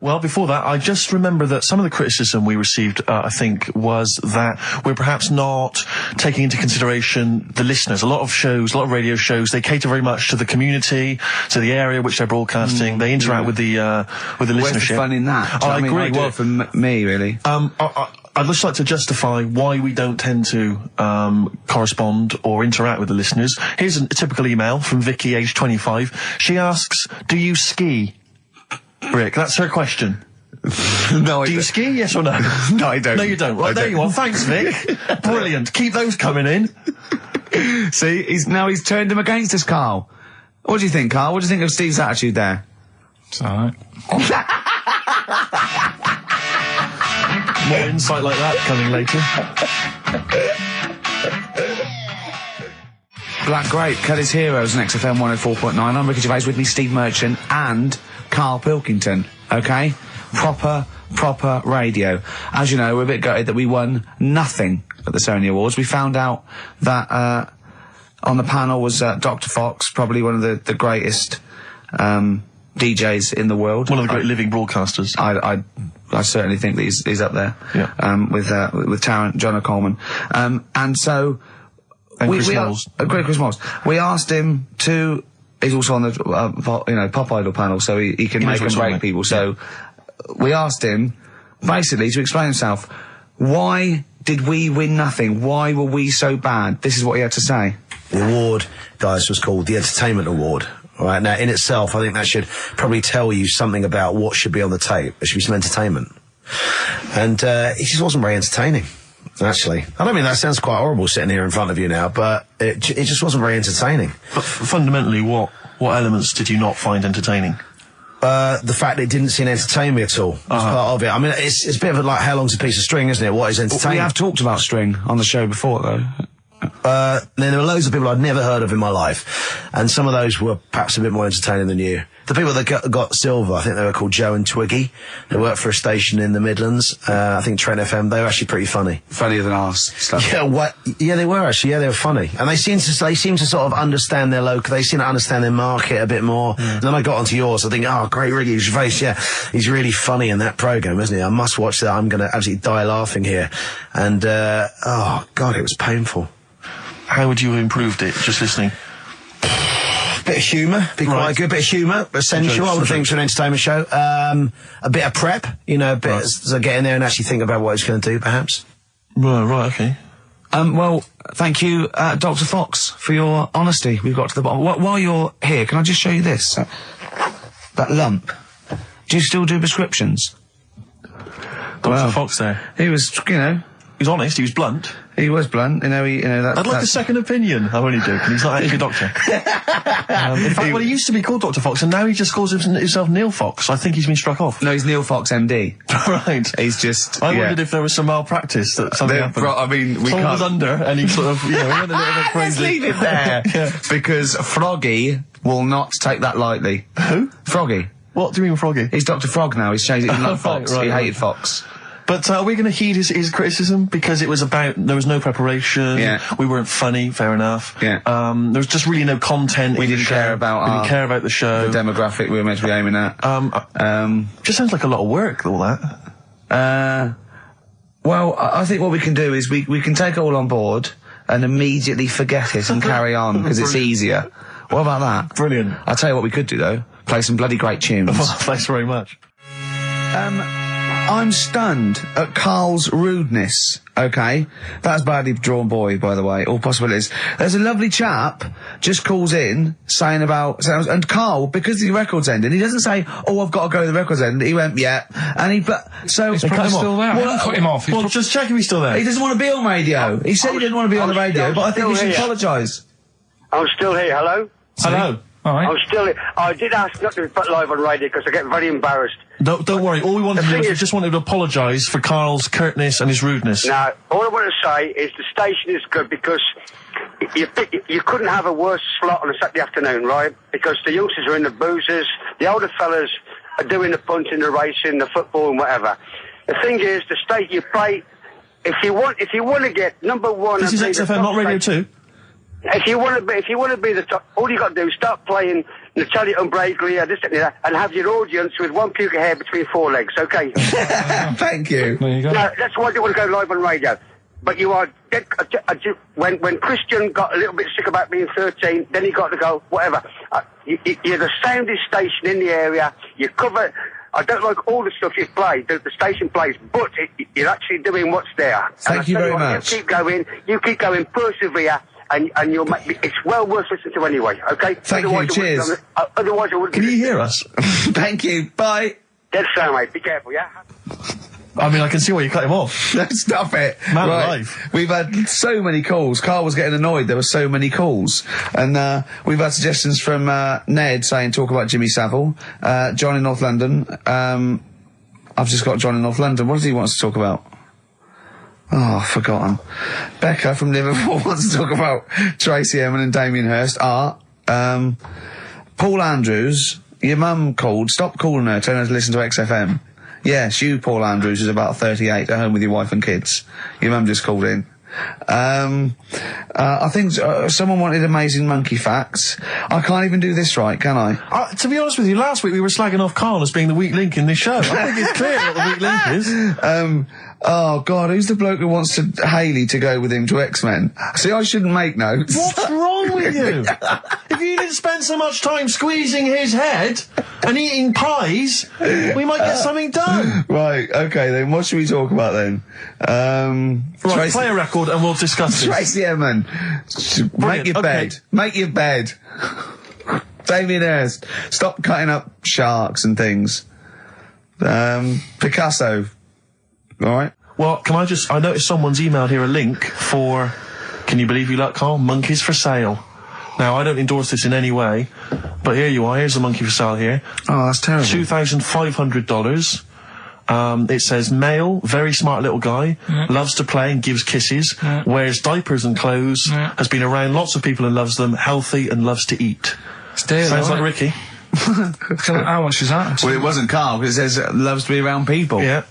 Well, before that, I just remember that some of the criticism we received, I think, was that we're perhaps not taking into consideration the listeners. A lot of shows, a lot of radio shows, they cater very much to the community, to the area which they're broadcasting. They interact with the listenership. Where's the fun in that? I agree. Well, for me, really. I'd just like to justify why we don't tend to correspond or interact with the listeners. Here's a typical email from Vicky, age 25. She asks, do you ski? Rick, that's her question. No, do you ski, yes or no? No, I don't. No, you don't. Right, there you are. Thanks, Vic. Brilliant. Keep those coming in. See, he's turned him against us, Carl. What do you think, Carl? What do you think of Steve's attitude there? It's alright. More insight like that coming later. Black Grape, Kelly's Heroes on XFM 104.9. I'm Ricky Gervais, with me Steve Merchant and Karl Pilkington, okay? Proper radio. As you know, we're a bit gutted that we won nothing at the Sony Awards. We found out that on the panel was Dr. Fox, probably one of the greatest DJs in the world. One of the great living broadcasters. I certainly think that he's up there. Yeah. With Tarrant, John O'Coleman. And so... Chris Moles. Great Chris Moles. We asked him to... He's also on the, Pop Idol panel, so he can make and break people. So we asked him, basically, to explain himself. Why did we win nothing? Why were we so bad? This is what he had to say. The award, guys, was called the Entertainment Award. All right, now, in itself, I think that should probably tell you something about what should be on the tape. There should be some entertainment. And he just wasn't very entertaining. Actually, I don't mean that sounds quite horrible sitting here in front of you now, but it just wasn't very entertaining. But fundamentally, what elements did you not find entertaining? The fact that it didn't seem entertain me at all was part of it. I mean, it's a bit of like, how long's a piece of string, isn't it? What is entertaining? We have talked about string on the show before, though. There were loads of people I'd never heard of in my life, and some of those were perhaps a bit more entertaining than you. The people that got silver, I think they were called Joe and Twiggy. They worked for a station in the Midlands. I think Trent FM. They were actually pretty funny. Funnier than ours. Stuff. Yeah, yeah, they were actually. Yeah, they were funny, and they seem to sort of understand their local. They seem to understand their market a bit more. Yeah. And then I got onto yours. I think, oh, great, Ricky Gervais. Yeah, he's really funny in that program, isn't he? I must watch that. I'm going to absolutely die laughing here. And oh God, it was painful. How would you have improved it, just listening? Bit of humour, be quite good. Bit of humour, essential, I would think, to an entertainment show. A bit of prep, a bit so get in there and actually think about what it's going to do, perhaps. Right, okay. Well, thank you, Dr. Fox, for your honesty. We've got to the bottom. While you're here, can I just show you this? That lump. Do you still do prescriptions? Dr. Fox there. He was, He was honest, he was blunt. He was blunt, I'd like a second opinion. I'm only joking, he's not actually a doctor. In fact, he used to be called Dr. Fox, and now he just calls himself Neil Fox. I think he's been struck off. No, he's Neil Fox MD. Right. He's just... I wondered if there was some malpractice, that something happened. I mean, we Someone can't... was under, and he sort of, he went a little bit crazy. Let's leave it there. Yeah. Because Froggy will not take that lightly. Who? Froggy. What do you mean, Froggy? He's Dr. Frog now, he's changed it to Fox. He hated Fox. But are we going to heed his criticism? Because it was there was no preparation, we weren't funny, fair enough. Yeah. There was just really no content. We didn't care about the show. The demographic we were meant to be aiming at. Just sounds like a lot of work, all that. Well, I think what we can do is we can take it all on board and immediately forget it and carry on, because it's easier. What about that? Brilliant. I'll tell you what we could do, though. Play some bloody great tunes. Thanks very much. I'm stunned at Carl's rudeness, okay? That's badly drawn boy, by the way, all possibilities. There's a lovely chap just calls in saying about... And Carl, because the record's ended, he doesn't say, oh, I've got to go to the record's end. He went, yeah. And he... So... He's probably still there. Well, cut him off. Well, just check if he's still there. He doesn't want to be on radio. He said he didn't want to be on the radio, but I think he should apologise. I'm still here. Hello? Hello. All right. I'm still here. I did ask not to be put live on radio because I get very embarrassed. Don't worry. All we wanted to do is we just wanted to apologise for Carl's curtness and his rudeness. Now, all I want to say is the station is good because you couldn't have a worse slot on a Saturday afternoon, right? Because the youngsters are in the boozers, the older fellas are doing the punting, the racing, the football and whatever. The thing is, the state you play, if you want to get number one... This is XFM, not Radio 2. If you want to be the top, all you got to do is start playing Natalia Umbraglia, this and that, and have your audience with one puke of hair between 4 legs, okay? Thank you. There you go. No, that's why I don't want to go live on radio. But you are dead. When Christian got a little bit sick about being 13, then he got to go, whatever. You're the soundest station in the area. You cover. I don't like all the stuff you play, the station plays, but you're actually doing what's there. Thank you very much. You keep going, persevere, and you'll make it's well worth listening to anyway, okay? Thank you, cheers. Otherwise I wouldn't. Can you hear us? Thank you, bye. Dead sound, mate. Be careful, yeah? I mean, I can see why you cut him off. Stop it. Man alive. We've had so many calls. Carl was getting annoyed. There were so many calls. And we've had suggestions from Ned saying talk about Jimmy Savile. John in North London. I've just got John in North London. What does he want to talk about? Oh, I've forgotten. Becca from Liverpool wants to talk about Tracy Emin and Damien Hirst. Art. Paul Andrews. Your mum called. Stop calling her. Tell her to listen to XFM. Yes, you, Paul Andrews, who's about 38, at home with your wife and kids. Your mum just called in. I think someone wanted amazing monkey facts. I can't even do this right, can I? To be honest with you, last week we were slagging off Karl as being the weak link in this show. I think it's clear what the weak link is. Oh, God, who's the bloke who wants Hayley to go with him to X-Men? See, I shouldn't make notes. What's wrong with you? If you didn't spend so much time squeezing his head and eating pies, we might get something done. Right, okay then, what should we talk about then? Right, play a record and we'll discuss this. Tracy Emin, make your bed. Make your bed. Damien Hirst, stop cutting up sharks and things. Picasso. Alright. Well, I noticed someone's emailed here a link for, can you believe you luck, Karl? Monkeys for sale. Now, I don't endorse this in any way, but here you are. Here's a monkey for sale here. Oh, that's terrible. $2,500. It says male, very smart little guy, loves to play and gives kisses, wears diapers and clothes, has been around lots of people and loves them, healthy and loves to eat. Sounds like Ricky. How much is that? Well, it wasn't Karl, because it says loves to be around people. Yeah.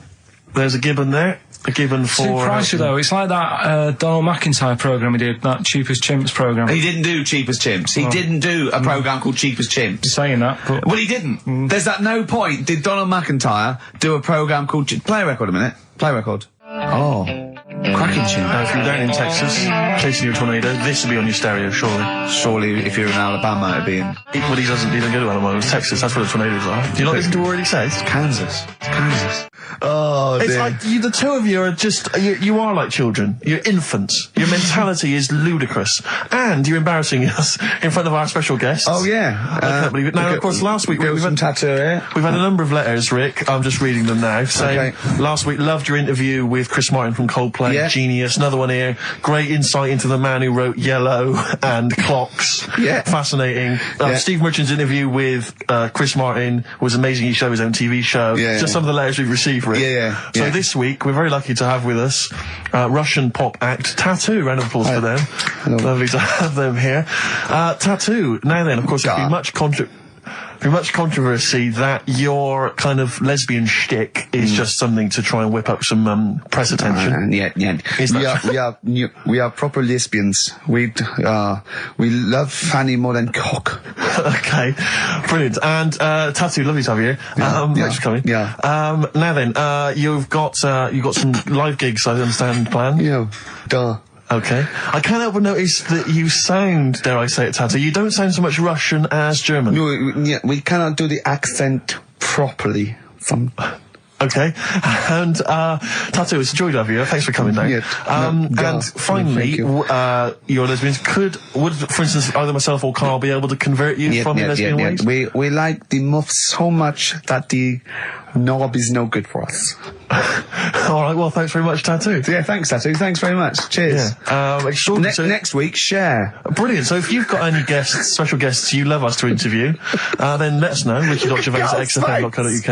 There's a gibbon there. A gibbon for... Too pricey, though. It's like that Donald McIntyre programme he did, that Cheapest Chimps programme. He didn't do Cheapest Chimps. He didn't do a programme called Cheapest Chimps. You're saying that, but... Well, he didn't. There's that no point. Did Donald McIntyre do a programme called... Play a record a minute. Play a record. Oh. Cracking tune. Now, if you're down in Texas, chasing your tornado, this will be on your stereo, surely. Surely, if you're in Alabama, it'd be in... Well, he doesn't go to Alabama. It's Texas. That's where the tornadoes are. Do you not listen to what he says? Kansas. It's Kansas. Oh, it's dear. like the two of you are just you are like children. You're infants. Your mentality is ludicrous, and you're embarrassing us in front of our special guests. Oh yeah, I can't believe it. Now, of course, last week we've had tattoo here. We've had a number of letters, Rick. I'm just reading them now. Saying last week loved your interview with Chris Martin from Coldplay. Yeah. Genius. Another one here. Great insight into the man who wrote Yellow and Clocks. Yeah. Fascinating. Steve Merchant's interview with Chris Martin was amazing. He showed his own TV show. Yeah. Just some of the letters we've received, Rick. Yeah. So this week, we're very lucky to have with us Russian pop act Tattoo. Round of applause for them. Hello. Lovely to have them here. Tattoo. Now then, of course, there's been much controversy that your kind of lesbian shtick is just something to try and whip up some press attention. We are proper lesbians. We love Fanny more than cock. Okay, brilliant. And Tattoo, lovely to have you here. Thanks for coming. Yeah. Now then, you've got some live gigs, I understand, planned. Yeah. Duh. Okay. I can't help but notice that you sound, dare I say it, Tattoo, you don't sound so much Russian as German. No, we cannot do the accent properly. Okay. And, Tattoo, it's a joy to have you. Thanks for coming down. And finally, your lesbians would, for instance, either myself or Karl be able to convert you from your lesbian ways? We like the muff so much that the knob is no good for us. All right, well, thanks very much, Tattoo. Yeah, thanks, Tattoo. Thanks very much. Cheers. Next week, share. Brilliant. So if you've got any guests, special guests you love us to interview, then let us know. Ricky.Gervais@xfm.co.uk.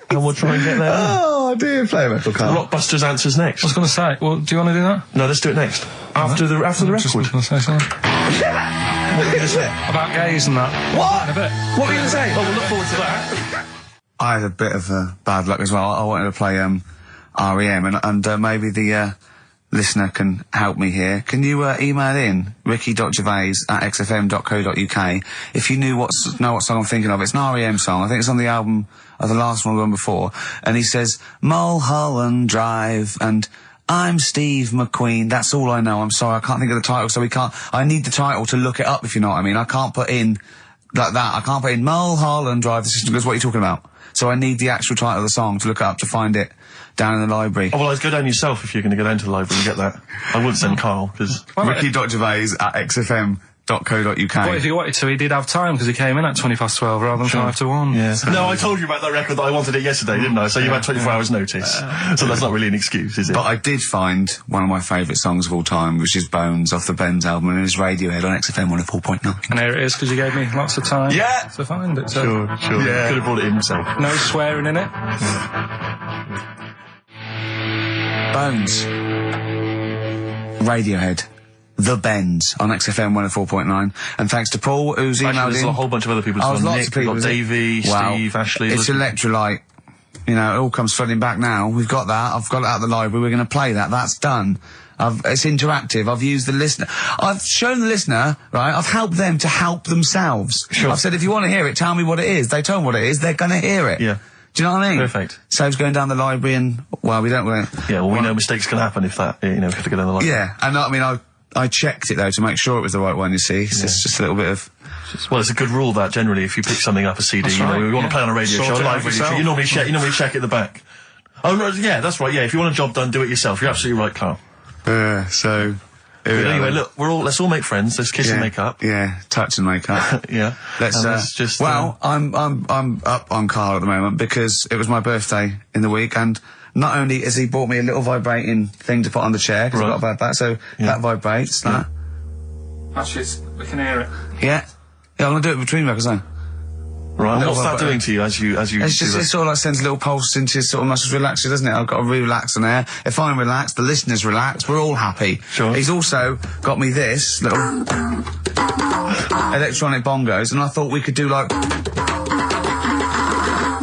And we'll try and get there. Oh, dear. Play a record, Karl. Rockbusters answers next. I was going to say, well, do you want to do that? No, let's do it next. After the record. Just going to say something. What were you going to say? About gays and that. What? In a bit. What were you going to say? Oh, we'll look forward to that. I had a bit of bad luck as well. I wanted to play REM, and maybe the listener can help me here. Can you email in ricky.gervais@xfm.co.uk if you know what song I'm thinking of? It's an R.E.M. song. I think it's on the album of the last one before. And he says, Mulholland Drive and I'm Steve McQueen. That's all I know. I'm sorry, I can't think of the title, so I need the title to look it up, if you know what I mean. I can't put in like that. I can't put in Mulholland Drive. The system goes, what are you talking about? So I need the actual title of the song to look up to find it down in the library. Oh, well, I'd go down yourself if you're going to go down to the library and get that. I wouldn't send Carl, because... Ricky.gervais@xfm.co.uk. But if he wanted to, he did have time, because he came in at 12 rather than 5 to 1. Yeah. No, I told you about that record that I wanted it yesterday, didn't I? So you had 24 hours notice. So that's not really an excuse, is it? But I did find one of my favourite songs of all time, which is Bones off the Bends album, and it's Radiohead on XFM 104.9. And here it is, because you gave me lots of time to find it. So. Sure. Yeah. Could have brought it in himself. No swearing in it. Bones. Radiohead. The Bends on XFM 104.9. And thanks to Paul, who's emailed Actually, there's in. a whole bunch of other people. Lots Nick, of people. we've got Davey, Steve, Ashley. It's Electrolyte. You know, it all comes flooding back now. We've got that. I've got it out of the library. We're going to play that. That's done. It's interactive. I've used the listener. I've shown the listener, right? I've helped them to help themselves. Sure. I've said, if you want to hear it, tell me what it is. They tell me what it is. They're going to hear it. Yeah. Do you know what I mean? Perfect. Saves going down the library and, well, we don't... Yeah, well, we know mistakes can happen if that, you know, if you have to go down the library. Yeah, and I mean, I checked it, though, to make sure it was the right one, you see. It's just a little bit of... Well, it's a good rule that, generally, if you pick something up, a CD, That's you know, right, we want to play on a radio show, a live radio show, you normally check at the back. Oh, no, yeah, that's right, yeah, if you want a job done, do it yourself. You're absolutely right, Carl. So... But anyway, look, let's all make friends, let's kiss and make up. Yeah, touch and make up. Yeah. Let's just... Well, I'm up on Carl at the moment because it was my birthday in the week, and not only has he bought me a little vibrating thing to put on the chair, because I've got a bad back, so that vibrates, that. Actually, we can hear it. Yeah, I'm gonna do it between records then. Right, and what's that doing to you as you It's do just, that? it sort of like sends a little pulse into your sort of muscles, relaxes, doesn't it? I've got to relax on air. If I'm relaxed, the listeners relax, we're all happy. Sure. He's also got me this little electronic bongos, and I thought we could do like...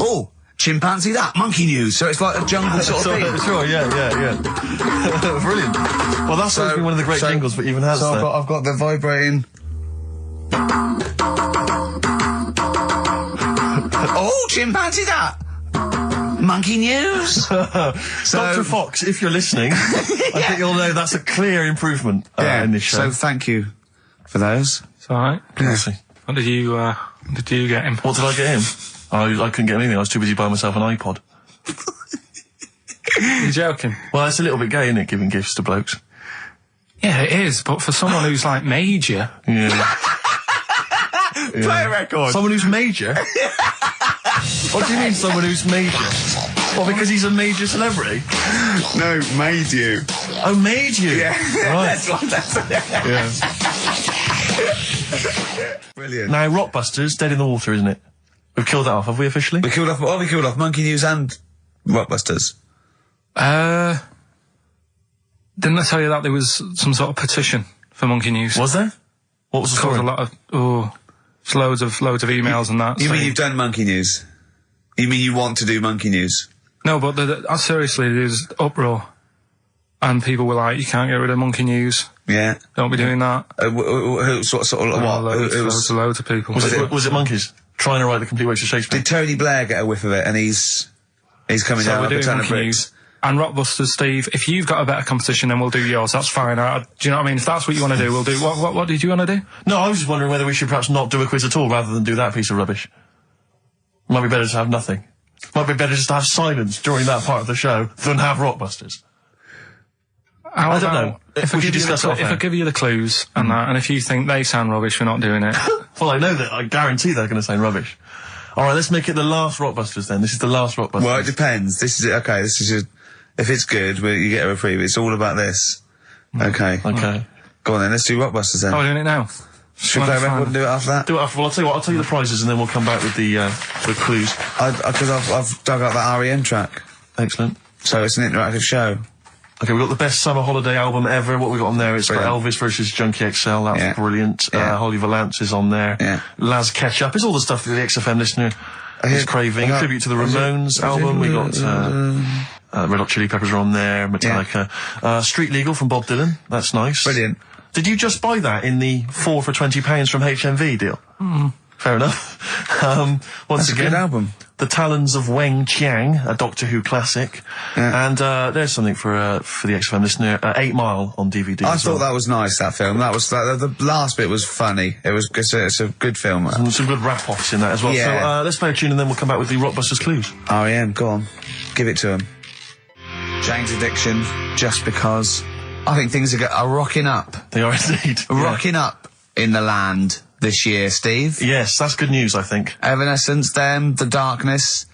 Oh! Chimpanzee that, monkey news, so it's like a jungle sort of thing. Sure, yeah. Brilliant. Well, that's always been one of the great jingles that even has so there. I've got the vibrating... Oh, chimpanzee that! Monkey news! Dr. Fox, if you're listening, I think you'll know that's a clear improvement in this show. So thank you for those. It's alright. Yeah. What did you get him? What did I get him? I couldn't get him anything, I was too busy buying myself an iPod. You're joking? Well, it's a little bit gay, isn't it, giving gifts to blokes? Yeah, it is, but for someone who's like major... Yeah. Play a record. Someone who's major? What do you mean, someone who's major? Well, because he's a major celebrity? No, made you. Oh, made you? Yeah. Right. That's Yeah. Brilliant. Now, Rockbusters, dead in the water, isn't it? We've killed that off, have we officially? We killed off Monkey News and Rockbusters. Didn't I tell you that there was some sort of petition for Monkey News? Was there? What was the Caused story? a lot of... It's loads of emails and that. You saying- mean you've done Monkey News? You mean you want to do Monkey News? No, but seriously, there's uproar. And people were like, you can't get rid of Monkey News. Yeah. Don't be doing that. Who sort of what? Loads of people. Was it monkeys? Trying to write the complete works of Shakespeare? Did Tony Blair get a whiff of it, and he's coming So down we're like a doing ton of Monkey bricks? News. And Rockbusters, Steve, if you've got a better competition, then we'll do yours. That's fine. Do you know what I mean? If that's what you want to do, we'll do... What did you want to do? No, I was just wondering whether we should perhaps not do a quiz at all rather than do that piece of rubbish. Might be better to have nothing. Might be better just to have silence during that part of the show than have Rockbusters. How I don't about know. If We should discuss it if I off-air. give you the clues and that, and if you think they sound rubbish, we're not doing it. Well, I know that. I guarantee they're going to sound rubbish. All right, let's make it the last Rockbusters then. This is the last Rockbusters. Well, it depends. This is it. Okay, this is your... If it's good, you get a reprieve. It's all about this. Okay. Okay. Go on then, let's do Rockbusters then. Oh, we're doing it now. Should we play a record and do it after that? Do it after. Well, I'll tell you what. I'll tell you the prizes and then we'll come back with the clues. Because I've dug up that R.E.M. track. Excellent. So it's an interactive show. Okay, we've got the best summer holiday album ever. What we got on there? It's got Brilliant. Elvis versus Junkie XL. That's brilliant. Yeah. Holly Valance is on there. Yeah. Laz Ketchup. It's all the stuff that the XFM listener is craving. Tribute to the Ramones album. We got Red Hot Chili Peppers are on there, Metallica. Street Legal from Bob Dylan, that's nice. Brilliant. Did you just buy that in the 4 for £20 from HMV deal? Fair enough. Once That's again, a good album. The Talons of Weng Chiang, a Doctor Who classic. Yeah. And there's something for the XFM listener, 8 Mile on DVD. I thought that was nice, that film. That was the last bit was funny. It's a good film. Some good rap-offs in that as well. Yeah. So let's play a tune and then we'll come back with the Rockbusters clues. R.E.M., go on. Give it to him. Jane's Addiction, Just Because. I think things are rocking up. They are indeed. Rocking up in the land this year, Steve. Yes, that's good news, I think. Evanescence, them, The Darkness,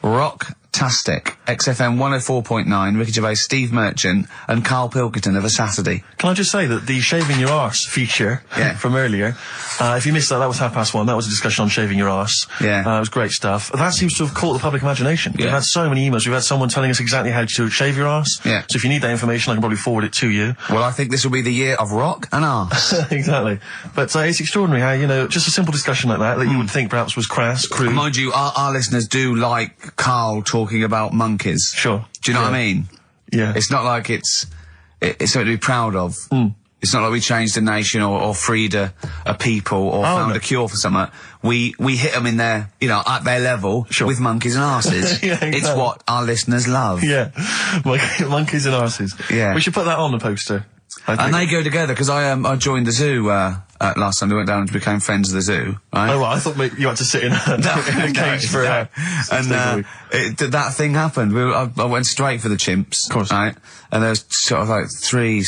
Rocktastic, XFM 104.9, Ricky Gervais, Steve Merchant, and Karl Pilkington of A Saturday. Can I just say that the Shaving Your Arse feature from earlier, if you missed that was 1:30. That was a discussion on shaving your arse. Yeah. It was great stuff. That seems to have caught the public imagination. We've had so many emails. We've had someone telling us exactly how to shave your arse. Yeah. So if you need that information, I can probably forward it to you. Well, I think this will be the year of rock and arse. Exactly. But it's extraordinary how, just a simple discussion like that you would think perhaps was crass, crude. Mind you, our listeners do like Karl talking about monkeys. Sure. Do you know what I mean? Yeah. It's not like it's something to be proud of. It's not like we changed a nation or freed a people or found a cure for something. We hit them in their, at their level with monkeys and arses. Yeah, exactly. It's what our listeners love. Yeah. Monkeys and arses. Yeah. We should put that on the poster. And they go together, because I joined the zoo last Sunday, went down and became friends of the zoo, right? Oh, right, I thought you had to sit in a cage for that thing happened. I went straight for the chimps, of course, right? And there's sort of like 3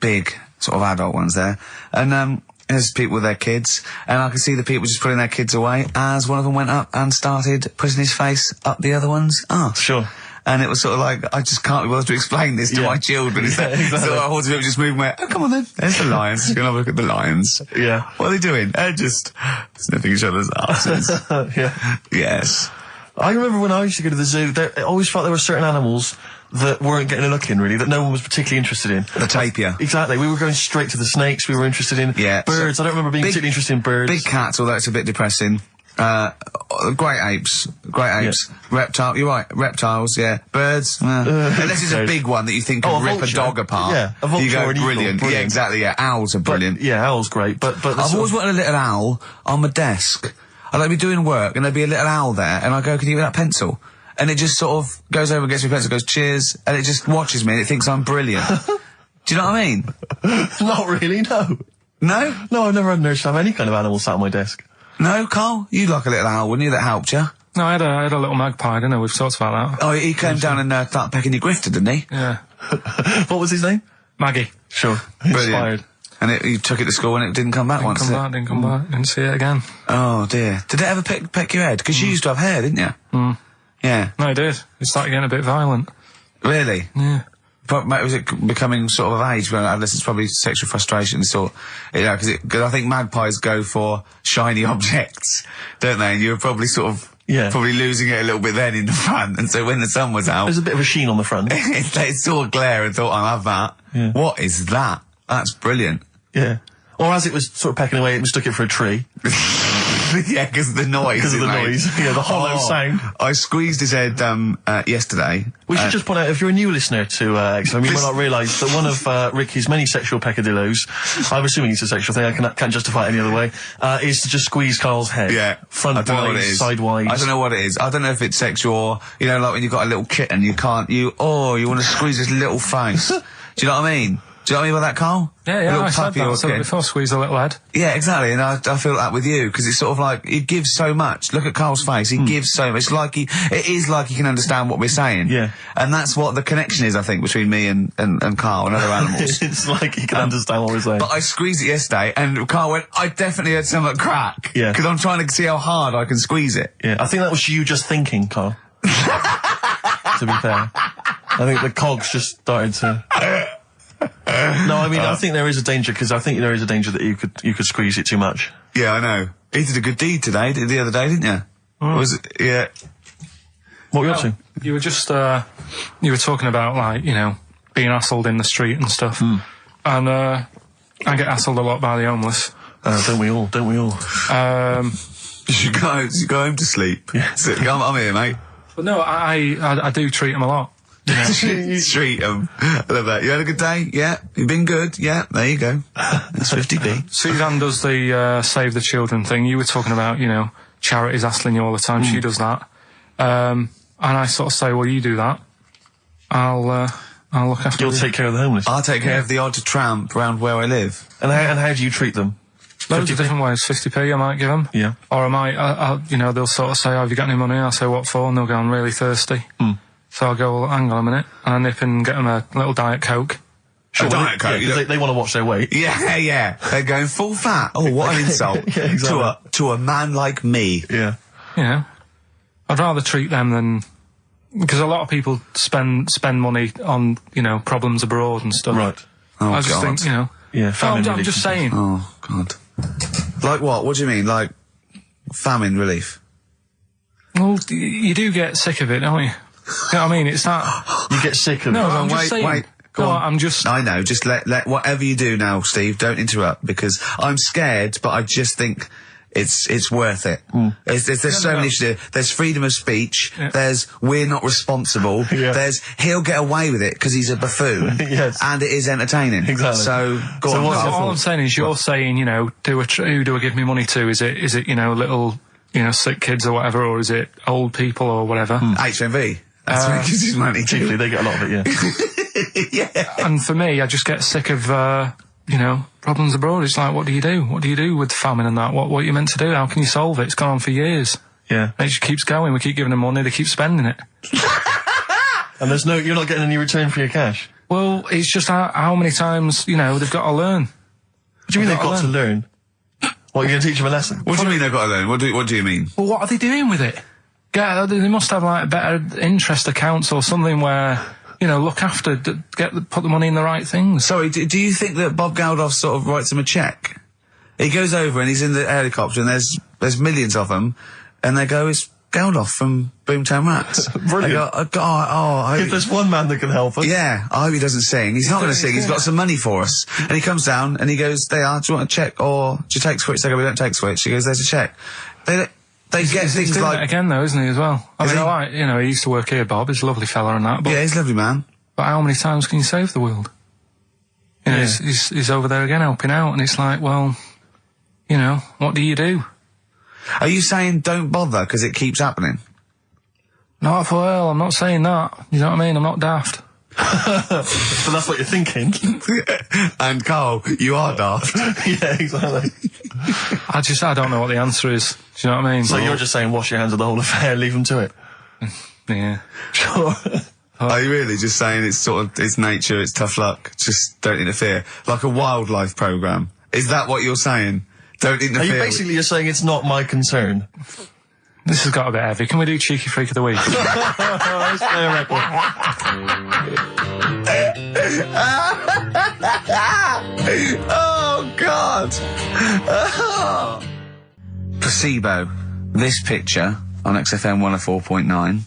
big sort of adult ones there, and there's people with their kids, and I could see the people just putting their kids away as one of them went up and started putting his face up the other one's arse. Sure. And it was sort of like, I just can't be bothered to explain this to my children. Exactly. So I was just moving my, oh, come on then. There's the lions. You're going to have a look at the lions. Yeah. What are they doing? They're just sniffing each other's asses. Yeah. Yes. I remember when I used to go to the zoo, I always felt there were certain animals that weren't getting a look in, really, that no one was particularly interested in. The tapir. Exactly. We were going straight to the snakes we were interested in. Yeah. Birds. I don't remember being particularly interested in birds. Big cats, although it's a bit depressing. Great apes. Yeah. Reptile, you're right, reptiles, yeah. Birds, unless it's a big one that you think could rip a dog apart. Yeah, a vulture you go, or an eagle, brilliant. Yeah, exactly, yeah. Owls are brilliant. Yeah, owls great, but I've always wanted a little owl on my desk. I'd like to be doing work and there'd be a little owl there, and I go, can you give me that pencil? And it just sort of goes over and gets me a pencil, goes, cheers, and it just watches me and it thinks I'm brilliant. Do you know what I mean? Not really, no. No? No, I've never had an urge to have any kind of animal sat on my desk. No, Karl? You'd like a little owl, wouldn't you? That helped you? No, I had a little magpie, didn't I? We've talked about that. Oh, he came down and started pecking your grifter, didn't he? Yeah. What was his name? Maggie. Sure. Brilliant. Inspired. And you took it to school and it didn't come back once, did it? Didn't come back. Didn't see it again. Oh, dear. Did it ever peck your head? Because you used to have hair, didn't you? Yeah. No, it did. It started getting a bit violent. Really? Yeah. But was it becoming sort of age when adolescence, probably sexual frustration, sort, because I think magpies go for shiny objects, don't they? And you were probably sort of probably losing it a little bit then in the front, and so when the sun was out, there's a bit of a sheen on the front. It saw a glare and thought, I'll have that. Yeah. What is that? That's brilliant. Yeah. Or as it was sort of pecking away, it mistook it for a tree. Yeah, because of the noise. Because of the noise. Yeah, the hollow sound. I squeezed his head yesterday. We should just point out, if you're a new listener to XFM, you might not realise that one of Ricky's many sexual peccadillos, I'm assuming it's a sexual thing, I can't justify it any other way, is to just squeeze Karl's head. Yeah. Front-wise, sidewise. I don't know what it is. I don't know if it's sexual or, like when you've got a little kitten, you want to squeeze his little face. Do you know what I mean? Do you know what I mean by that, Karl? Yeah, I said that before, squeeze a little head. Yeah, exactly, and I feel that with you, because it's sort of like, he gives so much. Look at Karl's face, he gives so much. It is like he can understand what we're saying. Yeah. And that's what the connection is, I think, between me and Karl and other animals. It's like he can understand what we're saying. But I squeezed it yesterday, and Karl went, I definitely heard something crack. Yeah. Because I'm trying to see how hard I can squeeze it. Yeah, I think that was you just thinking, Karl. To be fair. I think the cogs just started to... No, I mean, I think there is a danger, because I think there is a danger that you could squeeze it too much. Yeah, I know. He did a good deed today, the other day, didn't you? Was it? Yeah. What were you up to? You were just, you were talking about, like, being hassled in the street and stuff. And, I get hassled a lot by the homeless. Don't we all? You should go home to sleep. Yeah. I'm here, mate. But no, I do treat them a lot. Treat them. I love that. You had a good day? Yeah. You've been good? Yeah. There you go. That's 50p. Suzanne does the Save the Children thing. You were talking about, charities hassling you all the time. She does that. And I sort of say, well, you do that. I'll look after You'll take care of the homeless. I'll take care of the odd tramp around where I live. And how do you treat them? Loads of different ways. 50p I might give them. Yeah. Or I might, they'll sort of say, have you got any money? I'll say, what for? And they'll go, I'm really thirsty. So I'll go, well, hang on a minute. And I nip in and get them a little Diet Coke. Sure, Diet Coke? Yeah, they want to watch their weight. Yeah. They're going full fat. Oh, what an insult. Yeah, exactly. To a man like me. Yeah. I'd rather treat them than... Because a lot of people spend money on, problems abroad and stuff. Right. Oh, I just think, Yeah, famine I'm relief. just saying. Oh, God. Like what? What do you mean? Like famine relief? Well, you do get sick of it, don't you? You know what I mean? It's that... You get sick of No, it. I'm just saying. Wait. Go on. I'm just... I know, just let whatever you do now, Steve, don't interrupt, because I'm scared, but I just think it's worth it. There's so many issues. There's freedom of speech, there's we're not responsible, there's he'll get away with it because he's a buffoon, and it is entertaining. Exactly. So, go on. all I'm saying is you're saying, who do I give me money to? Is it little, sick kids or whatever, or is it old people or whatever? HMV. That's where he gives his money to. Chiefly, they get a lot of it, Yeah. And for me, I just get sick of, problems abroad. It's like, what do you do? What do you do with famine and that? What are you meant to do? How can you solve it? It's gone on for years. Yeah. And it just keeps going. We keep giving them money. They keep spending it. And you're not getting any return for your cash. Well, it's just how many times, they've got to learn. What do you mean they've got to learn? What, you're going to teach them a lesson? What do you mean they've got to learn? What do you mean? Well, what are they doing with it? They must have, better interest accounts or something where... look after, put the money in the right things. Sorry, do you think that Bob Geldof sort of writes him a cheque? He goes over and he's in the helicopter and there's millions of them, and they go, it's Geldof from Boomtown Rats. Brilliant. If there's one man that can help us. Yeah, I hope he doesn't sing. He's not going to sing, he's got some money for us. And he comes down and he goes, do you want a cheque or do you take Switch? They go, we don't take Switch. He goes, there's a cheque. They get things he's doing like... it again though, isn't he, as well? He used to work here, Bob. He's a lovely fella and that. But, yeah, he's a lovely man. But how many times can you save the world? He's over there again helping out, and it's like, well, what do you do? Are you saying don't bother because it keeps happening? Not for well, I'm not saying that. You know what I mean? I'm not daft. But that's what you're thinking. And Carl, you are daft. Yeah, exactly. I don't know what the answer is. Do you know what I mean? So you're just saying wash your hands of the whole affair, leave them to it? Yeah. Sure. Are you really just saying it's nature, it's tough luck, just don't interfere? Like a wildlife programme. Is that what you're saying? Don't interfere. You're saying it's not my concern? This has got a bit heavy. Can we do Cheeky Freak of the Week? That's fair record. Oh, God. Oh. Placebo. This picture on XFM 104.9.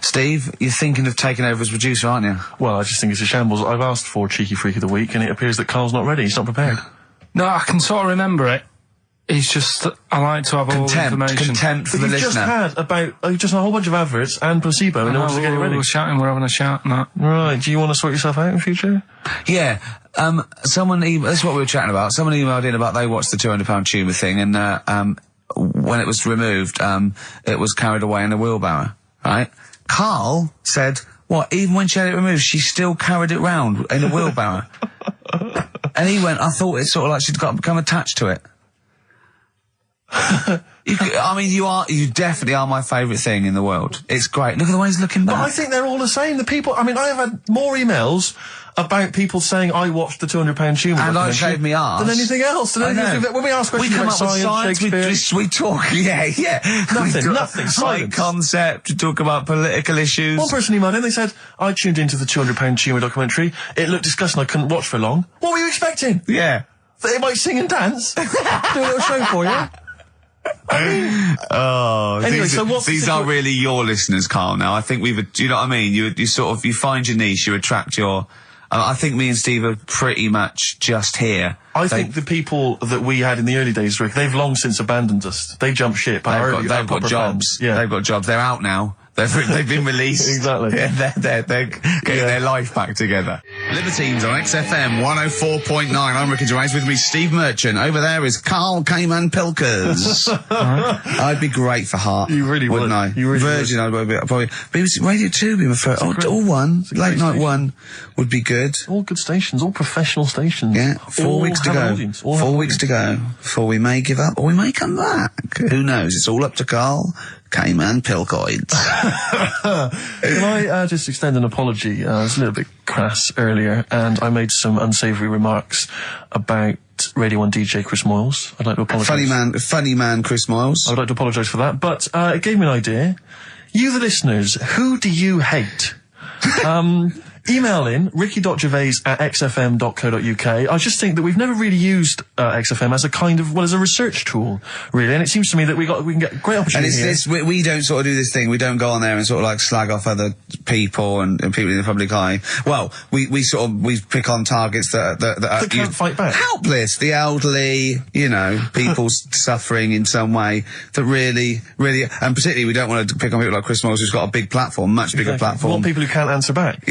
Steve, you're thinking of taking over as producer, aren't you? Well, I just think it's a shambles. I've asked for Cheeky Freak of the Week, and it appears that Carl's not ready. He's not prepared. No, I can sort of remember it. It's just that I like to have all the information. Contempt for the listener. You've just had a whole bunch of adverts and placebo in order to get it ready. We're having a chat and that. Right, do you want to sort yourself out in future? Yeah, someone this is what we were chatting about. Someone emailed in about they watched the £200 tumour thing, and when it was removed, it was carried away in a wheelbarrow, right? Carl said, what, even when she had it removed, she still carried it round in a wheelbarrow? And he went, I thought it's sort of like she'd become attached to it. You definitely are my favourite thing in the world. It's great. Look at the way he's looking back. But I think they're all the same. The people, I have had more emails about people saying I watched the £200 tumour and I shaved me arse than anything else. I know. When we ask questions about science, Shakespeare, we talk, yeah. Nothing. High concept, we talk about political issues. One person emailed in, they said, I tuned into the £200 tumour documentary. It looked disgusting, I couldn't watch for long. What were you expecting? Yeah. That they might sing and dance? Do a little show for you? Anyway, these are really your listeners, Carl. Now, I think do you know what I mean? You find your niche, you attract your. I think me and Steve are pretty much just here. I think the people that we had in the early days, Rick, they've long since abandoned us. They jumped ship. They've got jobs. Yeah, they've got jobs. They're out now. They've been released. Exactly. Yeah, they're getting their life back together. Libertines on XFM 104.9. I'm Ricky Gervais. With me, Steve Merchant. Over there is Karl Pilkington. I'd be great for Heart. You really would. Wouldn't I? You really Virgin, I'd probably. BBC Radio 2 would be my first. All one. Late night one would be good. All good stations, all professional stations. Yeah, 4 weeks to go. 4 weeks to go before we may give up or we may come back. Who knows? It's all up to Karl Pilkington. Can I just extend an apology? I was a little bit crass earlier, and I made some unsavoury remarks about Radio 1 DJ Chris Moyles. I'd like to apologise. Funny man, Chris Moyles. I would like to apologise for that, but it gave me an idea. You, the listeners, who do you hate? Email in ricky.gervais@xfm.co.uk. I just think that we've never really used XFM as a kind of, as a research tool, really, and it seems to me that we can get great opportunity. And it's this, we don't sort of do this thing, we don't go on there and sort of like slag off other people and people in the public eye. Well, we pick on targets that can't fight back. Helpless, the elderly, people suffering in some way that really, and particularly we don't want to pick on people like Chris Moyles, who's got a big platform, much bigger platform. We want people who can't answer back.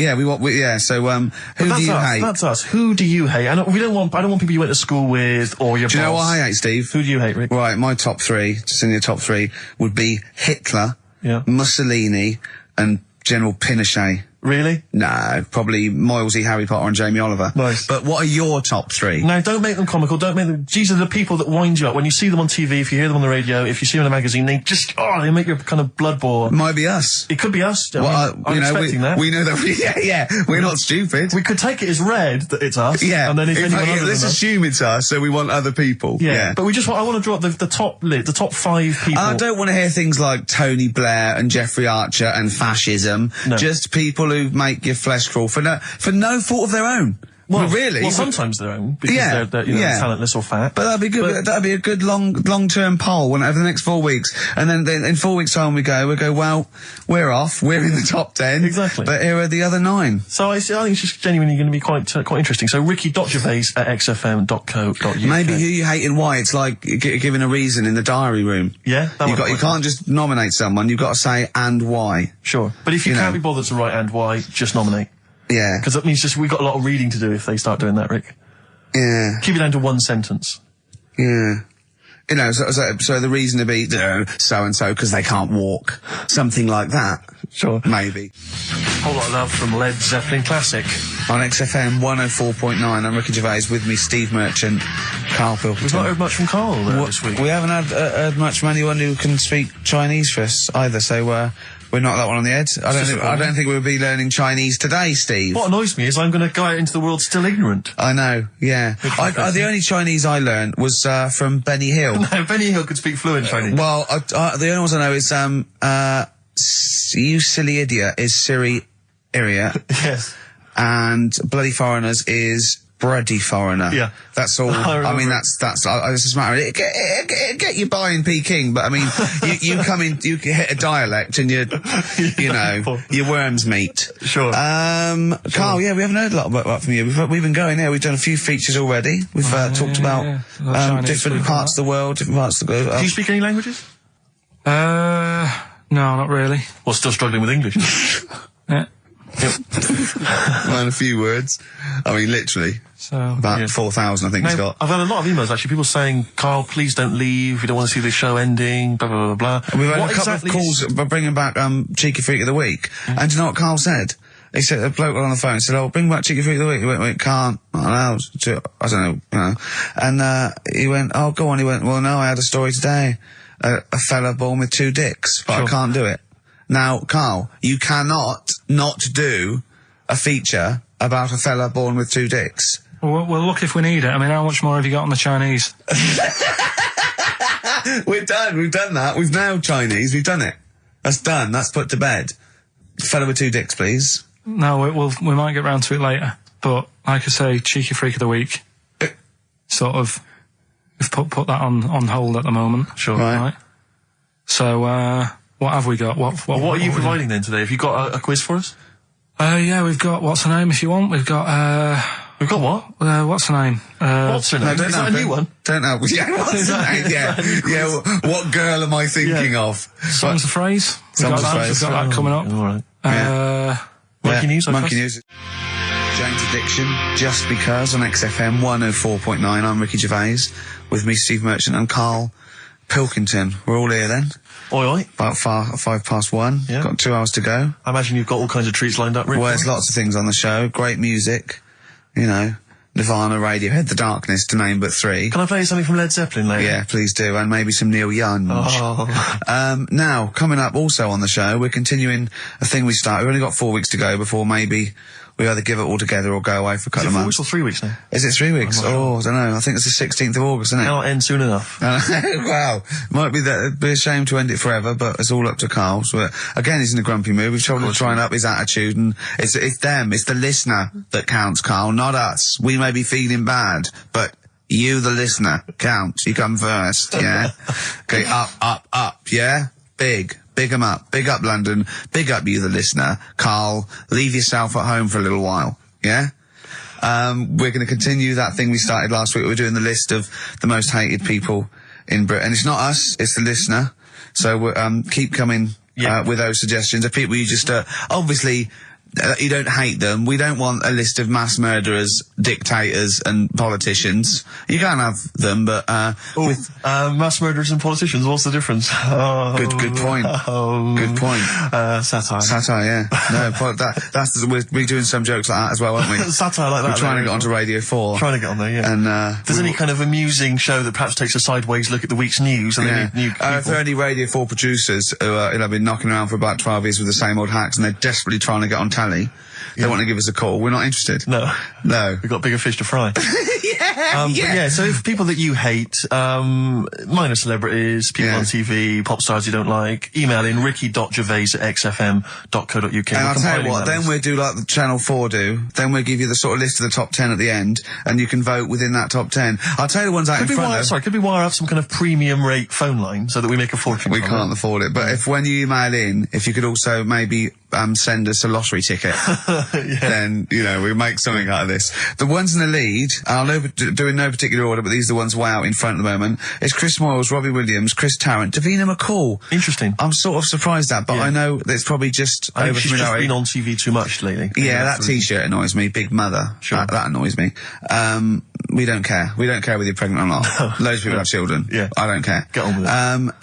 Yeah, so, who do you hate? That's us. Who do you hate? I don't want people you went to school with or your boss. Do you know what I hate, Steve? Who do you hate, Rick? Right, my top three, just in your top three, would be Hitler, Mussolini, and General Pinochet. Really? No, probably Moylesy, Harry Potter and Jamie Oliver. Nice. But what are your top three? Now, don't make them comical, these are the people that wind you up. When you see them on TV, if you hear them on the radio, if you see them in a magazine, they make your kind of blood boil. Might be us. It could be us. I'm expecting that. We know that, we're not stupid. We could take it as read that it's us. Yeah. And then if anyone other let's than assume it's us, so we want other people. Yeah. But I want to draw up the top 5 people. I don't want to hear things like Tony Blair and Jeffrey Archer and fascism. No. Just people who make your flesh crawl for no fault of their own. Well, really? Well, sometimes their own, because they're talentless or fat. But that'd be good. That'd be a good long-term poll over the next 4 weeks. And then in 4 weeks' time we go, well, we're off. We're in the top 10. Exactly. But here are the other 9. So I think it's just genuinely going to be quite interesting. So ricky.gervais@xfm.co.uk. Maybe who you hate and why. It's like giving a reason in the diary room. Yeah. You can't just nominate someone. You've got to say and why. Sure. But if you can't be bothered to write and why, just nominate. Yeah. Because that means we've got a lot of reading to do if they start doing that, Rick. Yeah. Keep it down to one sentence. Yeah. So the reason to be so-and-so because they can't walk. Something like that. Sure. Maybe. Whole lot of love from Led Zeppelin Classic. On XFM 104.9, I'm Ricky Gervais, with me Steve Merchant, Karl Pilkington. We've not heard much from Karl this week. We haven't heard much from anyone who can speak Chinese for us either, so we're not that one on the edge. I don't think we'll be learning Chinese today, Steve. What annoys me is I'm going to go out into the world still ignorant. I know, yeah. The only Chinese I learned was from Benny Hill. No, Benny Hill could speak fluent Chinese. Well, the only ones I know is you silly idiot is Siri Idiot. Yes. And Bloody Foreigners is Bloody Foreigner. Yeah. That's all. I mean, that's it's just a matter of get you by in Peking, but I mean, you come in, you hit a dialect and your worms meet. Sure. Karl, we haven't heard a lot about from you. We've been going there. We've done a few features already. We've talked about different parts of the world, different parts of the globe. Do you speak any languages? No, not really. Well, still struggling with English. Yeah. Learn a few words. I mean, literally. So about 4,000, I think he's got. I've had a lot of emails, actually, people saying, Karl, please don't leave, we don't want to see the show ending, blah, blah, blah, blah. We've had a couple of calls bringing back Cheeky Freak of the Week. And do you know what Karl said? He said, a bloke on the phone said, bring back Cheeky Freak of the Week. He went, can't, not allowed. I don't know, And he went, go on. He went, well, no, I had a story today. A fella born with 2 dicks, but I can't do it. Now, Karl, you cannot not do a feature about a fella born with 2 dicks. Well, look if we need it. I mean, how much more have you got on the Chinese? We're done. We've done that. We've nailed Chinese. We've done it. That's done. That's put to bed. Fella with 2 dicks, please. No, we might get round to it later. But, like I say, Cheeky Freak of the Week. Sort of, we've put that on hold at the moment. Sure. Right. So, what have we got? What are you providing then today? Have you got a quiz for us? Yeah, we've got, what's her name if you want? We've got, We've got what? What's her name? What's her name? No, Is that a new one? Don't know. Yeah, what's her name? Yeah. What girl am I thinking of? Songs of Phrase. Songs of Phrase. We've got that coming up. All right. Monkey News. I Monkey guess. News. Jane's Addiction, Just Because on XFM 104.9. I'm Ricky Gervais, with me Steve Merchant and Karl Pilkington. We're all here then. Oi, oi. About 1:05. Yeah. Got 2 hours to go. I imagine you've got all kinds of treats lined up, Rick. Well, there's lots of things on the show. Great music, you know, Nirvana, Radiohead, The Darkness, to name but 3. Can I play something from Led Zeppelin later? Yeah, please do, and maybe some Neil Young. Oh. Now, coming up also on the show, we're continuing a thing we started. We've only got 4 weeks to go before maybe we either give it all together or go away for a couple Is it of 4 months. weeks or 3 weeks now? Is it 3 weeks? I'm not sure. I don't know. I think it's the 16th of August, isn't it? Cannot end soon enough. Wow. Might be that it'd be a shame to end it forever, but it's all up to Karl. So, again, he's in a grumpy mood. We've told him to try and up his attitude, and it's them, it's the listener that counts, Karl, not us. We may be feeling bad, but you, the listener, counts. You come first, yeah? Okay, up, yeah? Big 'em up. Big up London. Big up you, the listener. Karl, leave yourself at home for a little while, yeah? We're going to continue that thing we started last week. We're doing the list of the most hated people in Britain. It's not us, it's the listener. So keep coming with those suggestions of people you just obviously you don't hate them. We don't want a list of mass murderers, dictators and politicians. You can't have them, but mass murderers and politicians, what's the difference? Good point. Good point. Satire. Satire, yeah. No, we're doing some jokes like that as well, aren't we? Satire like that. We're trying to get onto Radio 4. Trying to get on there, yeah. And if there's any kind of amusing show that perhaps takes a sideways look at the week's news, and they need new people. If there are any Radio 4 producers who have been knocking around for about 12 years with the same old hacks and they're desperately trying to get on telly, they want to give us a call. We're not interested. No. No. We've got bigger fish to fry. But yeah, so if people that you hate, minor celebrities, people on TV, pop stars you don't like, email in ricky.gervais@xfm.co.uk. And I'll tell you what, then we'll do like the Channel 4 do, then we'll give you the sort of list of the top 10 at the end, and you can vote within that top 10. I'll tell you the ones out in front of. Could we wire up some kind of premium rate phone line so that we make a fortune? We can't afford it, but when you email in, if you could also maybe send us a lottery ticket, then, you know, we make something out of this. The ones in the lead, I'll do in no particular order, but these are the ones way out in front at the moment. It's Chris Moyles, Robbie Williams, Chris Tarrant, Davina McCall. Interesting. I'm sort of surprised at, but I know that it's probably just I think over she's just been on TV too much lately. Yeah, that T-shirt annoys me. Big Mother. Sure. That annoys me. We don't care. We don't care whether you're pregnant or not. Loads of people have children. Yeah. I don't care. Get on with it.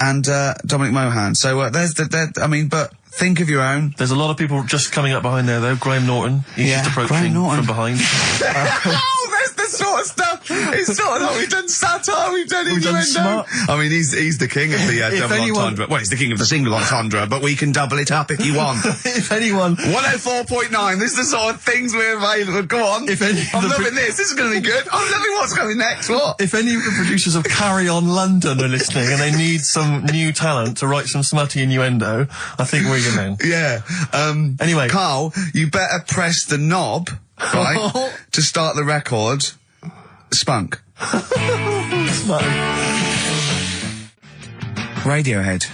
And Dominic Mohan. So there's but think of your own. There's a lot of people just coming up behind there, though. Graham Norton. He's just approaching from behind. Oh, that's the sort of stuff. It's sort of like we've done satire, we've done innuendo. I mean, he's the king of the double entendre. Well, he's the king of the single entendre, but we can double it up if you want. If anyone... 104.9, this is the sort of things we're available. Go on. I'm loving this. This is going to be good. I'm loving what's coming next. What? If any of the producers of Carry On London are listening and they need some new talent to write some smutty innuendo, I think we're your men. Yeah. Anyway. Karl, you better press the knob, right, to start the record. Spunk. Radiohead.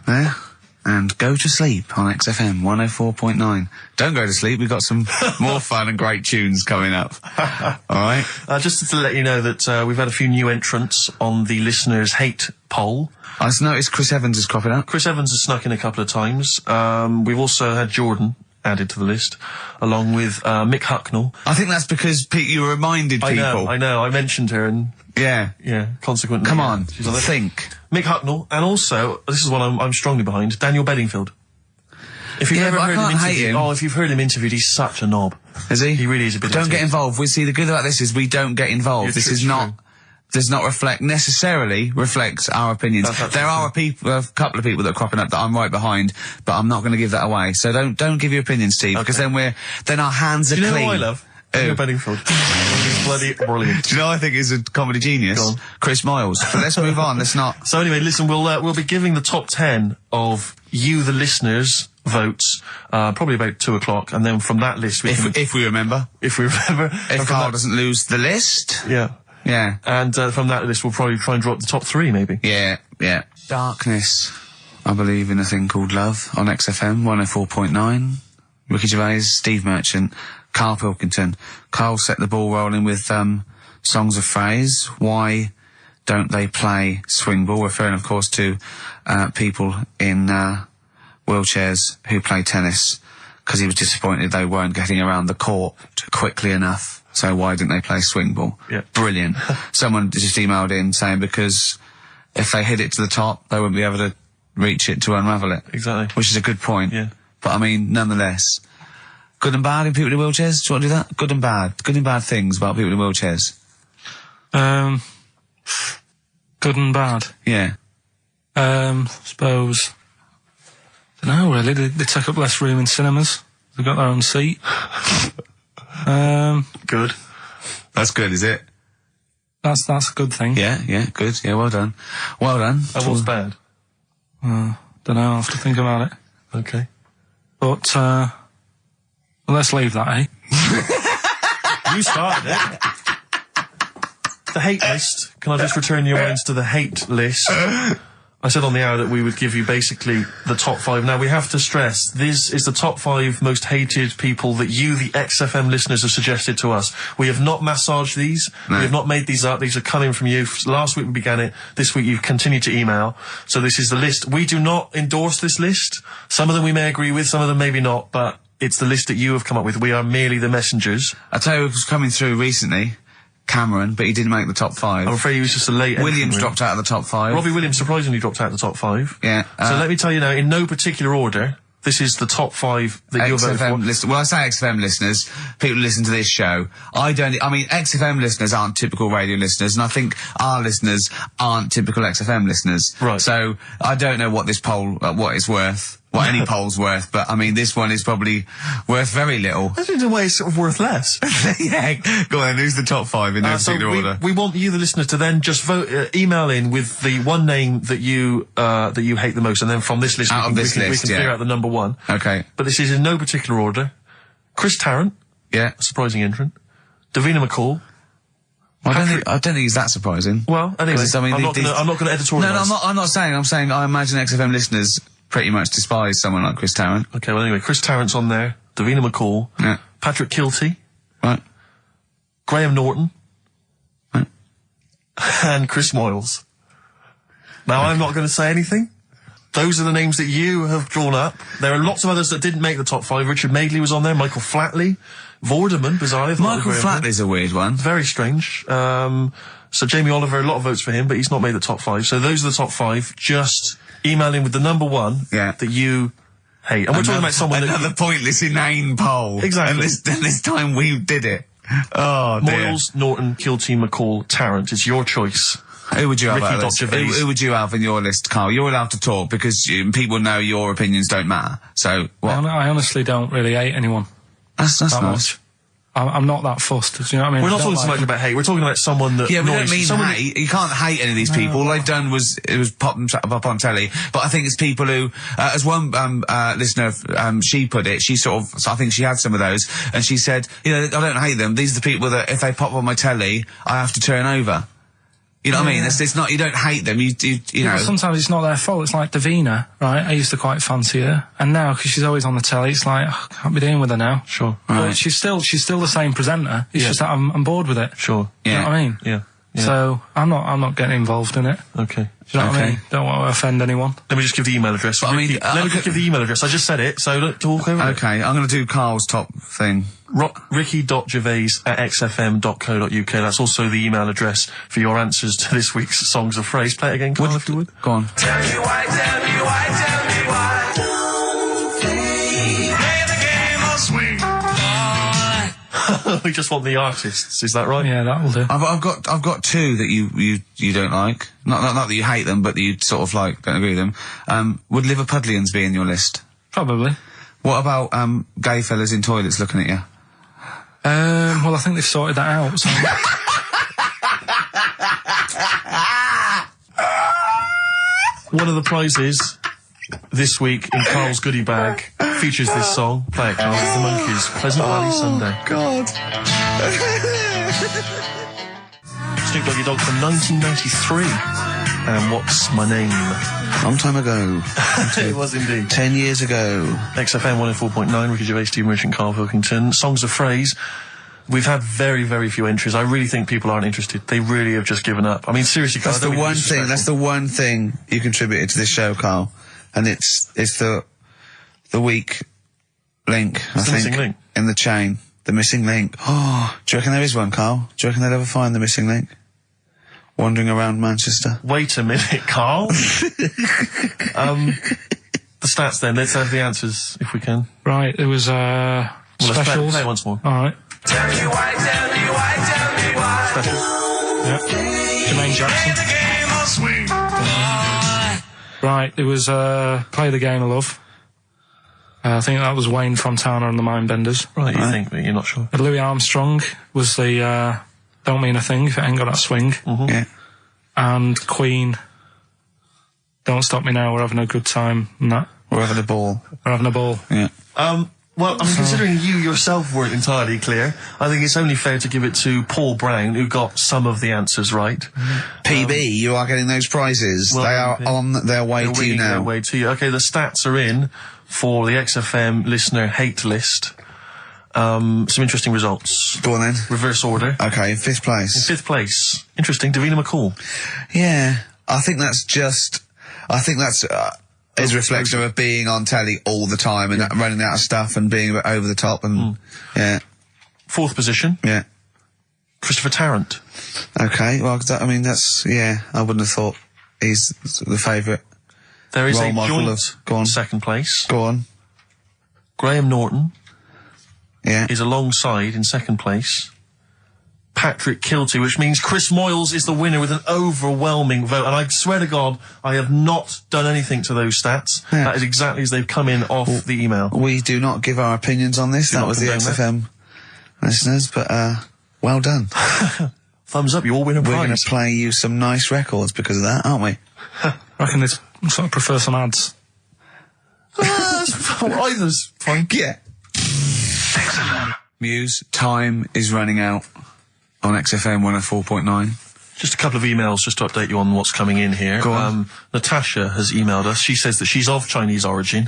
There. And Go to Sleep on XFM 104.9. Don't go to sleep, we've got some more fun and great tunes coming up. Alright? Just to let you know that we've had a few new entrants on the listeners' hate poll. I just noticed Chris Evans is cropping up. Chris Evans has snuck in a couple of times. We've also had Jordan added to the list, along with Mick Hucknall. I think that's because you reminded people. I know. I mentioned her and... Yeah. Consequently. Come on, she's on there. think. Mick Hucknall, and also, this is one I'm strongly behind, Daniel Bedingfield. If you've ever heard him interviewed, if you've heard him interviewed, he's such a knob. Is he? He really is a bit. Don't get involved. We see the good about this is we don't get involved. This is not. Does not necessarily reflect our opinions. There are a couple of people that are cropping up that I'm right behind, but I'm not going to give that away. So don't give your opinion, Steve, because then our hands are clean. Do you know who I love? Daniel Bedingfield. He's bloody brilliant. Do you know I think he's a comedy genius? Chris Moyles. But let's move on. Let's not. So anyway, listen, we'll be giving the top 10 of you, the listeners, votes, probably about 2 o'clock, and then from that list if we remember. If Karl doesn't lose the list. Yeah. Yeah. And from that list, we'll probably try and drop the top 3, maybe. Yeah. Darkness. I believe in a thing called love on XFM 104.9. Ricky Gervais, Steve Merchant, Karl Pilkington. Karl set the ball rolling with songs of phrase. Why don't they play swing ball? Referring, of course, to people in wheelchairs who play tennis, because he was disappointed they weren't getting around the court quickly enough. So why didn't they play swing ball? Yeah. Brilliant. Someone just emailed in saying because if they hit it to the top, they wouldn't be able to reach it to unravel it. Exactly. Which is a good point. Yeah. But I mean, nonetheless, good and bad in people in wheelchairs? Do you want to do that? Good and bad. Good and bad things about people in wheelchairs. Good and bad. Yeah. Suppose. Don't know really. They take up less room in cinemas. They've got their own seat. Good. That's good, is it? That's a good thing. Yeah, good. Yeah, well done. Well done. And what's bad? Don't know. I'll have to think about it. Okay. But well, let's leave that, eh? You started it. The hate list. Can I just return your minds to the hate list? I said on the hour that we would give you basically the top 5. Now, we have to stress, this is the top 5 most hated people that you, the XFM listeners, have suggested to us. We have not massaged these. No. We have not made these up. These are coming from you. Last week we began it. This week you've continued to email. So this is the list. We do not endorse this list. Some of them we may agree with, some of them maybe not, but it's the list that you have come up with. We are merely the messengers. I tell you who was coming through recently. Cameron, but he didn't make the top 5. I'm afraid he was just a late Williams entry. dropped out of the top 5. Robbie Williams surprisingly dropped out of the top 5. Yeah. So let me tell you now, in no particular order, this is the top 5 that you're voting for. Well, I say XFM listeners, people who listen to this show. I mean, XFM listeners aren't typical radio listeners, and I think our listeners aren't typical XFM listeners. Right. So, I don't know what this poll, what it's worth. What any poll's worth, but I mean, this one is probably worth very little. I think in a way it's sort of worth less. Yeah, go on, who's the top 5 in no particular order? We want you, the listener, to then just vote, email in with the one name that you hate the most, and then from this list, we can figure out the number 1. Okay. But this is in no particular order. Chris Tarrant. Yeah. A surprising entrant. Davina McCall. I don't think he's that surprising. Well, anyway, I'm not going to editorialise. No, I'm not saying. I'm saying I imagine XFM listeners pretty much despise someone like Chris Tarrant. Okay, well anyway, Chris Tarrant's on there, Davina McCall, yeah. Patrick Kilty, right, Graham Norton, right, and Chris Moyles. Now, I'm not going to say anything. Those are the names that you have drawn up. There are lots of others that didn't make the top 5. Richard Madeley was on there, Michael Flatley, Vorderman, bizarrely. Michael Flatley's a weird one. Very strange. So Jamie Oliver, a lot of votes for him, but he's not made the top 5. So those are the top 5. Just email in with the number 1 that you hate. And we're talking about someone another pointless, inane poll. Exactly. And this time we did it. Oh, dear. Moyles, Norton, Kilty, McCall, Tarrant. It's your choice. Who would you have out of this? Gervais. Who would you have in your list, Carl? You're allowed to talk because people know your opinions don't matter. So, what? I honestly don't really hate anyone. That's that nice. Much. I'm not that fussed. Do you know what I mean? We're not talking so much about hate. We're talking about someone that. Yeah, we don't mean hate. You can't hate any of these people. All they've done was pop them up on telly. But I think it's people who, as one listener, she put it. She sort of, so I think she had some of those, and she said, I don't hate them. These are the people that if they pop on my telly, I have to turn over. You know what I mean? It's not, you don't hate them, you know. Sometimes it's not their fault. It's like Davina, right? I used to quite fancy her. And now, because she's always on the telly, it's like, I can't be dealing with her now. Sure. Right. But she's still the same presenter. It's just that I'm bored with it. Sure. Do you know what I mean? Yeah. So, I'm not getting involved in it. Okay. Do you know what I mean? Don't want to offend anyone. Let me just give the email address. Let me just give the email address. I just said it, so don't talk over it. Okay, I'm going to do Carl's top thing. Ricky.gervais@xfm.co.uk. That's also the email address for your answers to this week's Songs of Phrase. Play it again, Carl, if you would. Go on. Tell me why, tell me why, tell me why. Don't play the game of swing. We just want the artists, is that right? Yeah, that'll do. I've got 2 that you don't like. Not that you hate them, but that you sort of like, don't agree with them. Would Liverpudlians be in your list? Probably. What about gay fellas in toilets looking at you? Well, I think they've sorted that out. So. One of the prizes this week in Carl's goodie bag features this song. Play it, Carl. It's the Monkees, Pleasant Valley Sunday. God. Snoop Doggy Dogg from 1993. and What's My Name? Long time ago. It was indeed. 10 years ago. XFM 104.9, Ricky Gervais, Steve Merchant, Karl Pilkington. Songs of Phrase. We've had very, very few entries. I really think people aren't interested. They really have just given up. I mean, seriously, Karl, That's the one thing you contributed to this show, Karl. And it's the weak link, I think, missing link. in the chain. The missing link. Oh, do you reckon there is one, Karl? Do you reckon they'll ever find the missing link? Wandering around Manchester. Wait a minute, Karl. The stats then. Let's have the answers, if we can. Right, there was, Well, let's specials. play it once more. Alright. Tell me why, tell me why, tell me why. Special. Yep. Jermaine Jackson. The game of swing. Right, it was, Play the Game of Love. I think that was Wayne Fontana and the Mindbenders. Right, you think, but you're not sure. Louis Armstrong was the, Don't Mean a Thing if it ain't got that swing. Mm-hmm. Yeah. And Queen, Don't Stop Me Now, We're Having a Good Time, and that. We're having a ball. We're having a ball. Yeah. Well, I mean, considering you yourself weren't entirely clear, I think it's only fair to give it to Paul Brown, who got some of the answers right. PB, you are getting those prizes. well, they are yeah. on their way They're to you winging their now. way to you. Okay, the stats are in for the XFM listener hate list. Some interesting results. Go on then. Reverse order. Okay, in 5th place. 5th place. Interesting, Davina McCall. Yeah, I think that's is a reflection of being on telly all the time and running out of stuff and being a bit over the top and yeah. 4th position, Yeah. Christopher Tarrant. Okay, well, I mean, I wouldn't have thought he's the favourite. There is Role a model joint of- go on. 2nd place. Go on. Graham Norton Yeah. is alongside in 2nd place. Patrick Kilty, which means Chris Moyles is the winner with an overwhelming vote. And I swear to God, I have not done anything to those stats. Yeah. That is exactly as they've come in off the email. We do not give our opinions on this. Do That not was the condone XFM listeners, but well done. Thumbs up, you all win a We're going prize. to play you some nice records because of that, aren't we? I reckon they sort of prefer some ads. Either's fine. Yeah. Muse, time is running out on XFM 104.9. Just a couple of emails just to update you on what's coming in here. Go on. Natasha has emailed us. She says that she's of Chinese origin,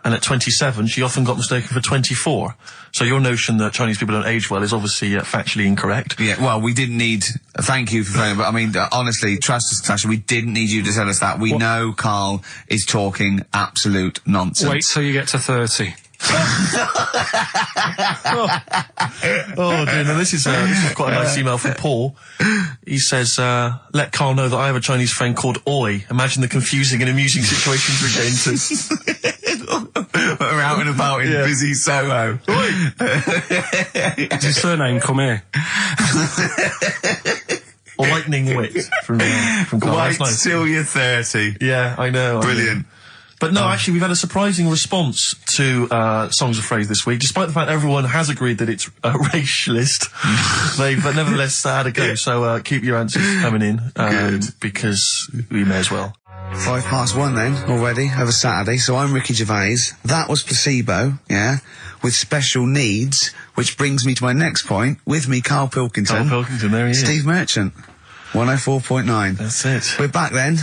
and at 27, she often got mistaken for 24. So your notion that Chinese people don't age well is obviously factually incorrect. Yeah, well, we didn't need... Thank you for phoning, but I mean, honestly, trust us, Natasha, we didn't need you to tell us that. We know Karl is talking absolute nonsense. Wait till you get to 30. Oh dear, no, this is quite a nice email from Paul. He says, let Karl know that I have a Chinese friend called Oi. Imagine the confusing and amusing situations we get into. We're out and about in busy Soho. Does his surname come here? Or lightning wit from Karl. Wait That's nice. till you're 30. Yeah, I know. Brilliant. But no, actually, we've had a surprising response to Songs of Phrase this week, despite the fact everyone has agreed that it's racialist. They've nevertheless had a go, so keep your answers coming in, because we may as well. 1:05 then, already, over Saturday, so I'm Ricky Gervais. That was Placebo, yeah, with special needs, which brings me to my next point. With me, Karl Pilkington. Karl Pilkington, there he is. Steve Merchant, 104.9. That's it. We're back then.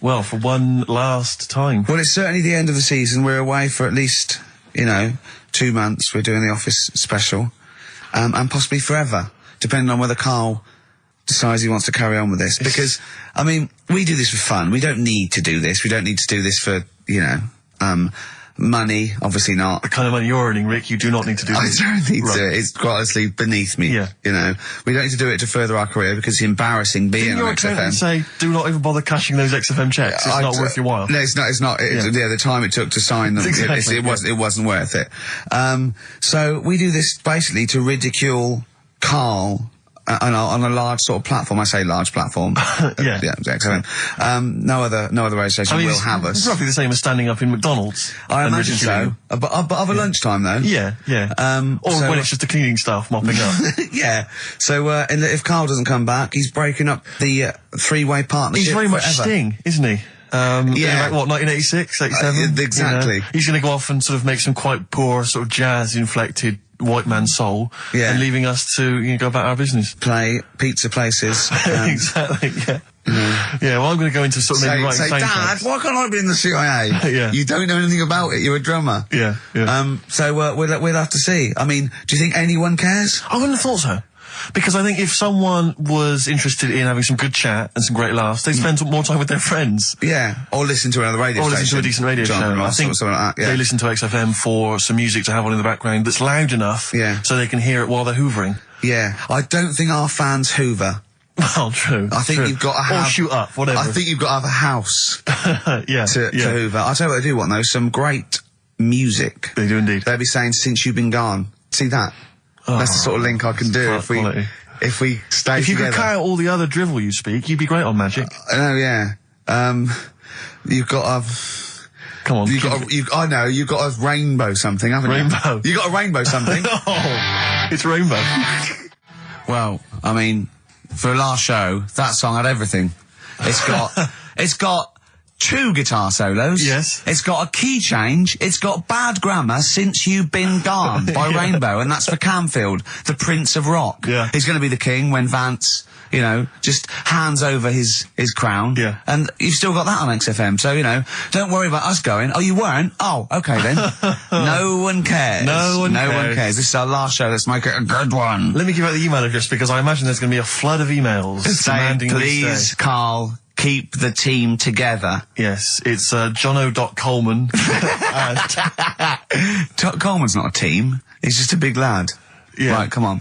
Well, for one last time. Well, it's certainly the end of the season. We're away for at least, 2 months. We're doing the Office special. And possibly forever, depending on whether Karl decides he wants to carry on with this. Because, I mean, we do this for fun. We don't need to do this. We don't need to do this for, money. Obviously not. The kind of money you're earning, Rick, you do not need to do I this. don't need Right. to. It's quite honestly beneath me. Yeah. We don't need to do it to further our career because it's embarrassing being Didn't your on accountant XFM. say, do not even bother cashing those XFM checks? It's not worth your while. No, it's not. It's not. The time it took to sign them, Exactly, it wasn't worth it. So we do this basically to ridicule Karl on a large sort of platform. I say large platform. Yeah. XFM. No other radio station will have it's us. roughly the same as standing up in McDonald's. I and imagine so. ridiculing But of a lunchtime though. them. Yeah. Or so- when it's just the cleaning staff mopping up. Yeah. So if Karl doesn't come back, he's breaking up the three-way partnership. He's very much forever. Sting, isn't he? Yeah. Like, what, 1986, 87? Exactly. You know? He's going to go off and sort of make some quite poor, sort of jazz-inflected white man soul. Yeah. And leaving us to go about our business. Play pizza places. Exactly, yeah. Yeah, well, I'm going to go into sort of maybe writing Say, Dad, soundtracks. why can't I be in the CIA? Yeah. You don't know anything about it. You're a drummer. Yeah, yeah. So we'll have to see. I mean, do you think anyone cares? I wouldn't have thought so. Because I think if someone was interested in having some good chat and some great laughs, they'd spend more time with their friends. Yeah, or listen to another radio Or station. listen to a decent radio show. Jonathan I Ross think or something like that, yeah. they listen to XFM for some music to have on in the background that's loud enough so they can hear it while they're hoovering. Yeah, I don't think our fans hoover. Well, true. I think true. you've got to have... Or shoot up, whatever. I think you've got to have a house yeah, to hoover. I'll tell you what they do want, though, some great music. They do indeed. They'll be saying, since you've been gone. See that? That's the sort of link I can do quality. if we stay If you together. could cut out all the other drivel you speak, you'd be great on Magic. I know, yeah. You've got to... Come on. You've got a rainbow something, haven't you? Rainbow. You got a rainbow something. Oh, it's Rainbow. Well, I mean, for a last show, that song had everything. It's got 2 guitar solos. Yes. It's got a key change. It's got bad grammar, Since You've Been Gone by Rainbow, and that's for Camfield, the Prince of Rock. Yeah. He's going to be the king when Vance, just hands over his crown. Yeah. And you've still got that on XFM, so, don't worry about us going, oh, you weren't? Oh, okay then. No one cares. No one cares. This is our last show. Let's make it a good one. Let me give out the email address because I imagine there's going to be a flood of emails Say, demanding we please, stay. Carl, keep the team together. Yes, it's jono.coleman. Coleman's not a team. He's just a big lad. Yeah. Right, come on.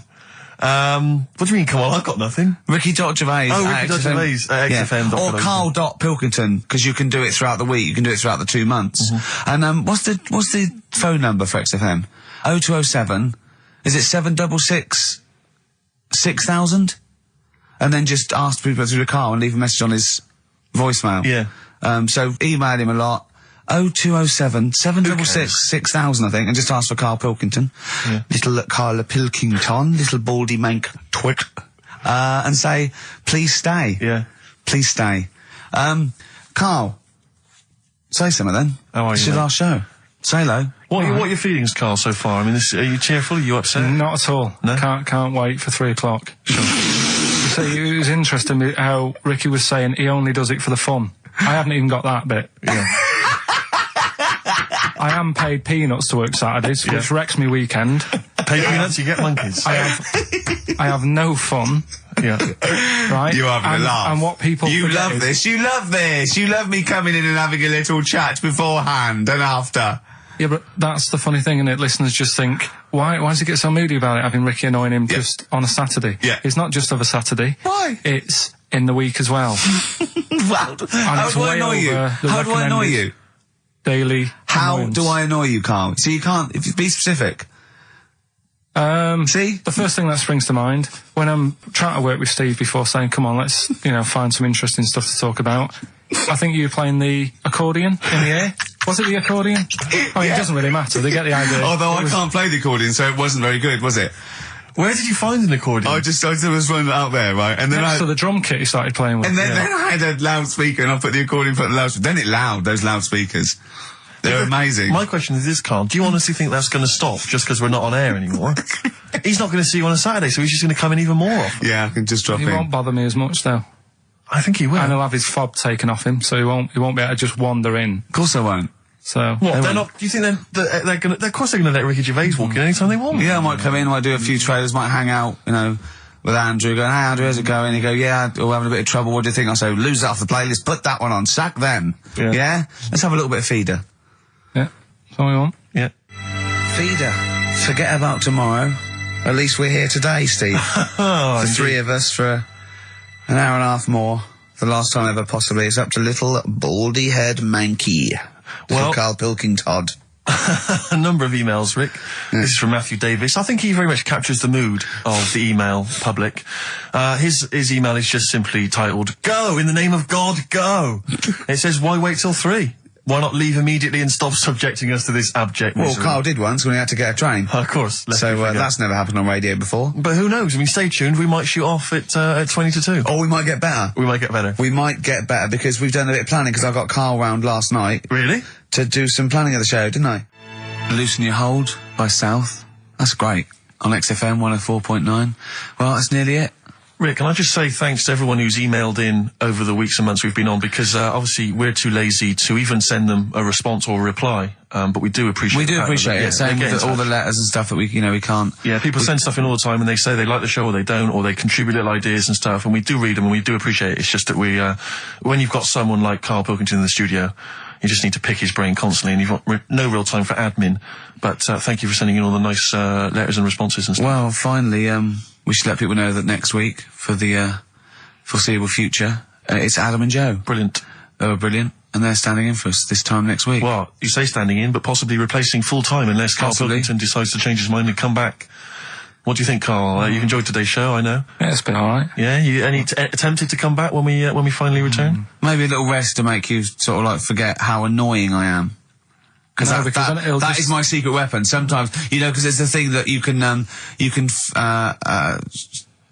What do you mean, come on? I've got nothing. Ricky.Gervais. Oh, at Ricky.Gervais at XFM. Or Carl.Pilkington, because you can do it throughout the week. You can do it throughout the 2 months. And what's the phone number for XFM? 0207. Is it 766 6000? And then just ask people through the car and leave a message on his voicemail. Yeah. So email him a lot. 0207 766 6000, I think, and just ask for Karl Pilkington. Yeah. Little Karl Pilkington, little baldy mank twit. And say, please stay. Yeah. Please stay. Carl, say something then. How are This you, is mate? our show. Say hello. What are your feelings, Carl, so far? I mean, are you cheerful? Are you upset? Not at all. No? Can't wait for 3 o'clock. Sure. So it was interesting how Ricky was saying he only does it for the fun. I haven't even got that bit. Yeah. I am paid peanuts to work Saturdays, which wrecks me weekend. Pay peanuts, you get monkeys. I have no fun. Yeah. Right? You're having a laugh. And what people You forget love is- this. You love this. You love me coming in and having a little chat beforehand and after. Yeah, but that's the funny thing, isn't it? Listeners just think, why does he get so moody about it, having Ricky annoying him just on a Saturday? Yeah. It's not just of a Saturday. Why? It's in the week as well. Wow. How it's do I way annoy you? over the How do I annoy recommended you? Daily How annoyance. do I annoy you, Carl? So you can't, if you be specific. See? The first thing that springs to mind, when I'm trying to work with Steve before saying, come on, let's, find some interesting stuff to talk about, I think you were playing the accordion in the air. Was it the accordion? I mean, it doesn't really matter. They get the idea. Although I can't play the accordion, so it wasn't very good, was it? Where did you find an accordion? I just was running out there, right? And then Next to the drum kit he started playing with. then I had a loudspeaker and I put the accordion for the loudspeaker. Then it loud, those loudspeakers. They're amazing. My question is this, Carl. Do you honestly think that's going to stop just because we're not on air anymore? He's not going to see you on a Saturday, so he's just going to come in even more often. Yeah, I can just drop He in. won't bother me as much, though. I think he will. And he'll have his fob taken off him, so he won't be able to just wander in. Of course I won't. So What? They're not. Do you think they're going to? Of course, they're going to let Ricky Gervais walk in anytime they want. Yeah, I might come in, might do a few trailers, might hang out, with Andrew, going, hey Andrew, how's it going? He go, yeah, we're having a bit of trouble, what do you think? I say, lose that off the playlist, put that one on, sack them. Yeah. Let's have a little bit of feeder. yeah, that's what we want. Yeah. Feeder. Forget about tomorrow. At least we're here today, Steve. Oh, The 3 of us for an hour and a half more. The last time ever, possibly. It's up to little baldy head manky. Well- Little Karl Pilkington. a number of emails, Rick. This is from Matthew Davis. I think he very much captures the mood of the email public. His email is just simply titled, Go! In the name of God, go! It says, why wait till 3? Why not leave immediately and stop subjecting us to this abject Well, misery? Carl did once when he had to get a train. Of course. lest we So forget. that's never happened on radio before. But who knows? I mean, stay tuned. We might shoot off at 20 to 2. Or we might get better. We might get better. We might get better because we've done a bit of planning because I got Carl round last night Really? to do some planning of the show, didn't I? Loosen Your Hold by South. That's great. On XFM 104.9. Well, that's nearly it. Rick, can I just say thanks to everyone who's emailed in over the weeks and months we've been on, because obviously we're too lazy to even send them a response or a reply, but we do appreciate it. We do appreciate it. Same with all the letters and stuff that we can't. Yeah, people send stuff in all the time and they say they like the show or they don't, or they contribute little ideas and stuff, and we do read them and we do appreciate it. It's just that we, when you've got someone like Karl Pilkington in the studio, you just need to pick his brain constantly and you've got no real time for admin. But thank you for sending in all the nice letters and responses and stuff. Well, finally, we should let people know that next week, for the foreseeable future, it's Adam and Joe. Brilliant. They were brilliant, and they're standing in for us this time next week. Well, you say standing in, but possibly replacing full-time unless Karl Pilkington decides to change his mind and come back. What do you think, Karl? You've enjoyed today's show, I know. Yeah, it's been alright. Yeah, you attempted to come back when we finally return? Maybe a little rest to make you sort of like forget how annoying I am. Because that is my secret weapon. Sometimes, you know, because it's the thing that you can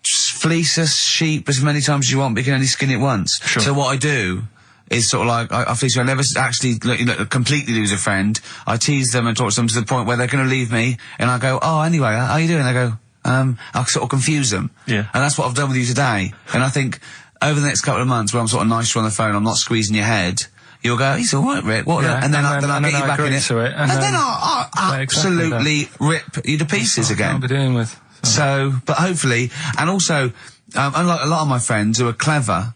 fleece a sheep as many times as you want, but you can only skin it once. Sure. So what I do is sort of like, I fleece them. I never actually completely lose a friend. I tease them and talk to them to the point where they're going to leave me, and I go, oh, anyway, how are you doing? They go, I'll sort of confuse them. Yeah. And that's what I've done with you today. And I think over the next couple of months where I'm sort of nicer on the phone, I'm not squeezing your head, you'll go, he's all right, Rick. What? Yeah, and then I'll get you back in it. And then I'll absolutely rip you to pieces again. What I'll be doing with. So, but hopefully, and also, unlike a lot of my friends who are clever,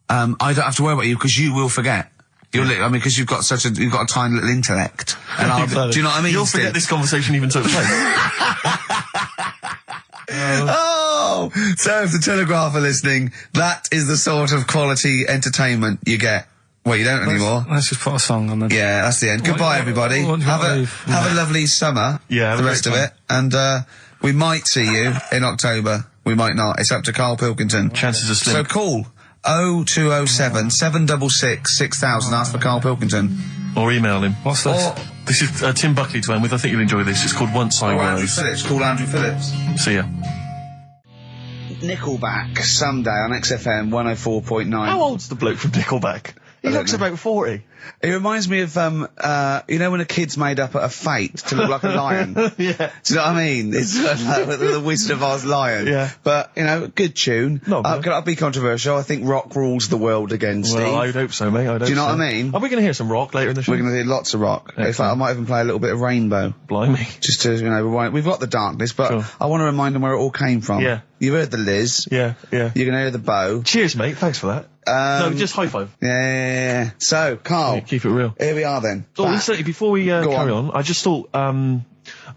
I don't have to worry about you because you will forget. Because you've got a tiny little intellect. And do you know what I mean? You'll forget this conversation even took place. Oh! So if the Telegraph are listening, that is the sort of quality entertainment you get. Well, you don't anymore. Let's just put a song on then. Yeah, that's the end. Goodbye, everybody. Have a lovely summer. Yeah, the rest of it. And, we might see you in October. We might not. It's up to Karl Pilkington. Chances are slim. So call 0207 766 6000. Ask for Karl Pilkington. Or email him. What's this? This is Tim Buckley to end with. I think you'll enjoy this. It's called Once I Andrew Was. Phillips. Call Andrew Phillips. See ya. Nickelback, someday on XFM 104.9. How old's the bloke from Nickelback? He looks about 40. It reminds me of, you know when a kid's made up a fate to look like a lion? Yeah. Do you know what I mean? It's like the Wizard of Oz lion. Yeah. But, you know, good tune. No, I'll be controversial. I think rock rules the world again, Steve. Well, I would hope so, mate. I would Do you know hope what so. I mean? Are we going to hear some rock later in the show? We're going to hear lots of rock. In fact, I might even play a little bit of Rainbow. Blimey. Just to, you know, rewind. We've got the darkness, but Sure. I want to remind them where it all came from. Yeah. You've heard the Liz. Yeah, yeah. You're going to hear the bow. Cheers, mate. Thanks for that. No, just high five. Yeah. So, Karl. Yeah, keep it real. Here we are then. Oh, Back. incidentally, before we carry on, I just thought,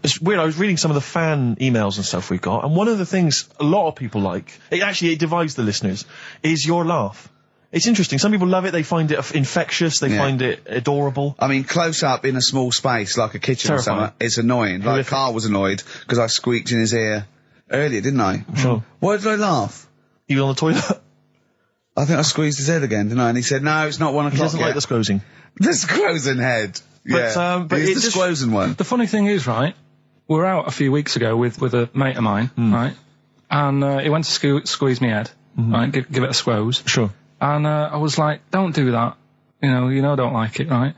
it's weird, I was reading some of the fan emails and stuff we've got, and one of the things a lot of people like, it divides the listeners, is your laugh. It's interesting. Some people love it, they find it infectious, they find it adorable. I mean, close up in a small space, like a kitchen Terrifying. or something, it's annoying. Like, Karl was annoyed, because I squeaked in his ear earlier, didn't I? Sure. Why did I laugh? You on the toilet? I think I squeezed his head again, didn't I? And he said, no, it's not 1 o'clock He doesn't like the squozing. The squozing head. Yeah. But it's the just- squozing one. The funny thing is, right, we were out a few weeks ago with a mate of mine, right, and he went to squeeze me head, right, give it a squoze. Sure. And I was like, don't do that. You know, I don't like it, right?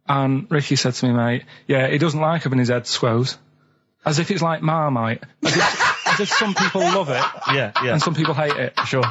And Ricky said to me, mate, yeah, he doesn't like having his head squoze. As if it's like Marmite. As if some people love it. Yeah, yeah. And some people hate it. Sure.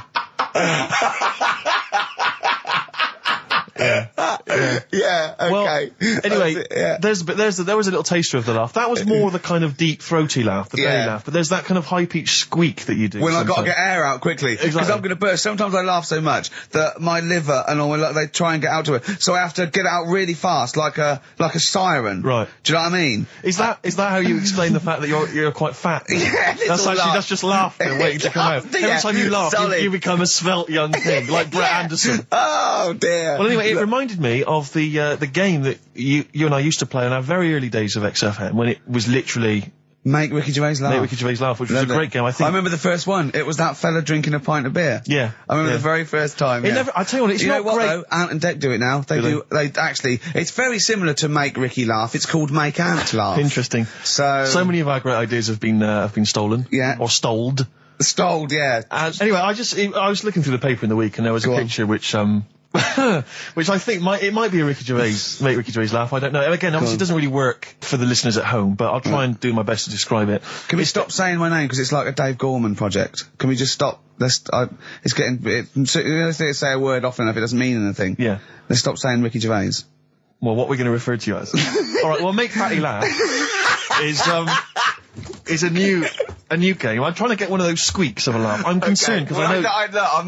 Yeah, okay. Well, anyway, Yeah. there was a little taster of the laugh. That was more the kind of deep, throaty laugh, the belly laugh. But there's that kind of high-pitched squeak that you do. When I've got to sometimes. get air out quickly. Because Exactly. I'm going to burst. Sometimes I laugh so much that my liver and all they try and get out to it. So I have to get it out really fast, like a siren. Right. Do you know what I mean? Is that how you explain the fact that you're quite fat? Yeah, that's just laughter waiting to come out. Yeah, Every time you laugh, solid. you become a svelte young thing, like Brett Anderson. Oh, dear. Well, anyway, it reminded me of the game that you and I used to play in our very early days of XFM, when it was literally Make Ricky Gervais laugh. Make Ricky Gervais laugh, which was Loved a it. great game. I think. I remember the first one. It was that fella drinking a pint of beer. Yeah. I remember Yeah. the very first time. It yeah. never. I tell you what, it's You not know what great. though? Ant and Dec do it now. They actually. It's very similar to Make Ricky Laugh. It's called Make Ant Laugh. Interesting. So many of our great ideas have been stolen. Yeah. Or stoled. Stoled, yeah. And anyway, I was looking through the paper in the week, and there was Go a on. picture which Which I think might be a Ricky Gervais laugh. I don't know. Again, obviously it doesn't really work for the listeners at home, but I'll try and do my best to describe it. Can we stop saying my name because it's like a Dave Gorman project? Can we just stop? It's getting. Let's say a word often enough, it doesn't mean anything. Yeah. Let's stop saying Ricky Gervais. Well, what we're going to refer to you as. All right. Well, Make Patty Laugh is a new game. I'm trying to get one of those squeaks of a laugh. I'm concerned because I know. I'm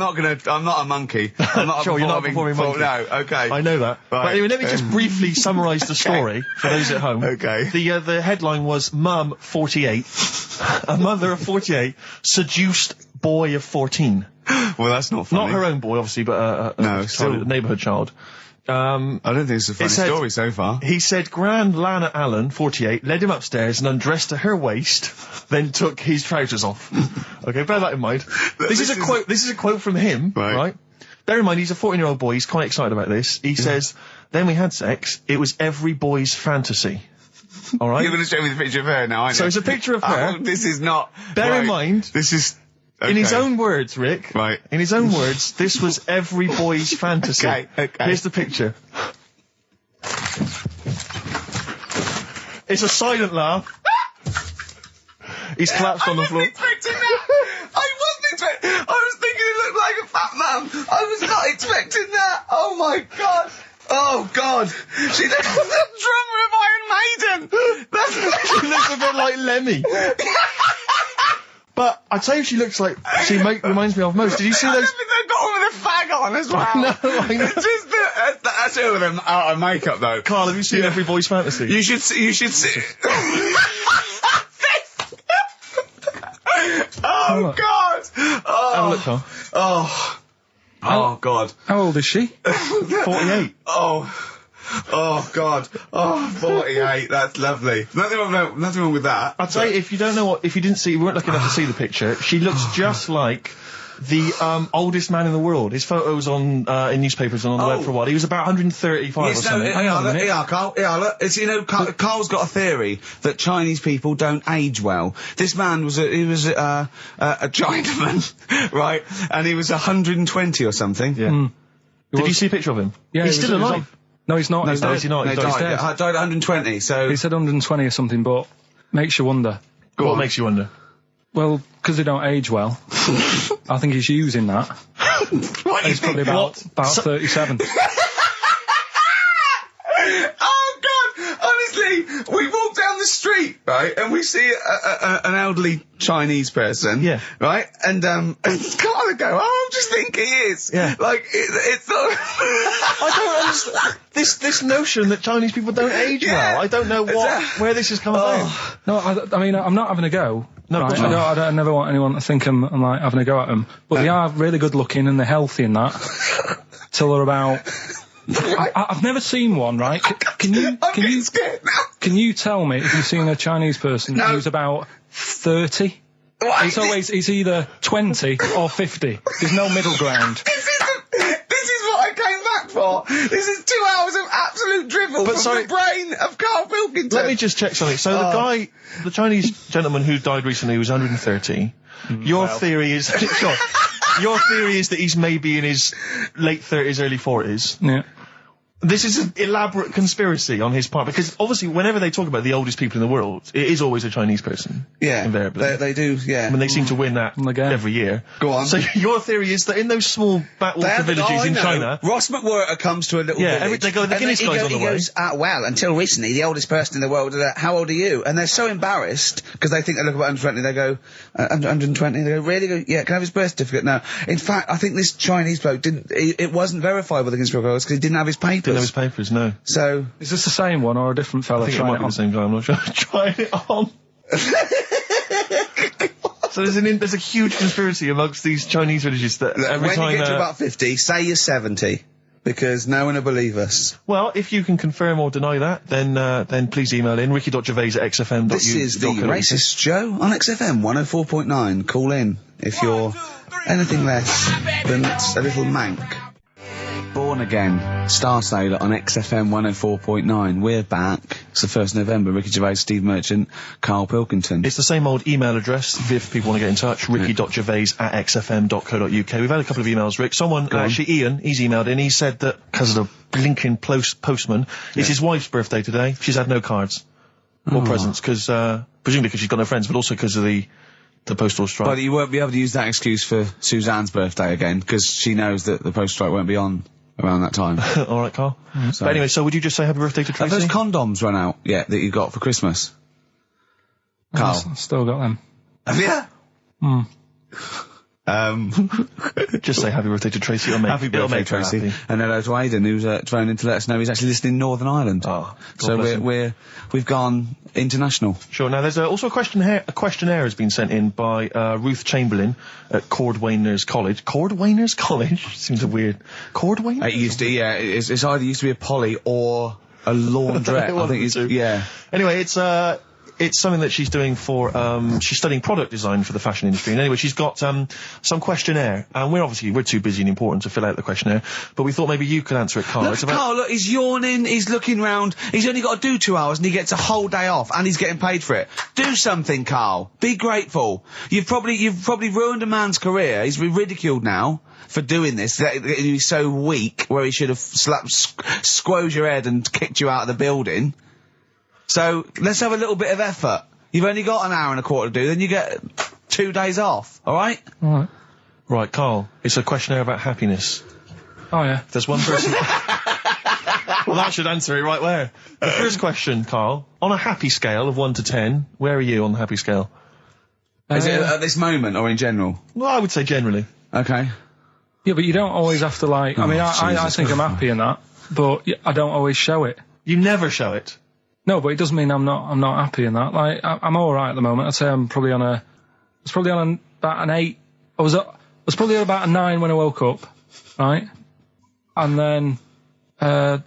not a monkey. I'm not sure, you're not a performing monkey. No, okay. I know that. Right. But anyway, let me just briefly summarise the story for those at home. Okay. The headline was Mum 48, a mother of 48 seduced boy of 14. Well, that's not funny. Not her own boy, obviously, but a neighbourhood child. I don't think it's a funny story so far. He said Grand Lana Allen, 48, led him upstairs and undressed to her waist, then took his trousers off. Okay, bear that in mind. This is a quote from him, right? Bear in mind, he's a 14-year-old boy, he's quite excited about this. He says, then we had sex, it was every boy's fantasy. Alright? You're going to show me the picture of her now, aren't you? So it's a picture of her. This is not... Bear in mind... This is... Okay. In his own words, Rick. Right. In his own words, this was every boy's fantasy. Okay. Here's the picture. It's a silent laugh. He's collapsed on the floor. I wasn't expecting that. I was thinking it looked like a fat man. I was not expecting that. Oh my god. Oh god. She looks like the drummer of Iron Maiden. She looks a bit like Lemmy. But I tell you, she looks like reminds me of most. Did you see those? I think they've got one with a fag on as well. I know. That's two of them out of makeup though. Carl, have you seen Every Boy's Fantasy? You should see. Oh god. Oh. Have a look, Carl. Oh god. How old is she? 48. Oh god. Oh, 48. That's lovely. Nothing wrong with that. I'll tell you, if you weren't lucky enough to see the picture, she looks just like the oldest man in the world. His photos in newspapers and on the web for a while. He was about 135 or something. Hang on a minute. Yeah, Carl. Yeah, look. Carl's got a theory that Chinese people don't age well. This man was a Chinaman, right? And he was 120 or something. Yeah. Did you see a picture of him? Yeah, he's still alive. No, he's not. No, he's not. No, He's died dead. at 120, so... He said 120 or something, but makes you wonder. What makes you wonder? Well, because they don't age well. I think he's using that. What He's probably about 37. Oh god! Honestly, we walk down the street, right, and we see an elderly Chinese person, yeah, right, and Carla go, oh, I just think he is, yeah, like it's not. I don't understand this notion that Chinese people don't age well. I don't know where this has come about. No, I mean, I'm not having a go. No, right? I never want anyone to think I'm like having a go at them. But they are really good looking and they're healthy and that. Till they're about. I've never seen one, right? Can you tell me if you've seen a Chinese person who's about 30? It's either 20 or 50. There's no middle ground. This is what I came back for. This is 2 hours of absolute drivel from the brain of Karl Pilkington. Let me just check something. So the Chinese gentleman who died recently was 130. Your theory is that he's maybe in his late 30s, early 40s. Yeah. This is an elaborate conspiracy on his part, because obviously whenever they talk about the oldest people in the world, it is always a Chinese person. Yeah. Invariably. They do, yeah. I mean, they seem to win that every year. Go on. So your theory is that in those small backwater villages in China... Ross McWhirter comes to a little village. They go, the Guinness guy's on the way. He goes, well, until recently, the oldest person in the world, how old are you? And they're so embarrassed, because they think they look about 120, they go, 120, they go, really? They go, yeah, can I have his birth certificate? No. In fact, I think this Chinese bloke it wasn't verified with the conspiracy because he didn't have his papers. Didn't have his papers, no. So is this the same one or a different fella? I think it might be the same guy. I'm not sure. Trying it on. So there's a huge conspiracy amongst these Chinese villages that every time when you get to about 50, say you're 70, because no one will believe us. Well, if you can confirm or deny that, then please email in ricky.gervais@xfm.uk. This is the Racist Show on XFM 104.9. Call in if you're anything less than a little mank. Born Again, Star Sailor on XFM 104.9. We're back. It's the 1st of November. Ricky Gervais, Steve Merchant, Karl Pilkington. It's the same old email address if people want to get in touch, ricky.gervais@xfm.co.uk. We've had a couple of emails, Rick. Someone, actually Ian, he's emailed in, he said that because of the blinking postman, it's his wife's birthday today. She's had no cards or presents, because, presumably because she's got no friends, but also because of the postal strike. But you won't be able to use that excuse for Suzanne's birthday again, because she knows that the postal strike won't be on around that time. All right, Carl. But anyway, so would you just say happy birthday to Tracy? Have those condoms run out yet that you got for Christmas? Carl? I've still got them. Have you? Just say happy birthday to Tracy. Happy birthday, Tracy. And hello to Aidan, who's phoned in to let us know he's actually listening in Northern Ireland. Oh, so we've gone international. Sure. Now, there's also a questionnaire has been sent in by Ruth Chamberlain at Cordwainers College. Cordwainers College seems a weird. Cordwainers. It used to, yeah. It's either used to be a poly or a laundrette. I think it's yeah. Anyway, it's something that she's doing for, she's studying product design for the fashion industry. And anyway, she's got, some questionnaire. And we're too busy and important to fill out the questionnaire. But we thought maybe you could answer it, Carl. Carl, look, he's yawning, he's looking round, he's only got to do 2 hours and he gets a whole day off and he's getting paid for it. Do something, Carl. Be grateful. You've probably ruined a man's career. He's ridiculed now for doing this. He's so weak, where he should have squoze your head and kicked you out of the building. So, let's have a little bit of effort. You've only got an hour and a quarter to do, then you get 2 days off, alright? Alright. Right, Carl, it's a questionnaire about happiness. Oh, yeah. There's one person... Well, that should answer it right where. The first question, Carl, on a happy scale of 1 to 10, where are you on the happy scale? Is it at this moment or in general? Well, I would say generally. Okay. Yeah, but you don't always have to, like... I mean, I think I'm happy in that, but I don't always show it. You never show it? No, but it doesn't mean I'm not happy in that. Like, I'm alright at the moment. I'd say I'm probably on about an 8. I was probably on about a 9 when I woke up, right? And then,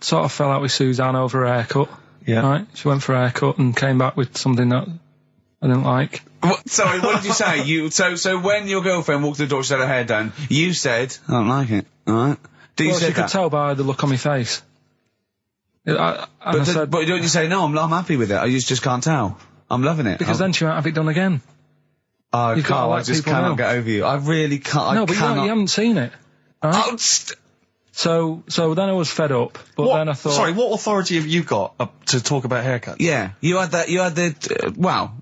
sort of fell out with Suzanne over her haircut. Yeah. Right? She went for a haircut and came back with something that I didn't like. Sorry, what did you say? So when your girlfriend walked to the door, she had her hair done, you said, I don't like it, alright? She could tell by the look on my face. But don't you say, no, I'm happy with it, I just can't tell. I'm loving it. Because then she won't have it done again. Oh, Carl, I just cannot get over you. I really can't. No, but you haven't seen it. Right? Oh, so then I was fed up, but then I thought... Sorry, what authority have you got to talk about haircuts? Yeah, you had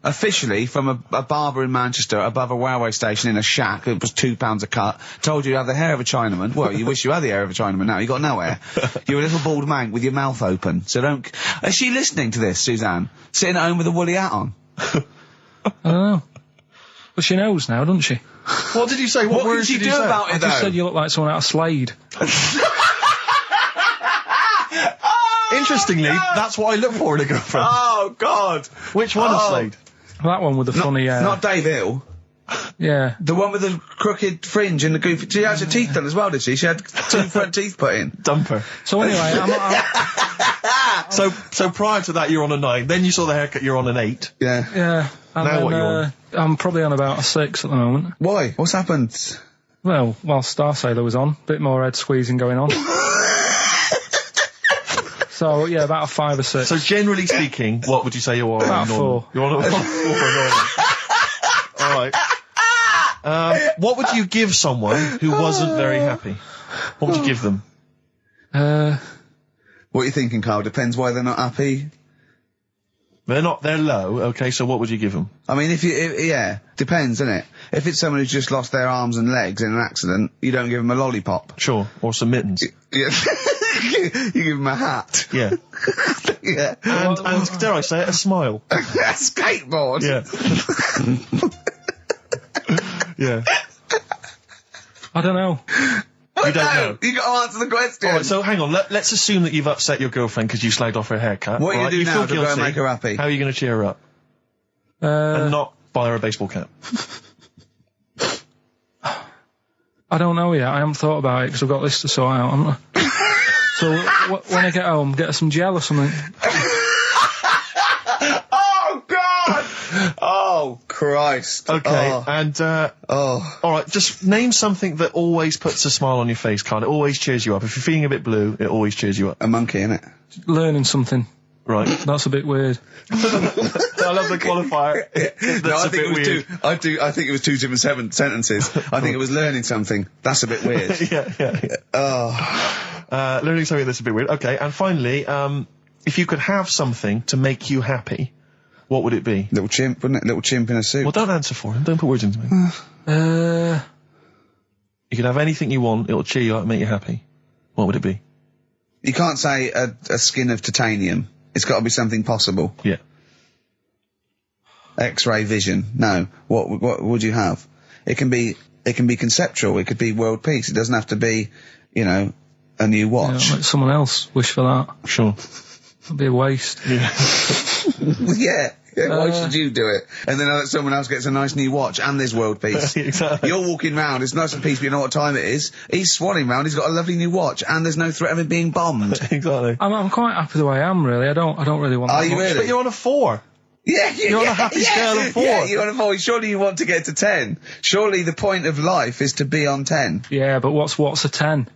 officially from a barber in Manchester above a railway station in a shack, it was £2 a cut, told you had the hair of a Chinaman. Well, you wish you had the hair of a Chinaman now, you got no hair. You're a little bald man with your mouth open, so don't... Is she listening to this, Suzanne? Sitting at home with a woolly hat on? I don't know. But she knows now, doesn't she? What did you say? What words did you do about it, though? I just said you look like someone out of Slade. Interestingly, that's what I look for in a girlfriend. Oh, God. Which one of Slade? That one with the funny... Not Dave Hill. Yeah. The one with the crooked fringe and the goofy... She had her teeth done as well, did she? She had 2 front teeth put in. Dumper. So anyway, So prior to that, you're on a 9. Then you saw the haircut, you're on an 8. Yeah. Yeah. And now then, what are you on? I'm probably on about a 6 at the moment. Why? What's happened? Well, while Star Sailor was on, bit more head squeezing going on. So, yeah, about a 5 or 6. So generally speaking, what would you say you are? About 4. You're on a 4. Alright. What would you give someone who wasn't very happy? What would you give them? What are you thinking, Carl? Depends why they're not happy. They're low, okay, so what would you give them? I mean, yeah, depends, innit? If it's someone who's just lost their arms and legs in an accident, you don't give them a lollipop. Sure, or some mittens. Yeah. You give them a hat. Yeah. Yeah. And dare I say it, a smile. A skateboard. Yeah. Yeah. I don't know. You don't know? You got to answer the question. Alright, so hang on, let's assume that you've upset your girlfriend because you slagged off her haircut. What are you going to do now to feel go and make her happy? How are you going to cheer her up? And not buy her a baseball cap. I don't know yet. I haven't thought about it because I've got this to sort out, haven't I? So when I get home, get her some gel or something. Oh, God! Oh, Oh, Christ. Okay, Oh. and, alright, just name something that always puts a smile on your face, Carl. It always cheers you up. If you're feeling a bit blue, it always cheers you up. A monkey, innit? Learning something. Right. That's a bit weird. I love the qualifier. That's a bit weird. I think it was two different sentences. I think it was learning something. That's a bit weird. yeah. Learning something that's a bit weird. Okay, and finally, if you could have something to make you happy, what would it be? Little chimp, wouldn't it? Little chimp in a suit. Well, don't answer for him. Don't put words into me. You could have anything you want. It'll cheer you up and make you happy. What would it be? You can't say a skin of titanium. It's got to be something possible. Yeah. X-ray vision. No. What would you have? It can be conceptual. It could be world peace. It doesn't have to be, you know, a new watch. Yeah, let someone else wish for that. Sure. It'd be a waste. Yeah. Why should you do it? And then someone else gets a nice new watch and there's world peace. Exactly. You're walking round, it's nice and peace, but you know what time it is. He's swanning round, he's got a lovely new watch and there's no threat of him being bombed. Exactly. I'm quite happy the way I am, really. I don't really want Are that you much. really? But you're on a 4. Yeah, You're on a happy scale of 4. Yeah, you're on a 4. Surely you want to get to 10. Surely the point of life is to be on 10. Yeah, but what's a 10? Do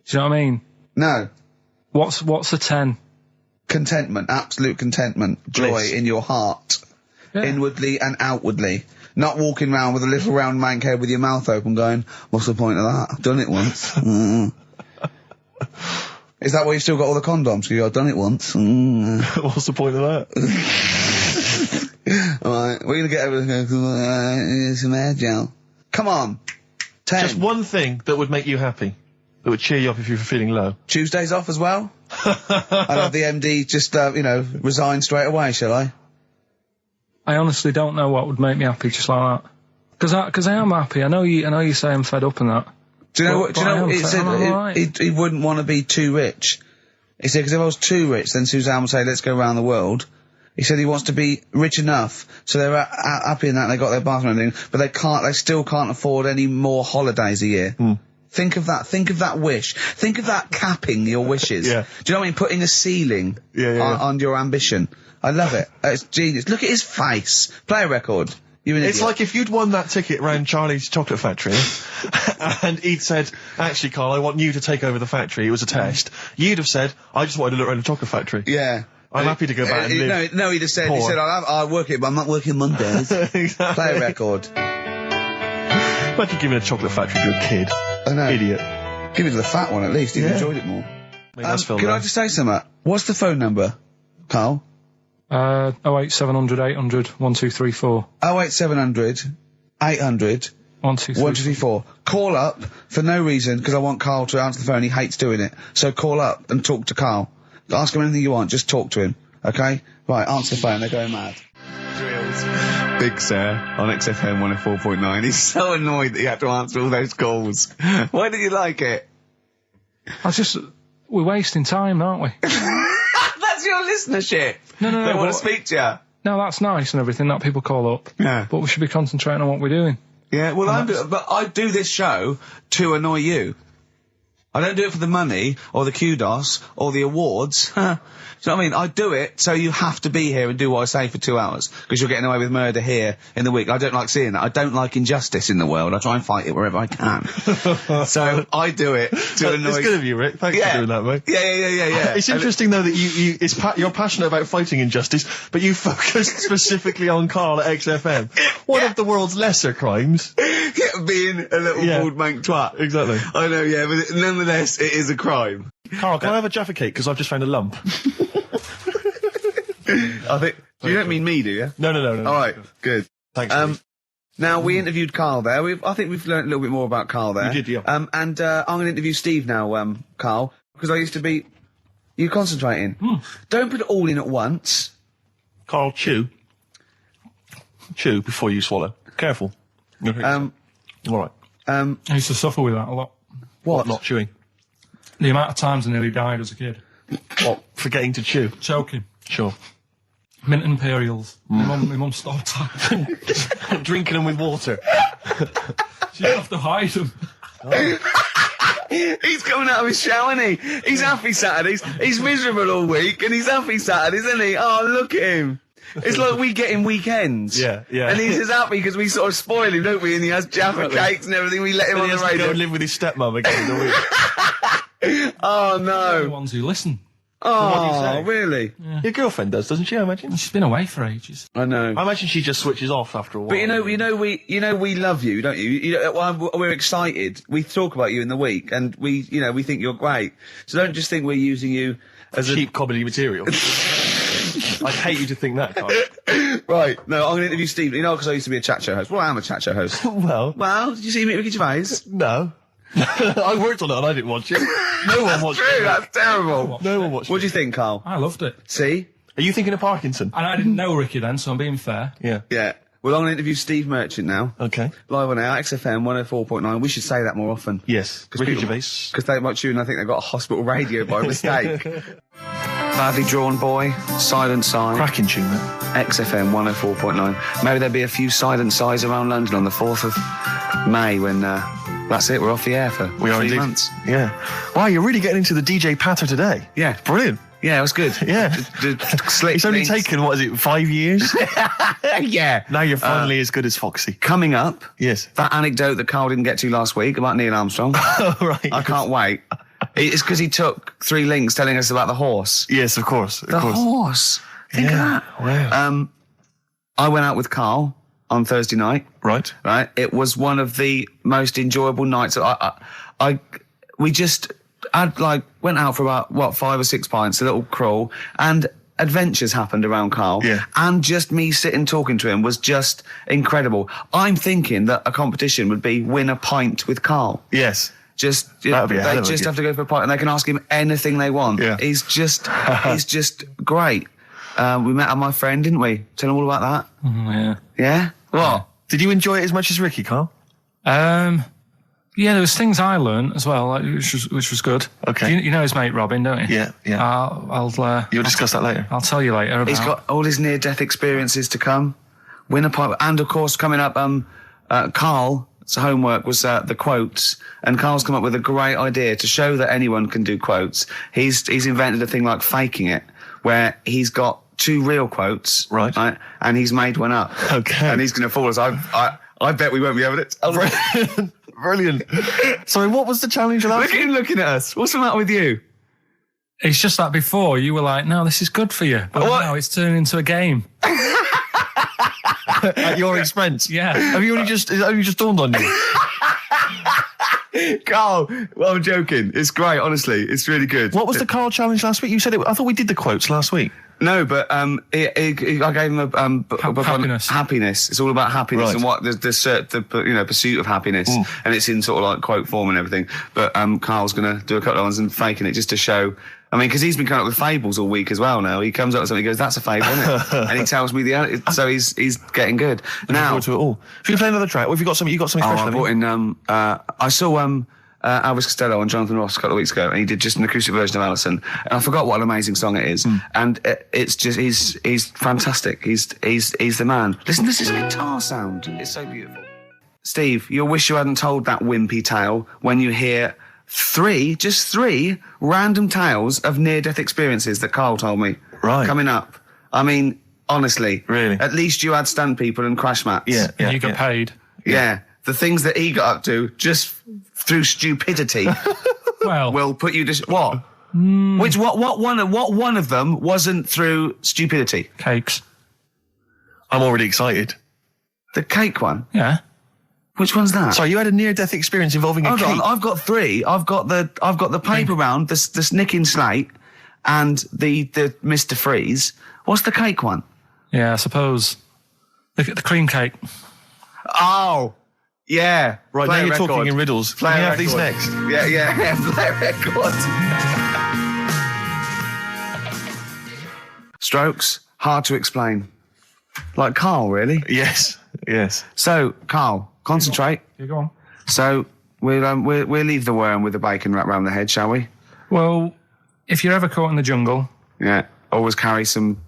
you know what I mean? No. What's a 10? Contentment, absolute contentment, joy Bliss. in your heart, Yeah. inwardly and outwardly. Not walking around with a little round mank head with your mouth open going, what's the point of that? I've done it once. Is that why you've still got all the condoms? You go, I've done it once. What's the point of that? Alright, we're gonna get everything. Some air gel. Come on. 10. Just one thing that would make you happy. That would cheer you up if you were feeling low. Tuesdays off as well? I'll have the MD just, resign straight away, shall I? I honestly don't know what would make me happy just like that. Because I am happy. I know you say I'm fed up and that. Do you know But- what? Do you but I know am what he fed- said? I'm alright. He wouldn't want to be too rich. He said because if I was too rich, then Suzanne would say, "Let's go around the world." He said he wants to be rich enough so they're happy in that and they got their bathroom and everything, but they still can't afford any more holidays a year. Think of that. Think of that wish. Think of that capping your wishes. Yeah. Do you know what I mean? Putting a ceiling Yeah. on your ambition. I love it. It's genius. Look at his face. Play a record. You're an It's idiot. like if you'd won that ticket round Charlie's Chocolate Factory and he'd said, actually, Carl, I want you to take over the factory. It was a test. You'd have said, I just wanted to look around the chocolate factory. Yeah. I'm happy to go back and live. No, he'd have said, poor. I'll work it, but I'm not working Mondays. Exactly. Play a record. Imagine giving a chocolate factory to a kid. I know. Idiot. Give it to the fat one at least. He Yeah. enjoyed it more. Made us feel Can I low. just say something? What's the phone number, Carl? 08700 800 1234. 08700 800 1234. 1234. Call up for no reason because I want Carl to answer the phone. He hates doing it. So call up and talk to Carl. Ask him anything you want. Just talk to him. Okay? Right, answer the phone. They're going mad. Big Sir on XFM 104.9. He's so annoyed that you have to answer all those calls. Why did you like it? We're wasting time, aren't we? That's your listenership. No, They want but- to speak to you. No, that's nice and everything that people call up. Yeah. But we should be concentrating on what we're doing. Yeah, well, but I do this show to annoy you. I don't do it for the money, or the kudos, or the awards. Do you know what I mean? I do it so you have to be here and do what I say for 2 hours, because you're getting away with murder here in the week. I don't like seeing that. I don't like injustice in the world. I try and fight it wherever I can. So I do it to annoy... It's good of you, Rick. Thanks for doing that, mate. Yeah. It's interesting, though, that you're passionate about fighting injustice, but you focus specifically on Carl at XFM. One of the world's lesser crimes. Being a little bald mank twat. Exactly. I know, yeah, but nonetheless, it is a crime. Carl, can I have a Jaffa cake? Because I've just found a lump. I think... You don't mean me, do you? No. All right, good. Thanks, Steve. Now, we interviewed Carl there. I think we've learned a little bit more about Carl there. We did, yeah. And I'm going to interview Steve now, Carl, because I used to be... You concentrating. Don't put it all in at once. Carl, chew. Chew before you swallow. Careful. All right. I used to suffer with that a lot. What? Not chewing. The amount of times I nearly died as a kid. What? Forgetting to chew. Choking. Sure. Mint Imperials. My mum stopped. Drinking them with water. She'd have to hide them. He's coming out of his shower, isn't he? He's happy Saturdays. He's miserable all week, and he's happy Saturdays, isn't he? Oh, look at him. It's like we get him weekends. Yeah, yeah. And he's just happy because we sort of spoil him, don't we? And he has Jaffa cakes and everything. We let him on the Go radio. and live with his stepmom again in a week. Oh, The no. ones who listen. Oh, really? Your girlfriend does, doesn't she? I imagine. She's been away for ages. I know. I imagine she just switches off after a while. But we love you, don't you? We're excited. We talk about you in the week, and we think you're great. So don't just think we're using you as cheap comedy material. I'd hate you to think that, Carl. Right. No, I'm going to interview Steve. Because I used to be a chat show host. Well, I am a chat show host. Well, Did you see me at Ricky Gervais? no. I worked on it and I didn't watch it. No one watched True, it. that's terrible. No one watched What it. do you think, Carl? I loved it. See? Are you thinking of Parkinson? And I didn't know Ricky then, so I'm being fair. Yeah. Yeah. Well, I'm going to interview Steve Merchant now. Okay. Live on air, XFM 104.9. We should say that more often. Yes. Ricky Gervais. Because they might tune, I think they've got a hospital radio by mistake. Badly Drawn Boy, Silent Sigh. Cracking tune, that. XFM 104.9. Maybe there'll be a few silent sighs around London on the 4th of May when, that's it, we're off the air for We are 3 indeed. months. Yeah. Wow, you're really getting into the DJ patter today. Yeah. Brilliant. Yeah, it was good. Yeah. Slick It's only links. taken, 5 years? Yeah. Now you're finally as good as Foxy. Coming up, Yes. that anecdote that Carl didn't get to last week about Neil Armstrong. Oh, right. I can't wait. It's because he took 3 links telling us about the horse. Yes, of course. The horse. Think of that. Wow. I went out with Carl on Thursday night. Right. Right. It was one of the most enjoyable nights. We just went out for about 5 or 6 pints, a little crawl, and adventures happened around Carl. Yeah. And just me sitting talking to him was just incredible. I'm thinking that a competition would be win a pint with Carl. Yes. Just That'd be a hell they of a just gift. have to go for a pint, and they can ask him anything they want. Yeah. He's just great. We met my friend, didn't we? Tell him all about that. Yeah. Yeah. What? Did you enjoy it as much as Ricky, Carl? Yeah, there was things I learned as well, which was good. Okay. You know his mate Robin, don't you? Yeah, yeah. You'll discuss that later. I'll tell you later about. He's got all his near-death experiences to come. Win a pint, and of course, coming up, Carl's homework was the quotes, and Carl's come up with a great idea to show that anyone can do quotes. He's invented a thing like faking it, where he's got 2 real quotes, Right. and he's made one up. Okay. And he's going to fool us. I bet we won't be able to tell them. Brilliant. Sorry, what was the challenge last Look at him looking at us. What's the matter with you? It's just that before you were like, no, this is good for you, but What? now it's turning into a game. At your expense? Yeah. Have you only just dawned on you? Carl, well, I'm joking. It's great, honestly. It's really good. What was the Carl challenge last week? You said it. I thought we did the quotes last week. No, but I gave him a book on Happiness. happiness. It's all about happiness Right. and what the pursuit of happiness, and it's in sort of like quote form and everything. But Carl's going to do a couple of ones and faking it just to show. I mean, because he's been coming up with fables all week as well. Now he comes up with something, he goes, "That's a fable, isn't it?" And he tells me so he's getting good now. Forward to it all. If you play another track, what have you got? You got something Oh, special? I haven't brought you? in. I saw Elvis Costello and Jonathan Ross a couple of weeks ago, and he did just an acoustic version of Alison. And I forgot what an amazing song it is. And it's just he's fantastic. He's the man. Listen, this is a guitar sound. It's so beautiful. Steve, you'll wish you hadn't told that wimpy tale when you hear just three random tales of near-death experiences that Carl told me. Right. Coming up. I mean, honestly. Really? At least you had stunt people and crash mats. Yeah. You got paid. Yeah. The things that he got up to just through stupidity Well, will put you to what? What one of them wasn't through stupidity? cakes. I'm already excited. The cake one. Yeah. Which one's that? Sorry, you had a near-death experience involving a Hold cake. on, I've got 3. I've got the paper round, the snicking slate, and the Mr. Freeze. What's the cake one? Yeah, I suppose. The cream cake. Oh, yeah. Right, Play now a you're record. talking in riddles. Play Can we a have these record. next? Yeah. Play a record. Strokes, hard to explain. Like Carl, really. Yes. So, Carl, concentrate. You go on. So we'll leave the worm with the bacon wrapped around the head, shall we? Well, if you're ever caught in the jungle, Yeah. Always carry some.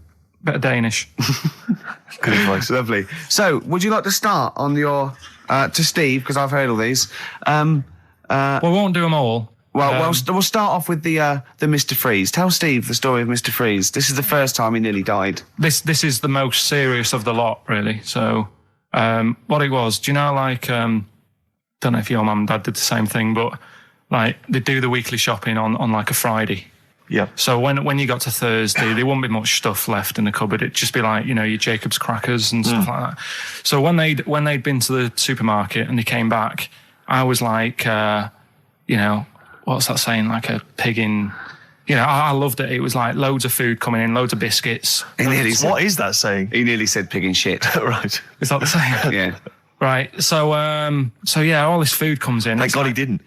bit of Danish. Good advice. Lovely. So, would you like to start on your to Steve, because I've heard all these. Well, we won't do them all. Well, we'll start off with the Mr. Freeze. Tell Steve the story of Mr. Freeze. This is the first time he nearly died. This is the most serious of the lot, really. So, what it was, do you know, like, don't know if your mum and dad did the same thing, but like they do the weekly shopping on like a Friday. Yeah. So when you got to Thursday, there wouldn't be much stuff left in the cupboard. It'd just be like, you know, your Jacob's crackers and stuff like that. So when they'd been to the supermarket and they came back, I was like, you know, what's that saying? Like a pig in... You know, I loved it. It was like loads of food coming in, loads of biscuits. What is that saying? He nearly said pig in shit. Right. Is that the saying? Yeah. Right. So yeah, all this food comes in. Thank God he didn't.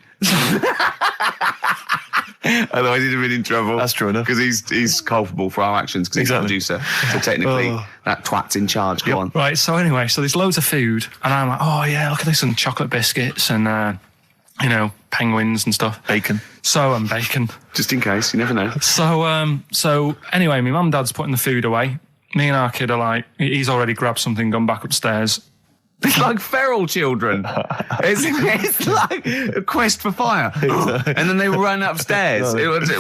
Otherwise he'd have been in trouble. That's true enough. Because he's culpable for our actions because he's the producer. So technically, that twat's in charge. Go on. Right. So anyway, so there's loads of food, and I'm like, oh yeah, look at this, and chocolate biscuits, and you know, penguins and stuff. Bacon. And bacon. Just in case, you never know. So anyway, my mum and dad's putting the food away. Me and our kid are like, he's already grabbed something, gone back upstairs. It's like feral children. It's like a quest for fire. And then they run upstairs.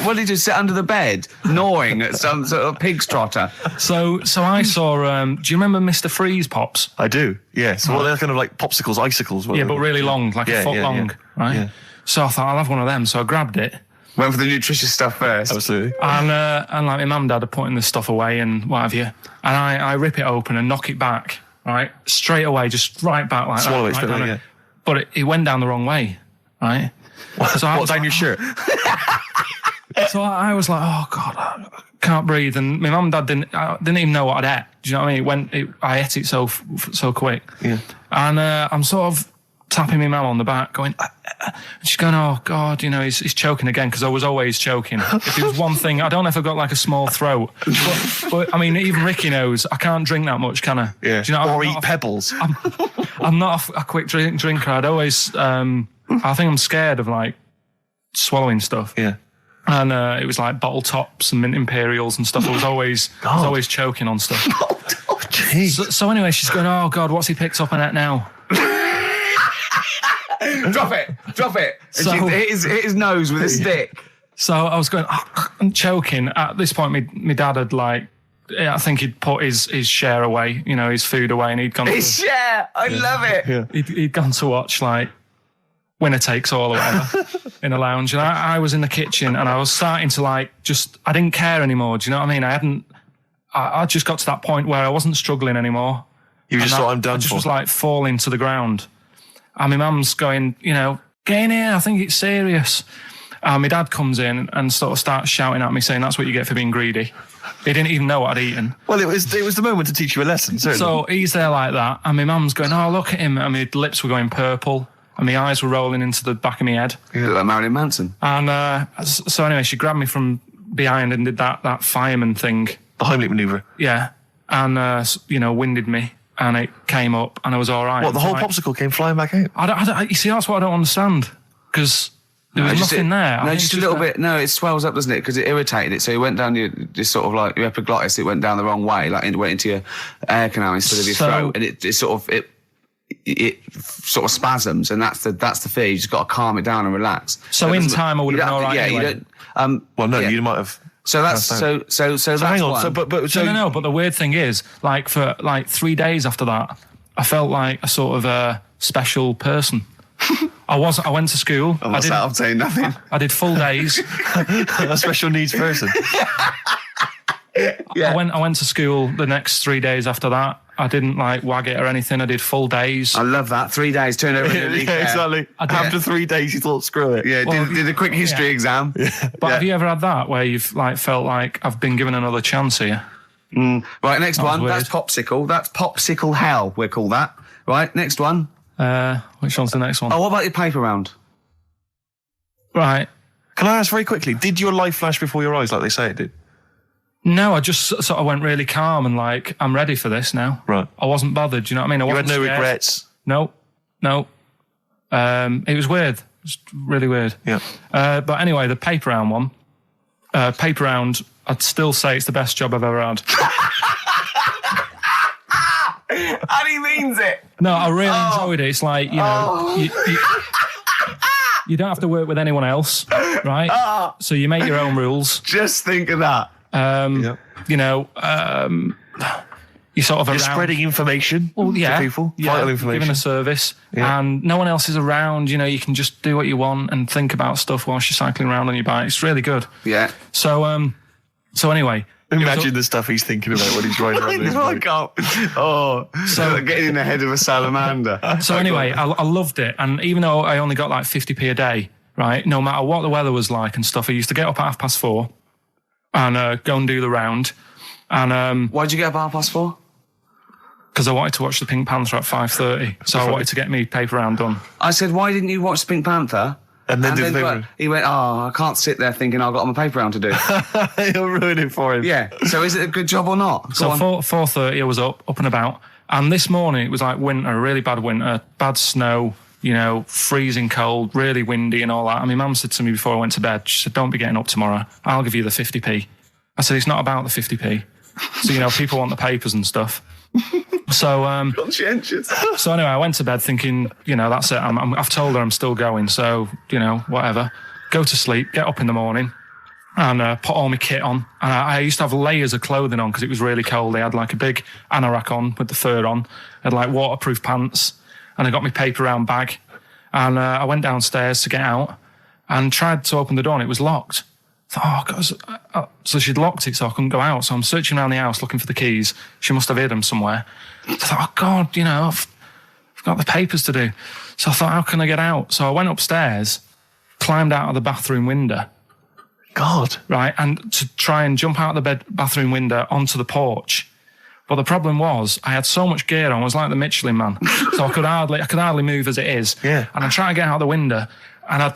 What did you sit under the bed, gnawing at some sort of pig's trotter? So I saw, do you remember Mr. Freeze Pops? I do, yes. Well, they're kind of like popsicles, icicles. Yeah, but really long, like a foot long, right? Yeah. So I thought, I'll have one of them. So I grabbed it. Went for the nutritious stuff first. Absolutely. And like my mum and dad are putting the stuff away and what have you. And I rip it open and knock it back, right? Straight away, just right back like Swallow that. it, Right, yeah. But it went down the wrong way, right? So What's down your shirt? So I was like, oh God, I can't breathe. And my mum and dad didn't even know what I'd ate. Do you know what I mean? I ate it so quick. Yeah. And I'm sort of tapping my mum on the back, going, and she's going, oh God, you know, he's choking again, because I was always choking. If there was one thing, I don't know if I've got like a small throat, but I mean, even Ricky knows I can't drink that much, can I? Yeah. Do you know, or eat pebbles. I'm not a quick drinker. I'd always, I think I'm scared of like swallowing stuff. Yeah. And it was like bottle tops and mint imperials and stuff. I was always choking on stuff. Oh, jeez. So anyway, she's going, oh God, what's he picked up on it now? Drop it. So- And hit his nose with a stick. So I was going, I'm choking. At this point, my dad had like, I think he'd put his share away, you know, his food away, and he'd gone. His share. I love it. Yeah. He'd gone to watch like Winner Takes All or whatever in a lounge, and I was in the kitchen, and I was starting to like I didn't care anymore. Do you know what I mean? I just got to that point where I wasn't struggling anymore. You just thought, I'm done I just for. was like falling to the ground. And my mum's going, you know, get in here, I think it's serious. And my dad comes in and sort of starts shouting at me, saying, that's what you get for being greedy. He didn't even know what I'd eaten. Well, it was the moment to teach you a lesson, certainly. So he's there like that, and my mum's going, oh, look at him. And my lips were going purple, and my eyes were rolling into the back of my head. You look like Marilyn Manson. And so anyway, she grabbed me from behind and did that fireman thing. The Heimlich manoeuvre. Yeah. And, you know, winded me. And it came up, and I was all right. What, the whole popsicle came flying back out? I don't, you see, that's what I don't understand. Because there was nothing there. No, just a little bit. No, it swells up, doesn't it? Because it irritated it. So it went down your sort of like your epiglottis. It went down the wrong way, like it went into your air canal instead of your throat, and it sort of spasms, and that's the fear. You just got to calm it down and relax. So in time, I would have been all right. Yeah, anyway. you don't. Well, no, yeah. you might have. So that's so that's hang on. one. So, but No. But the weird thing is, like for like 3 days after that, I felt like a sort of a special person. I went to school. I'm saying nothing. I did full days. a special needs person. Yeah. I went to school the next 3 days after that. I didn't like wag it or anything. I did full days. I love that. 3 days, turned over. Yeah, exactly. After 3 days, you thought, screw it. Yeah, Well, did a quick history exam. But have you ever had that where you've like felt like I've been given another chance here? Right, next one. weird. That's popsicle. That's popsicle hell, we'll call that. Right, next one. Which one's the next one? Oh, what about your paper round? Right. Can I ask very quickly, did your life flash before your eyes like they say it did? No, I just sort of went really calm and like, I'm ready for this now. Right. I wasn't bothered, do you know what I mean? I You had wasn't no scared. regrets? No. It was weird. It was really weird. Yeah. But anyway, the paper round one. Paper round, I'd still say it's the best job I've ever had. And he means it. No, I really enjoyed it. It's like, you know, You don't have to work with anyone else, right? So you make your own rules. Just think of that. You know, you sort of You're around. spreading information Well, yeah, to people, vital information. giving a service, and no one else is around. You know, you can just do what you want and think about stuff whilst you're cycling around on your bike. It's really good. Yeah. So anyway, Imagine the stuff he's thinking about when he's riding around his I bike. can't. Oh, so getting in the head of a salamander. So anyway, I loved it, and even though I only got like 50p a day, right? No matter what the weather was like and stuff, I used to get up at 4:30 and go and do the round. And Why'd you get up at 4:30? because I wanted to watch the Pink Panther at 5:30, so I wanted to get me paper round done. I said, why didn't you watch Pink Panther? And then do the paper what? round. He went, I can't sit there thinking I've got my paper round to do. You'll ruin it for him. Yeah. So is it a good job or not? So 4:30, I was up and about, and this morning it was like winter, really bad winter, bad snow, you know, freezing cold, really windy and all that. And my mum said to me before I went to bed, she said, "Don't be getting up tomorrow. I'll give you the 50p." I said, "It's not about the 50p." So, you know, people want the papers and stuff. So, Conscientious. so anyway, I went to bed thinking, you know, that's it. I've told her I'm still going. So, you know, whatever. Go to sleep, get up in the morning and put all my kit on. And I used to have layers of clothing on because it was really cold. I had like a big anorak on with the fur on. I had like waterproof pants and I got my paper round bag. And I went downstairs to get out and tried to open the door and it was locked. I thought, oh, God. So she'd locked it so I couldn't go out. So I'm searching around the house looking for the keys. She must have hid them somewhere. I thought, oh, God, you know, I've got the papers to do. So I thought, how can I get out? So I went upstairs, climbed out of the bathroom window. God. Right, and to try and jump out of the bathroom window onto the porch. But the problem was, I had so much gear on, I was like the Michelin Man. So I could hardly move as it is. Yeah. And I'm trying to get out the window, and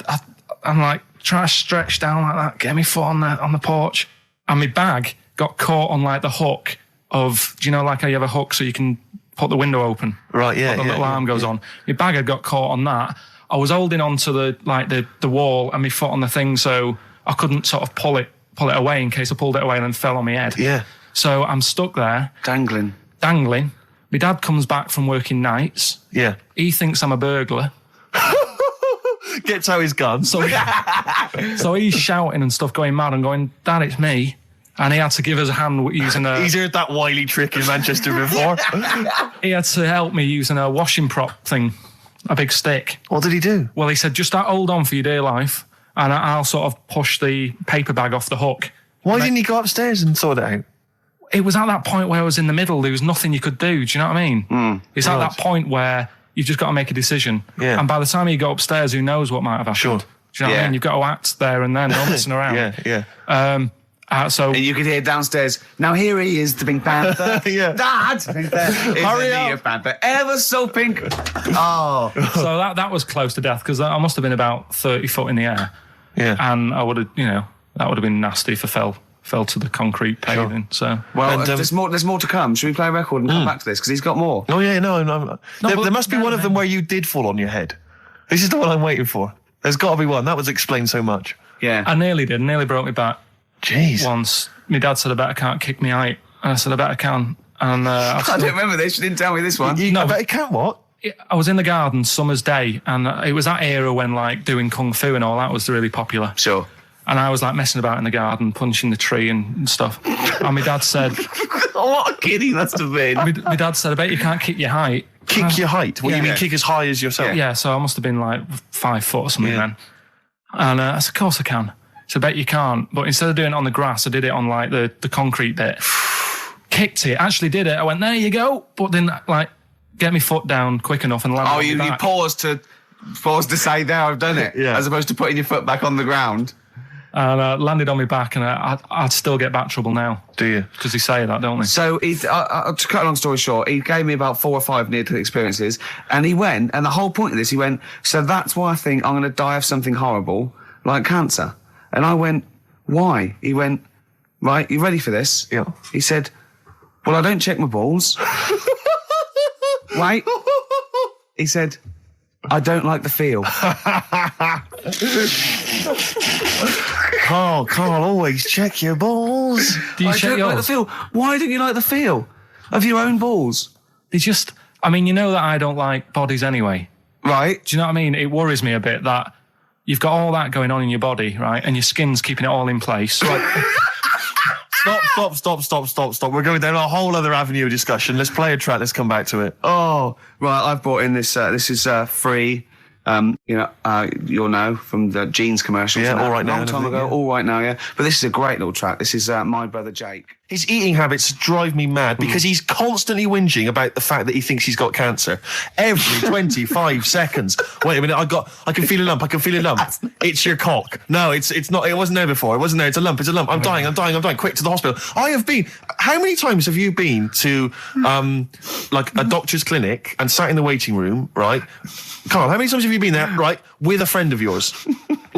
I'm like, trying to stretch down like that, get my foot on the porch. And my bag got caught on like the hook of, do you know, like how you have a hook so you can put the window open? Right, yeah. The little arm goes on. My bag had got caught on that. I was holding on to the wall and my foot on the thing so I couldn't sort of pull it away in case I pulled it away and then fell on my head. Yeah. So I'm stuck there. Dangling. My dad comes back from working nights. Yeah. He thinks I'm a burglar. Gets out his gun. So he's shouting and stuff, going mad and going, "Dad, it's me." And he had to give us a hand using a... He's heard that wily trick in Manchester before. He had to help me using a washing prop thing, a big stick. What did he do? Well, he said, just hold on for your dear life and I'll sort of push the paper bag off the hook. Why didn't he go upstairs and sort it out? It was at that point where I was in the middle. There was nothing you could do. Do you know what I mean? It's at that point where you've just got to make a decision. Yeah. And by the time you go upstairs, who knows what might have happened. Sure. Do you know what I mean? You've got to act there and then, no messing around. Yeah. So And you could hear downstairs, now here he is, the Pink Panther. Yeah. Dad! Hurry up. Panther. Ever so pink. Oh. so that was close to death because I must have been about 30 foot in the air. Yeah. And I would have, you know, that would have been nasty if I fell to the concrete paving. So Well, And, there's more to come. Should we play a record and come back to this? Because he's got more. Oh, yeah, no. There but- must be one of them where you did fall on your head. This is the one I'm waiting for. There's got to be one. That would explain so much. Yeah. I nearly broke my back Jeez. once. My dad said, I bet I can't kick me height. And I said, I bet I can. And I don't remember this. You didn't tell me this one. I bet it can't what? I was in the garden summer's day, and it was that era when like doing kung fu and all that was really popular. Sure. And I was like messing about in the garden, punching the tree and stuff. And my dad said, What a kid he must have been. my dad said, I bet you can't kick your height. Kick your height? What, you mean Yeah. kick as high as yourself? Yeah, so I must have been like 5 foot or something then. And I said, of course I can. So I bet you can't. But instead of doing it on the grass, I did it on like the concrete bit. Kicked it, actually did it. I went, there you go. But then like get my foot down quick enough and land Oh, on you my back. paused to say, there, I've done it. Yeah. As opposed to putting your foot back on the ground. And landed on my back, and I'd still get back trouble now. Do you? Because they say that, don't they? So, to cut a long story short, he gave me about 4 or 5 near-death experiences, and he went, and the whole point of this, he went, so that's why I think I'm going to die of something horrible, like cancer. And I went, why? He went, right, you ready for this? Yeah. He said, well, I don't check my balls. Wait. He said, I don't like the feel. Carl, always check your balls. Do you I check don't like the yours? feel. Why don't you like the feel of your own balls? They just, I mean, you know that I don't like bodies anyway. Right. Do you know what I mean? It worries me a bit that you've got all that going on in your body, right, and your skin's keeping it all in place. Right. Stop. We're going down a whole other avenue of discussion. Let's play a track. Let's come back to it. Oh, right. I've brought in this. This is free. You'll know from the jeans commercials. Yeah, All Right Now. Long time ago. All Right Now, yeah. But this is a great little track. This is My Brother Jake. His eating habits drive me mad because he's constantly whinging about the fact that he thinks he's got cancer. Every 25 seconds. Wait a minute, I can feel a lump, It's your cock. No, it's not, it wasn't there before. It wasn't there, it's a lump. I'm dying. Quick to the hospital. How many times have you been to, like a doctor's clinic and sat in the waiting room, right? Carl, how many times have you been there, right, with a friend of yours?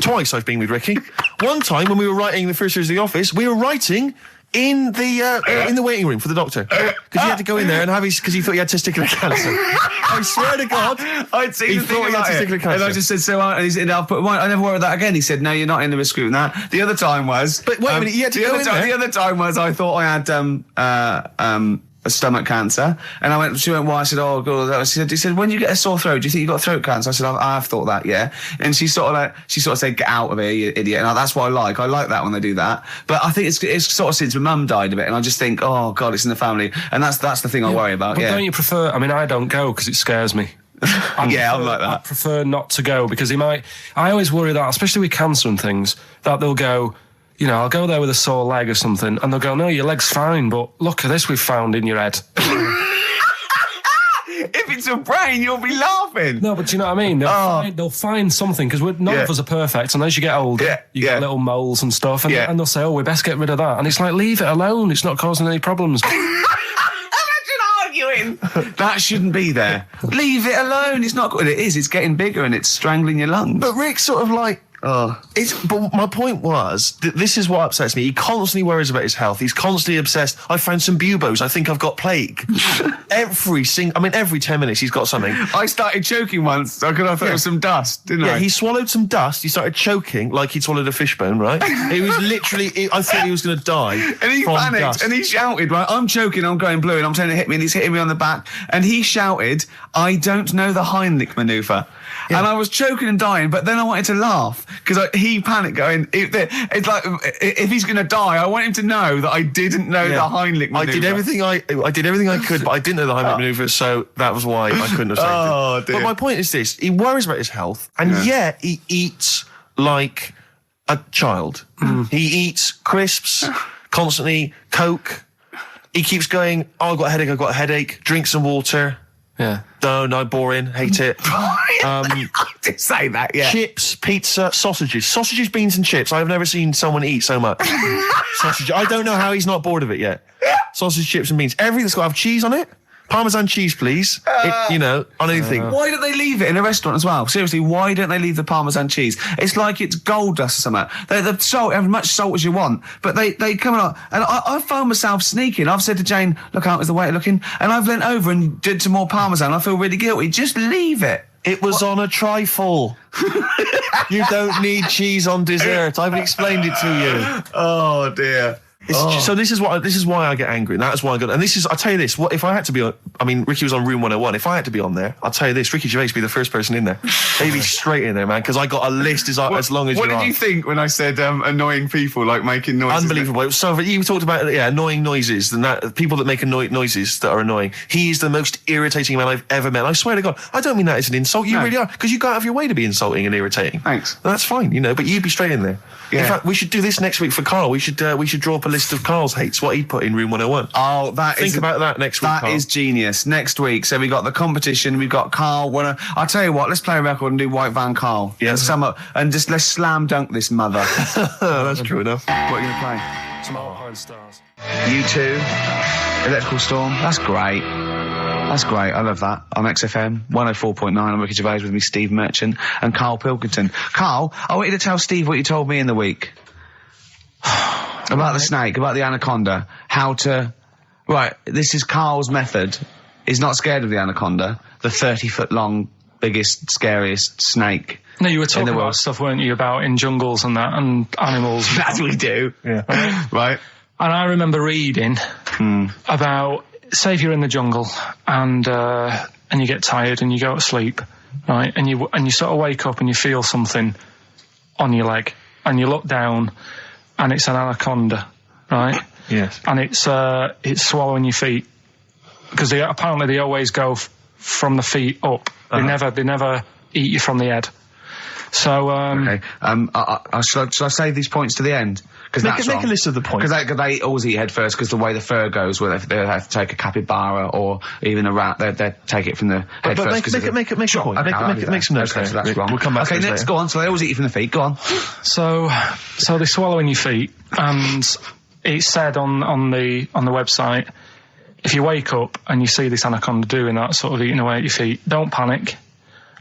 Twice I've been with Ricky. One time when we were writing the first series of The Office, we were writing in the waiting room for the doctor, because he had to go in there and have because he thought he had testicular cancer. I swear to God, I'd seen he the thing thought he had about testicular it. cancer. And I just said, and he said, I never worry about that again. He said, no, you're not in the risk group and that. The other time was, but wait a minute, you had to go in there. The other time was, I thought I had a stomach cancer, and she went, why? I said, oh God. He said, when you get a sore throat, do you think you got throat cancer? I said, I've thought that, yeah. And she sort of said, get out of here, you idiot. And that's what I like. I like that when they do that. But I think it's sort of since my mum died a bit, and I just think, oh God, it's in the family, and that's the thing I worry about. But don't you prefer? I mean, I don't go because it scares me. I'm like that. I prefer not to go because I always worry that, especially with cancer and things, that they'll go. You know, I'll go there with a sore leg or something, and they'll go, no, your leg's fine, but look at this we've found in your head. If it's a brain, you'll be laughing. No, but do you know what I mean? They'll find something, because none of us are perfect, and as you get older, you get little moles and stuff, and they'll say, oh, we best get rid of that. And it's like, leave it alone, it's not causing any problems. Imagine arguing. That shouldn't be there. Leave it alone, it's not good. It is, it's getting bigger and it's strangling your lungs. But Rick's sort of like, but my point was, this is what upsets me. He constantly worries about his health. He's constantly obsessed. I found some buboes. I think I've got plague. every 10 minutes he's got something. I started choking once because I thought it was some dust, didn't I? Yeah, he swallowed some dust. He started choking like he'd swallowed a fishbone, right? It was literally, I thought he was going to die. And he panicked dust. and he shouted, right, I'm choking, I'm going blue, and I'm telling him to hit me, and he's hitting me on the back. And he shouted, I don't know the Heimlich manoeuvre. Yeah. And I was choking and dying, but then I wanted to laugh because he panicked going, it's like, if he's going to die, I want him to know that I didn't know the Heimlich manoeuvre. I did everything I could, but I didn't know the Heimlich manoeuvre, so that was why I couldn't have saved him. Dear. But my point is this, he worries about his health, and yet he eats like a child. He eats crisps, constantly, Coke. He keeps going, I've got a headache, drink some water. Yeah. No, boring, hate it. Did say that, yeah. Chips, pizza, sausages, beans and chips. I've never seen someone eat so much. Sausage. I don't know how he's not bored of it yet. Sausage, chips and beans. Everything's got to have cheese on it. Parmesan cheese, please. On anything. Why don't they leave it in a restaurant as well? Seriously, why don't they leave the Parmesan cheese? It's like it's gold dust or something. The salt, as much salt as you want, but they come on. And I found myself sneaking. I've said to Jane, look out, is the waiter looking? And I've leant over and did some more Parmesan. I feel really guilty. Just leave it. It was on a trifle. You don't need cheese on dessert. I've explained it to you. Oh, dear. So this is why I get angry, and that's why I got. And I'll tell you this: what if I had to be on? I mean, Ricky was on Room 101. If I had to be on there, I'll tell you this: Ricky Gervais would be the first person in there. He'd be straight in there, man, because I got a list as long as. What did you think when I said annoying people like making noises? Unbelievable. So you talked about annoying noises, and that people that make noises that are annoying. He is the most irritating man I've ever met. I swear to God, I don't mean that as an insult. You really are, because you go out of your way to be insulting and irritating. Thanks. And that's fine, but you'd be straight in there. Yeah. In fact, we should do this next week for Karl. We should draw up a list of Karl's hates, what he'd put in Room 101. Oh, Think about that next week, That is genius. Next week, so we got the competition, we've got Karl. I'll tell you what, let's play a record and do White Van Karl. Yeah. Let's slam dunk this mother. That's true enough. What are you going to play? Some Alpine Stars. U2, Electrical Storm. That's great. That's great. I love that. On XFM 104.9. I'm Ricky Gervais, with me, Steve Merchant and Karl Pilkington. Karl, I want you to tell Steve what you told me in the week. About the snake, about the anaconda. Right, this is Karl's method. He's not scared of the anaconda. The 30-foot long, biggest, scariest snake. No, you were talking about stuff, weren't you, about in jungles and that, and animals. That we do. Yeah. Right. And I remember reading about, say if you're in the jungle and you get tired and you go to sleep, right, and you sort of wake up and you feel something on your leg, and you look down, and it's an anaconda, right? Yes. And it's swallowing your feet, because apparently they always go from the feet up. They never eat you from the head. So, okay. Shall I save these points to the end? Because make a list of the points. Because they always eat head first, because the way the fur goes, where they have to take a capybara or even a rat, they take it from the head first. Make a point. Make some notes. Okay, so that's wrong. We'll come back to this next, later. go on. So they always eat you from the feet. Go on. So they swallow in your feet, and it's said on the website, if you wake up and you see this anaconda doing that, sort of eating away at your feet, don't panic.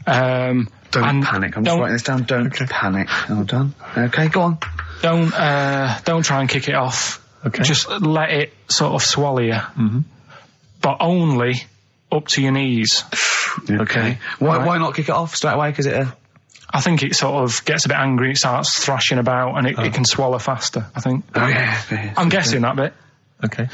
Don't panic. I'm just writing this down. Don't panic. All done. Okay, go on. Don't try and kick it off. Okay. Just let it sort of swallow you. Mm-hmm. But only up to your knees. Okay. Why not kick it off straight away? Because I think it sort of gets a bit angry, it starts thrashing about, and it can swallow faster, I think. Oh, yeah. I'm guessing that bit. Okay.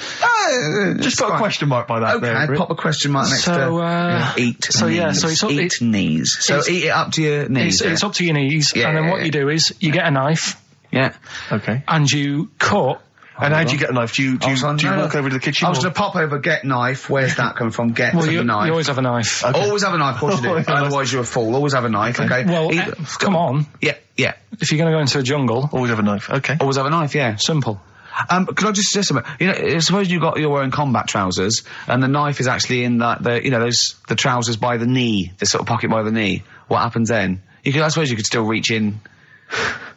Just put a question mark by that. Okay, there, pop a question mark next to eat. So knees. yeah, so it's knees. So eat it up to your knees. It's up to your knees, and then what you do is you get a knife. Yeah. Okay. And you cut. And how do you get a knife? Do you walk over to the kitchen? I was going to pop over, get knife. Where's that coming from? Get the knife. You always have a knife. Okay. Always have a knife, of course you do. Otherwise you're a fool. Always have a knife, okay? Well, come on. Yeah. If you're going to go into a jungle... Always have a knife, okay. Always have a knife, yeah. Simple. Could I just suggest something? You know, suppose you're wearing combat trousers, and the knife is actually in the trousers by the knee, the sort of pocket by the knee. What happens then? I suppose you could still reach in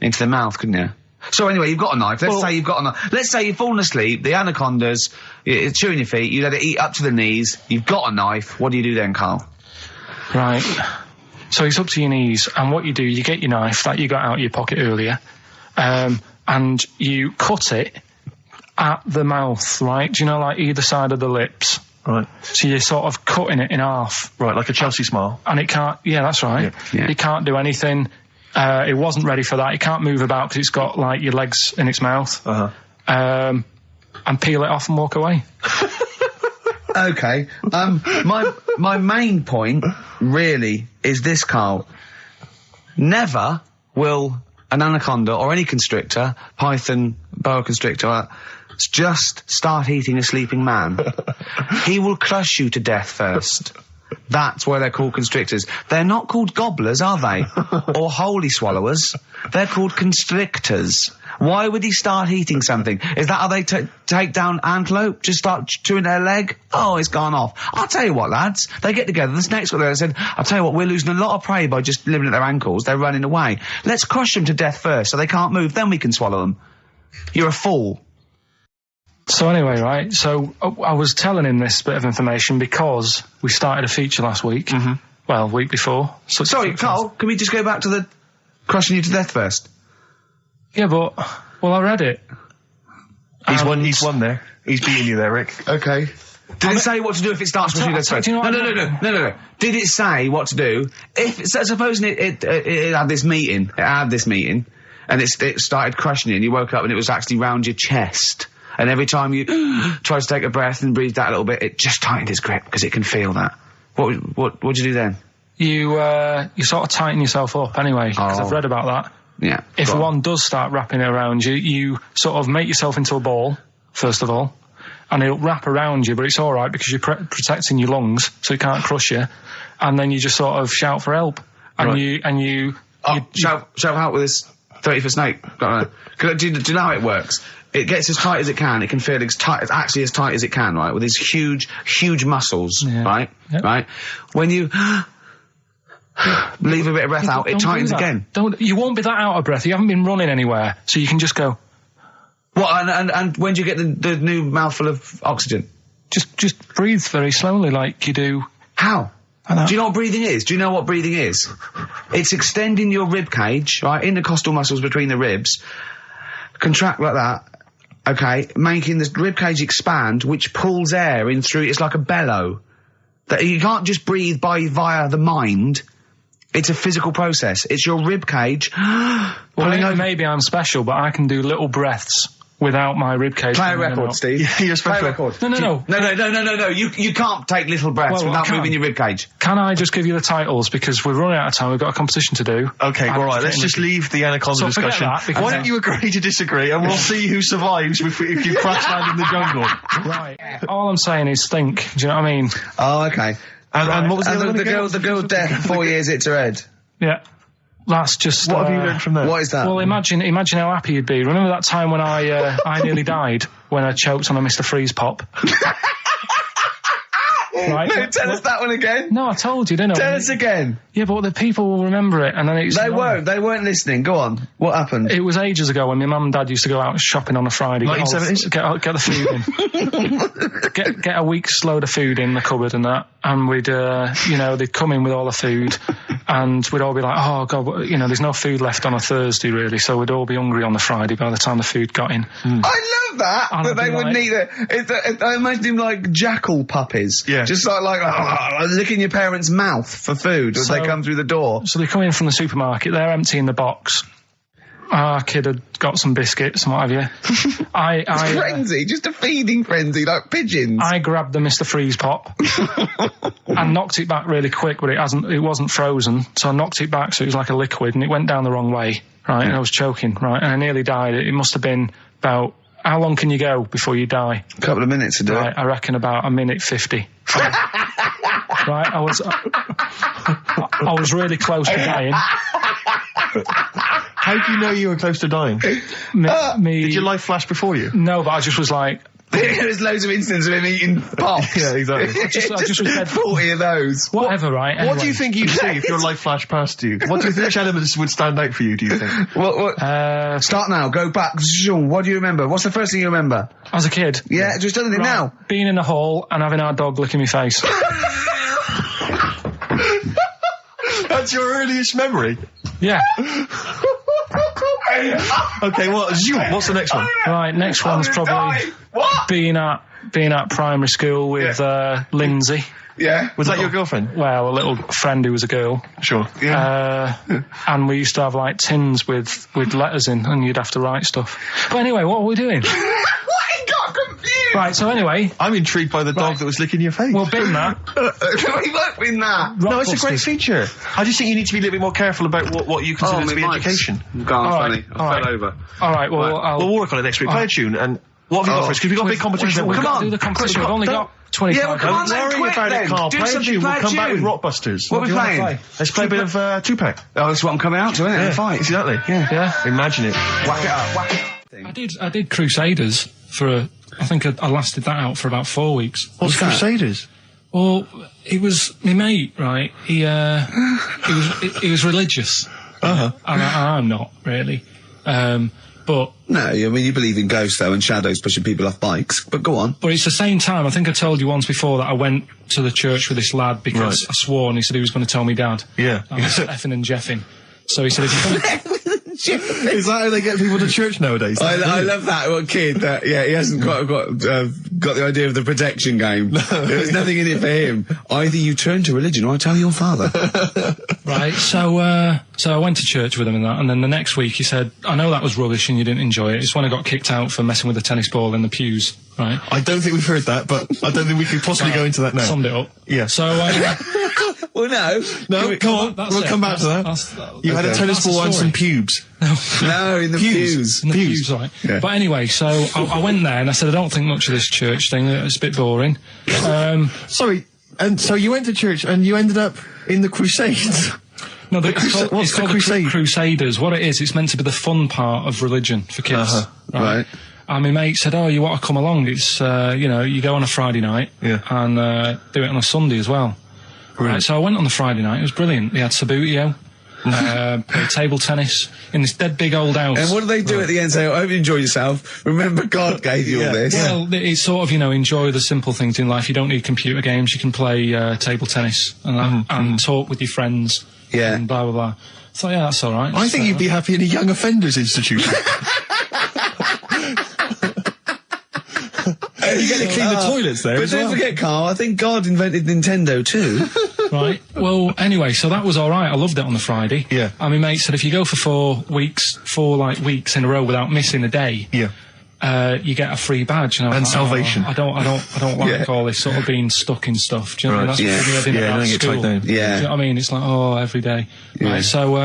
into the mouth, couldn't you? So anyway, you've got a knife. Let's say you've got a knife. Let's say you've fallen asleep, the anaconda's chewing your feet, you let it eat up to the knees, you've got a knife. What do you do then, Carl? Right. So it's up to your knees, and what you do, you get your knife that you got out of your pocket earlier, and you cut it at the mouth, right? Do you know, like either side of the lips? Right. So you're sort of cutting it in half. Right, like a Chelsea smile. And it can't, yeah, that's right. Yeah. It can't do anything. It wasn't ready for that. It can't move about because it's got, like, your legs in its mouth. And peel it off and walk away. Okay. My main point, really, is this, Carl. Never will an anaconda or any constrictor, python, boa constrictor, just start eating a sleeping man. He will crush you to death first. That's why they're called constrictors. They're not called gobblers, are they? Or holy swallowers. They're called constrictors. Why would he start eating something? Is that how they take down antelope? Just start chewing their leg? Oh, it's gone off. I'll tell you what, lads. They get together. This next one they said, I'll tell you what, we're losing a lot of prey by just living at their ankles. They're running away. Let's crush them to death first so they can't move. Then we can swallow them. You're a fool. So anyway, right, so I was telling him this bit of information because we started a feature last week. Mm-hmm. Well, week before. Sorry, Carl, can we just go back to the crushing you to death first? Yeah, but, well, I read it. He's won there. He's beating you there, Rick. Okay. Did it say what to do if it starts with you death first? No. Did it say what to do? Supposing it had this meeting, and it started crushing you, and you woke up and it was actually round your chest. And every time you tried to take a breath and breathed out a little bit, it just tightened his grip because it can feel that. What'd you do then? You sort of tighten yourself up anyway, because I've read about that. Yeah. If one does start wrapping around you, you sort of make yourself into a ball, first of all, and it'll wrap around you, but it's alright because you're protecting your lungs, so it can't crush you. And then you just sort of shout for help. And you shout out with this 30-foot snake. Do you know how it works? It gets as tight as it can. It can feel as tight as it can, right? With these huge muscles, right? Yep. Right? When you leave a bit of breath out, it tightens again. You won't be that out of breath. You haven't been running anywhere, so you can just go. What? And when do you get the new mouthful of oxygen? Just breathe very slowly, like you do. How? Do you know what breathing is? Do you know what breathing is? It's extending your rib cage, right? Intercostal muscles between the ribs. Contract like that. Okay, making the rib cage expand, which pulls air in through. It's like a bellow. That you can't just breathe via the mind. It's a physical process. It's your rib cage. Well, maybe I'm special, but I can do little breaths without my ribcage. Play a coming in and record, out. Steve. Yeah, you're Play a special. record. No. No. You can't take little breaths Well, I without can. moving your ribcage. Can I just give you the titles, because we're running out of time, we've got a competition to do. Okay, all right, let's just leave the anaconda So forget discussion. that, because Why don't you agree to disagree, and we'll see who survives if you crash land in the jungle. Right. All I'm saying is think. Do you know what I mean? Oh, okay. And what was the other one the again? girl deaf, 4 years hits her head. Yeah. That's just. What have you learned from that? What is that? Well, imagine how happy you'd be. Remember that time when I nearly died when I choked on a Mr. Freeze pop? Right? No, tell us that one again. No, I told you, didn't I? Tell us again. Yeah, but the people will remember it, and then it's. They weren't listening. Go on. What happened? It was ages ago when my mum and dad used to go out shopping on a Friday. 1970s? Get the food in. get a week's load of food in the cupboard and that, and we'd, they'd come in with all the food, and we'd all be like, oh God, there's no food left on a Thursday really, so we'd all be hungry on the Friday by the time the food got in. I love that. And That I'd they be wouldn't like- eat it. I imagine him like jackal puppies. Yeah. Just like licking your parents' mouth for food as they So- come through the door. So they come in from the supermarket, they're emptying the box. Our kid had got some biscuits and what have you. Frenzy, just a feeding frenzy, like pigeons. I grabbed the Mr. Freeze pop and knocked it back really quick, but it wasn't frozen, so I knocked it back so it was like a liquid, and it went down the wrong way, right, and I was choking, right, and I nearly died. It must have been about, how long can you go before you die? A couple of minutes to do Right, it. I reckon about 1:50. Right, I was really close to dying. How do you know you were close to dying? Did your life flash before you? No, but I just was like, There's loads of instances of him eating pops. Yeah, exactly. I just was dead. 40 of those. whatever, right? What do anyway. you think you'd see if your life flashed past you? What do you think, which elements would stand out for you, do you think? What? Start now, go back. Zoom. What do you remember? What's the first thing you remember? As a kid? Yeah, just anything Right, now. Being in a hall and having our dog licking my face. That's your earliest memory? Yeah. Okay, what's the next one? Right, next one's probably being at primary school with Lindsay. Yeah. Was that your girlfriend? Well, a little friend who was a girl. Sure. And we used to have like tins with letters in, and you'd have to write stuff. But anyway, what were we doing? What? He got confused. Right, so anyway, I'm intrigued by the dog that was licking your face. well, bin that. We won't win that. no, it's a great Rockbusters. feature. I just think you need to be a little bit more careful about what you consider to be education. Gone All funny. right, I all fell right. over. All right, well, We'll work on it next week. Play a tune, and what have you got for us? Because we've got a big competition. We've Come got on. to do the competition. We've only got 25 Yeah, well, come on minutes. then, Don't worry quick about then. it, Carl. Do Play a something, tune. play We'll a come back with tune. Rockbusters. What are we do you wanna playing? play? Let's play a bit of Tupac. Oh, that's what I'm coming out to, isn't it? The fight. Exactly. Yeah. Imagine it. Whack it up, whack it up. I did Crusaders I think I lasted that out for about 4 weeks. What's Crusaders? Well, it was my mate, right? He was religious. And I'm not really. But No, I mean, you believe in ghosts, though, and shadows pushing people off bikes. But go on. it's the same time. I think I told you once before that I went to the church with this lad because Right. I swore, and he said he was going to tell me dad. Yeah. I was effing and jeffing. So he said, if you're gonna, Is that how they get people to church nowadays? I love that one kid. That he hasn't got the idea of the protection game. There's nothing in it for him. Either you turn to religion, or I tell your father. right. So I went to church with him and that, and then the next week he said, I know that was rubbish and you didn't enjoy it. It's when I got kicked out for messing with a tennis ball in the pews. Right. I don't think we've heard that, but I don't think we could possibly go into that now. Summed it up. Yeah. So Well, no. No, come on. that's We'll it. come back to that. You had a Okay. tennis That's the ball and story. some pubes. No, in the pews. In the pews, right. Yeah. But anyway, so I went there and I said, I don't think much of this church thing. It's a bit boring. Sorry, and so you went to church and you ended up in the Crusades. No, what's the crusade? Crusaders. What it is, it's meant to be the fun part of religion for kids. Right. And my mate said, oh, you want to come along? It's, you go on a Friday night and do it on a Sunday as well. Right, so I went on the Friday night. It was brilliant. They had Sabutio, played table tennis in this dead big old house. And what do they do at the end? Say, I hope you enjoy yourself. Remember, God gave you all this. Well, it's sort of, enjoy the simple things in life. You don't need computer games. You can play table tennis and that, and talk with your friends. Yeah. And blah, blah, blah. So, yeah, that's all right. I think you'd be happy in a young offenders institution. You get to clean the toilets there But as don't well. forget, Carl, I think God invented Nintendo too. Right. Well, anyway, so that was all right. I loved it on the Friday. Yeah. And my mate said if you go for 4 weeks in a row without missing a day, Yeah. you get a free badge. And, I was And like, salvation. Oh, I don't like all this sort of being stuck in stuff. Do you know what I mean? That's what I did Yeah, about don't get school. tied down. Do you know what I mean? It's like, every day. Right, so,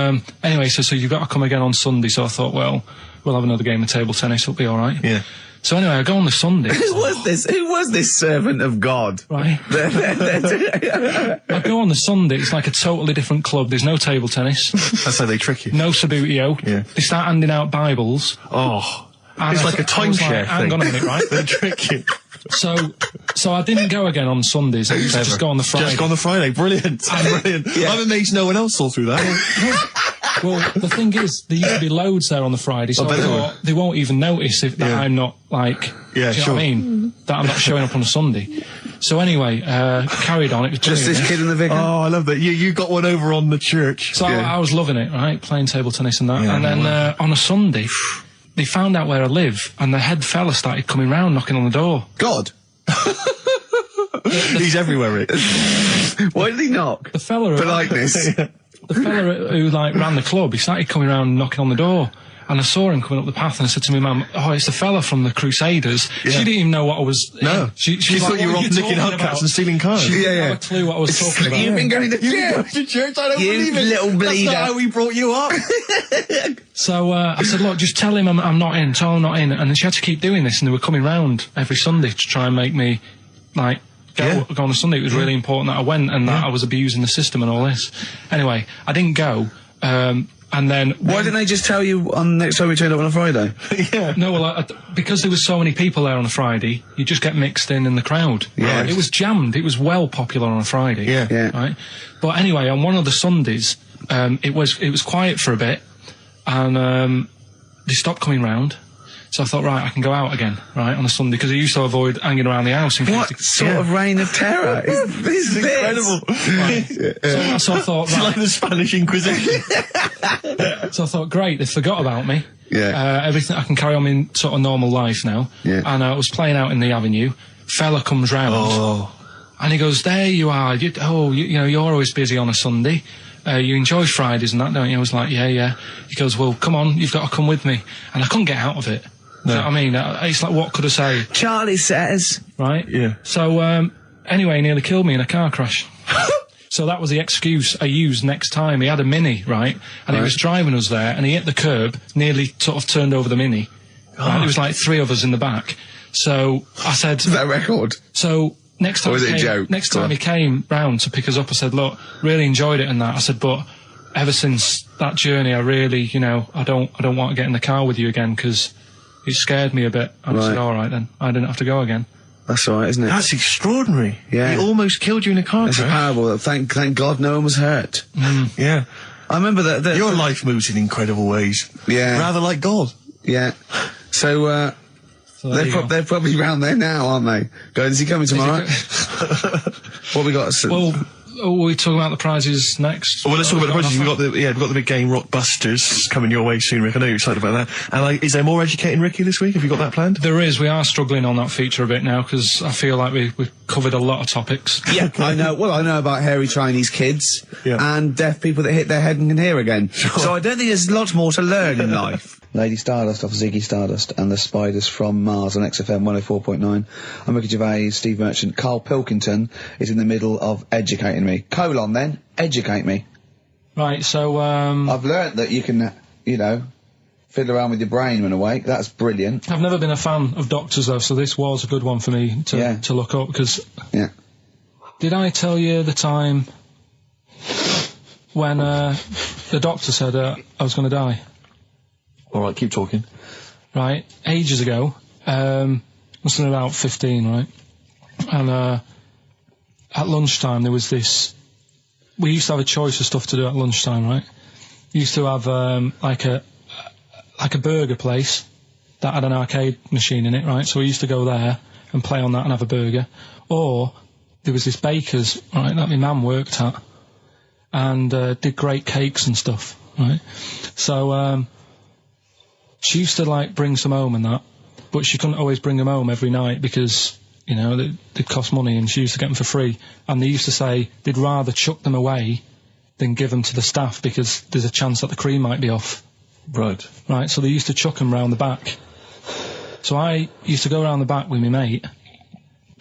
anyway, so you've got to come again on Sunday, so I thought, well, we'll have another game of table tennis, it'll be alright. Yeah. So anyway, I go on the Sunday. Who was this servant of God? Right. I go on the Sunday, it's like a totally different club. There's no table tennis, That's how they trick you. no Sabutio. Yeah. They start handing out Bibles. Oh. And It's I- like a I was timeshare like, hang on a minute, right? They trick you. So I didn't go again on Sundays. I used to just go on the Friday. Just go on the Friday. Brilliant. Brilliant. I'm amazed no one else saw through that. Well, the thing is, there used to be loads there on the Friday, so I bet there thought they won't even notice that Yeah. I'm not, like, Yeah, do you know sure. what I mean? That I'm not showing up on a Sunday. So anyway, carried on. It was Just brilliant, this yeah. kid in the vicar? Oh, I love that. You got one over on the church. So I was loving it, right? Playing table tennis and that. Yeah, and then on a Sunday, they found out where I live, and the head fella started coming round, knocking on the door. God. He's everywhere, Rick. Why did he knock? The fella, Politeness. the fella who like ran the club, he started coming round, knocking on the door. And I saw him coming up the path, and I said to my mum, "Oh, it's the fella from the Crusaders." Yeah. She didn't even know what I was. No. she She was thought like, you were "What off are nicking talking hubcaps about?" and stealing cars. She didn't Yeah, have yeah. a clue what I was talking about. You've been going to You church. go to church, I don't You believe it. little That's bleeder. not how we brought you up. So I said, "Look, just tell him I'm not in. Tell him I'm not in." And then she had to keep doing this, and they were coming round every Sunday to try and make me like go on a Sunday. It was really important that I went and that I was abusing the system and all this. Anyway, I didn't go. And then Why didn't they just tell you on next time we turned up on a Friday? Yeah. No, well, because there was so many people there on a Friday, you just get mixed in the crowd. Yeah. It was jammed. It was well popular on a Friday. Yeah. Yeah. Right. But anyway, on one of the Sundays, it was quiet for a bit, and they stopped coming round. So I thought, right, I can go out again, right, on a Sunday, because I used to avoid hanging around the house. What sort of reign of terror is this? Incredible. So I thought, It's right, like the Spanish Inquisition. so I thought, great, they forgot about me. Yeah. Everything, I can carry on in sort of normal life now. Yeah. And I was playing out in the avenue. Fella comes round. Oh. And he goes, there you are. You know, you're always busy on a Sunday. You enjoy Fridays and that, don't you? I was like, yeah. He goes, well, come on, you've got to come with me. And I couldn't get out of it. Do you know what I mean? It's like, what could I say? Charlie says. Right? Yeah. So, anyway, he nearly killed me in a car crash. So that was the excuse I used next time. He had a Mini, right? And he was driving us there, and he hit the curb, nearly sort of turned over the Mini. Right? There was like 3 of us in the back. So I said... Is that a record? So next time, Or was it a joke? Next time he came round to pick us up, I said, look, really enjoyed it and that. I said, but ever since that journey, I really, you know, I don't want to get in the car with you again because it scared me a bit. And I said, all right then, I didn't have to go again. That's all right, isn't it? That's extraordinary. Yeah. He almost killed you in a car It's a crash. parable. Thank God no one was hurt. Yeah. I remember that. Your life moves in incredible ways. Yeah. Rather like God. Yeah. So, So there you go. they're probably round there now, aren't they? Going, is he coming tomorrow? What we got? Well, we're talking about the prizes next. Well, let's talk about the prizes. We've got the big game Rockbusters coming your way soon, Rick. I know you're excited about that. And is there more Educating Ricky this week? Have you got that planned? There is. We are struggling on that feature a bit now because I feel like we've covered a lot of topics. Yeah, I know. Well, I know about hairy Chinese kids and deaf people that hit their head and can hear again. So I don't think there's lots more to learn in life. Lady Stardust off Ziggy Stardust and the Spiders from Mars on XFM 104.9. I'm Ricky Gervais, Steve Merchant. Karl Pilkington is in the middle of educating me. Colon then, educate me. Right, so, I've learnt that you can, you know, fiddle around with your brain when awake. That's brilliant. I've never been a fan of doctors though, so this was a good one for me to look up because... Yeah. Did I tell you the time when the doctor said I was going to die? All right, keep talking. Right, ages ago, must have been about 15, right? And at lunchtime there was this... We used to have a choice of stuff to do at lunchtime, right? We used to have like a burger place that had an arcade machine in it, right? So we used to go there and play on that and have a burger. Or there was this baker's, right, that my mum worked at and did great cakes and stuff, right? So she used to like bring some home and that, but she couldn't always bring them home every night because, you know, they'd cost money and she used to get them for free. And they used to say they'd rather chuck them away than give them to the staff because there's a chance that the cream might be off. Right. Right, so they used to chuck them round the back. So I used to go around the back with my mate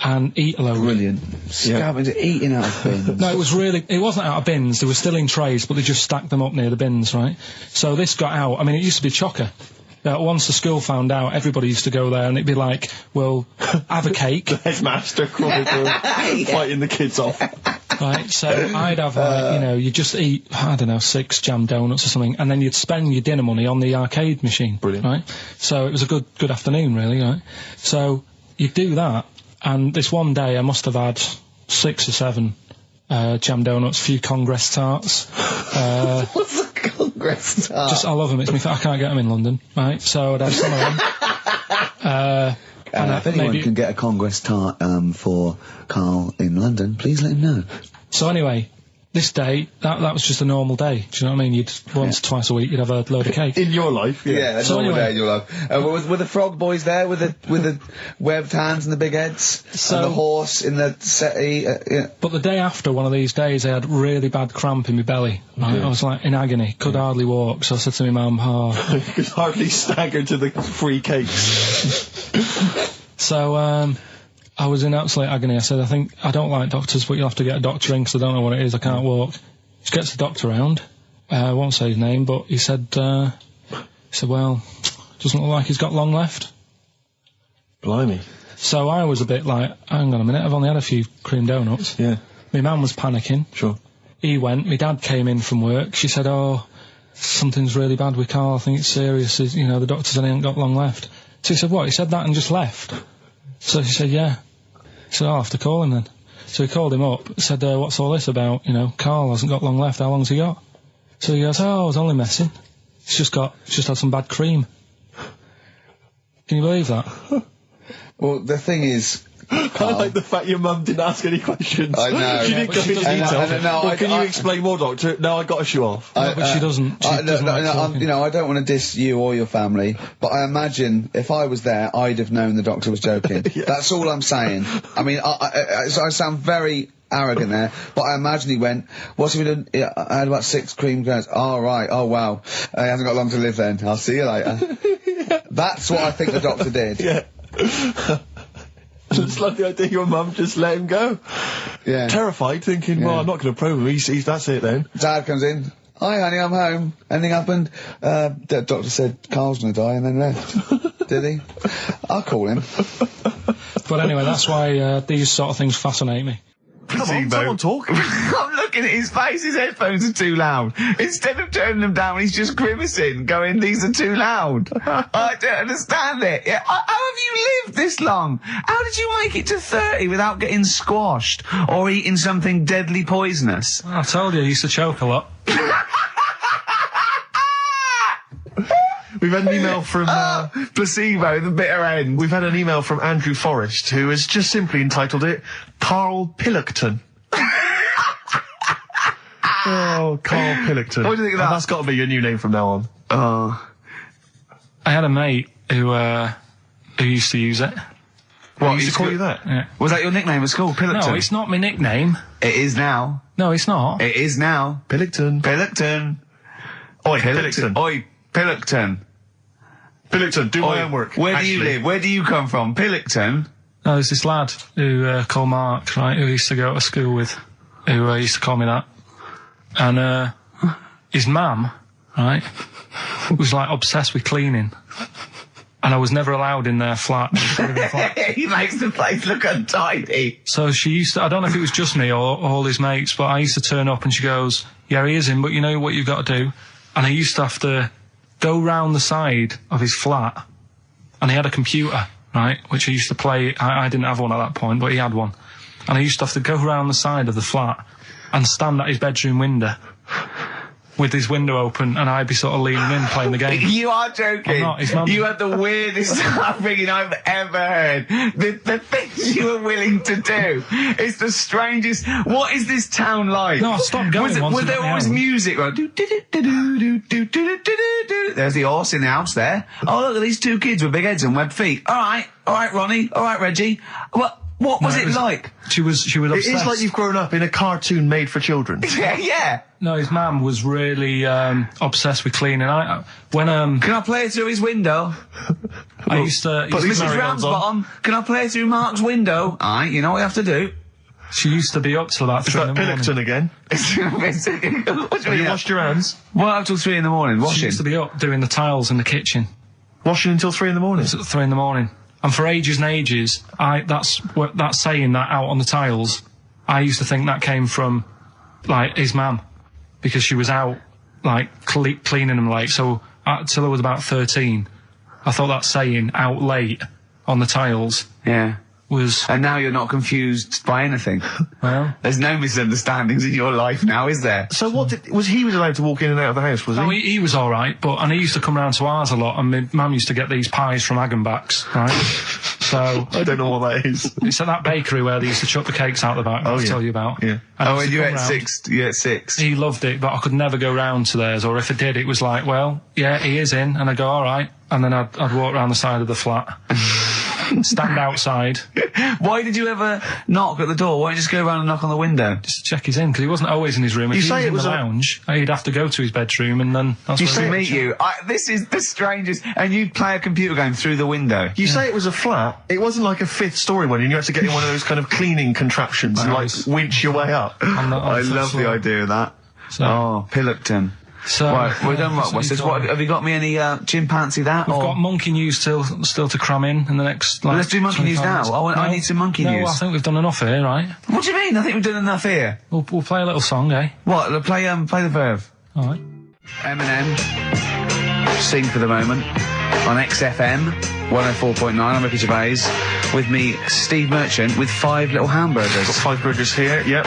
and eat a load. Brilliant. Scavenger eating out of bins. No, it wasn't out of bins, they were still in trays, but they just stacked them up near the bins, right? So this got out, I mean, it used to be chocker. Once the school found out, everybody used to go there and it'd be like, well, have a cake. The headmaster crawling through, fighting the kids off. Right, so I'd have, you just eat, I don't know, 6 jam donuts or something, and then you'd spend your dinner money on the arcade machine. Brilliant. Right? So it was a good afternoon, really, right? So you'd do that, and this one day I must have had 6 or 7 jam donuts, a few Congress tarts. What's a Congress tart? I love them, I can't get them in London, right? So I'd have some of them. If anyone can get a Congress tart for Karl in London, please let him know. So anyway, this day, that was just a normal day. Do you know what I mean? Once, twice a week, you'd have a load of cake. In your life, yeah. So normal day in your life. Were the frog boys there with the webbed hands and the big heads? And the horse in the settee? Yeah. But the day after one of these days, I had really bad cramp in my belly. Right? I was like in agony, could hardly walk. So I said to my mum, you could hardly stagger to the free cakes. So, I was in absolute agony. I said, I don't like doctors, but you'll have to get a doctor in 'cause I don't know what it is, I can't walk. Just gets the doctor round. I won't say his name, but he said, well, doesn't look like he's got long left. Blimey. So I was a bit like, hang on a minute, I've only had a few cream donuts. Yeah. My mum was panicking. Sure. He went, my dad came in from work, she said, something's really bad with Karl, I think it's serious, the doctor said he ain't got long left. So he said, what? He said that and just left? So she said, yeah. He said, I'll have to call him then. So he called him up, said, what's all this about? Karl hasn't got long left, how long's he got? So he goes, I was only messing. He's just had some bad cream. Can you believe that? Well, the thing is, I like the fact your mum didn't ask any questions. I know. She didn't go into detail. Can you explain more, doctor? No, I got a shoe off. But she doesn't. I don't want to diss you or your family, but I imagine if I was there, I'd have known the doctor was joking. Yeah. That's all I'm saying. I mean, I sound very arrogant there, but I imagine he went, what's he been doing? I had about 6 cream cones. Oh, right. Oh, wow. He hasn't got long to live then. I'll see you later. That's what I think the doctor did. Yeah. Just like the idea your mum just let him go. Yeah. Terrified, thinking, well, I'm not going to probe him. He's that's it then. Dad comes in. Hi, honey, I'm home. Anything happened? The doctor said Karl's going to die and then left. Did he? I'll call him. But anyway, that's why these sort of things fascinate me. Come on, someone talk. I'm looking at his face, his headphones are too loud. Instead of turning them down, he's just grimacing, going, these are too loud. I don't understand it. Yeah, how have you lived this long? How did you make it to 30 without getting squashed or eating something deadly poisonous? I told you, I used to choke a lot. We've had an email from... placebo, the bitter end. We've had an email from Andrew Forrest, who has just simply entitled it, Karl Pilkington. Oh, Karl Pilkington. What do you think of that? That's got to be your new name from now on. I had a mate who used to use it. What, he used to call you that? Yeah. Was that your nickname at school, Pilkington? No, it's not my nickname. It is now. No, it's not. It is now. Pilkington. Pilkington. Oi, Pilkington. Oi, Pilkington. Pilkington, do my homework. Where do you live? Where do you come from? Pilkington? No, there's this lad who called Mark, right, who used to go to school with, who used to call me that. And his mum, right, was like obsessed with cleaning. And I was never allowed in their flat. He makes the place look untidy. So she used to, I don't know if it was just me or all his mates, but I used to turn up and she goes, yeah, he is in, but you know what you've got to do? And I used to have to go round the side of his flat, and he had a computer, right, which I used to play. I didn't have one at that point, but he had one. And I used to have to go round the side of the flat and stand at his bedroom window with his window open, and I'd be sort of leaning in playing the game. You are joking. I'm not. His mum. You had the weirdest upbringing I've ever heard. The things you were willing to do. It's the strangest. What is this town like? No, I stopped going once. Was there always music? Right? There's the horse in the house there. Oh, look at these 2 kids with big heads and webbed feet. All right, Ronnie. All right, Reggie. What? What was No, it like? She was obsessed. It is like you've grown up in a cartoon made for children. Yeah. No, his mum was really obsessed with cleaning. When Can I play it through his window? I used to Mrs. marry on. Ramsbottom, can I play it through Mark's window? Aye, you know what you have to do. She used to be up till about Is 3 in that the morning. Pilkington again? What do Have you you washed your hands? What up till 3 in the morning? She Washing. used to be up doing the tiles in the kitchen. Washing until 3 in the morning? It's at 3 in the morning. And for ages and ages, that saying that out on the tiles, I used to think that came from, like, his mum. Because she was out, like, cleaning them late. So, till I was about 13, I thought that saying, out late, on the tiles, Yeah. was, And now you're not confused by anything. well... There's no misunderstandings in your life now, is there? So he was allowed to walk in and out of the house, was he? No, he was all right, and he used to come round to ours a lot, and my mum used to get these pies from Hagenbach's, right? So I don't know what that is. it's at that bakery where they used to chuck the cakes out the back. I'll tell you about. Yeah. And Oh, he and used you to at come round. 6. You at 6. He loved it, but I could never go round to theirs, or if I did, it was like, well, yeah, he is in, and I'd go, all right, and then I'd walk round the side of the flat, stand outside, Why did you ever knock at the door? Why don't you just go around and knock on the window? just to check he's in, because he wasn't always in his room. If You he say was it in was the a- lounge, he'd have to go to his bedroom, and then that's You where to he meet you. This is the strangest. And you'd play a computer game through the window. You say it was a flat. It wasn't like a 5th story one, and you had to get in one of those kind of cleaning contraptions and, like, Nice. winch your way up. on the- on I the love floor. the idea of that. So- Oh, Pilkington. So, Right, we're done. that's What he's says? done. What have you got me any chimpanzee that? We've or got monkey news still to cram in the next. Like, Let's do monkey 25 news now. minutes. I need some monkey no, news. I think we've done enough here, right? What do you mean? I think we've done enough here. We'll play a little song, eh? What? Play the verve. All right. Eminem. Sing for the moment on XFM 104.9. I'm Ricky Gervais. With me, Steve Merchant, with 5 little hamburgers. Got 5 burgers here, yep.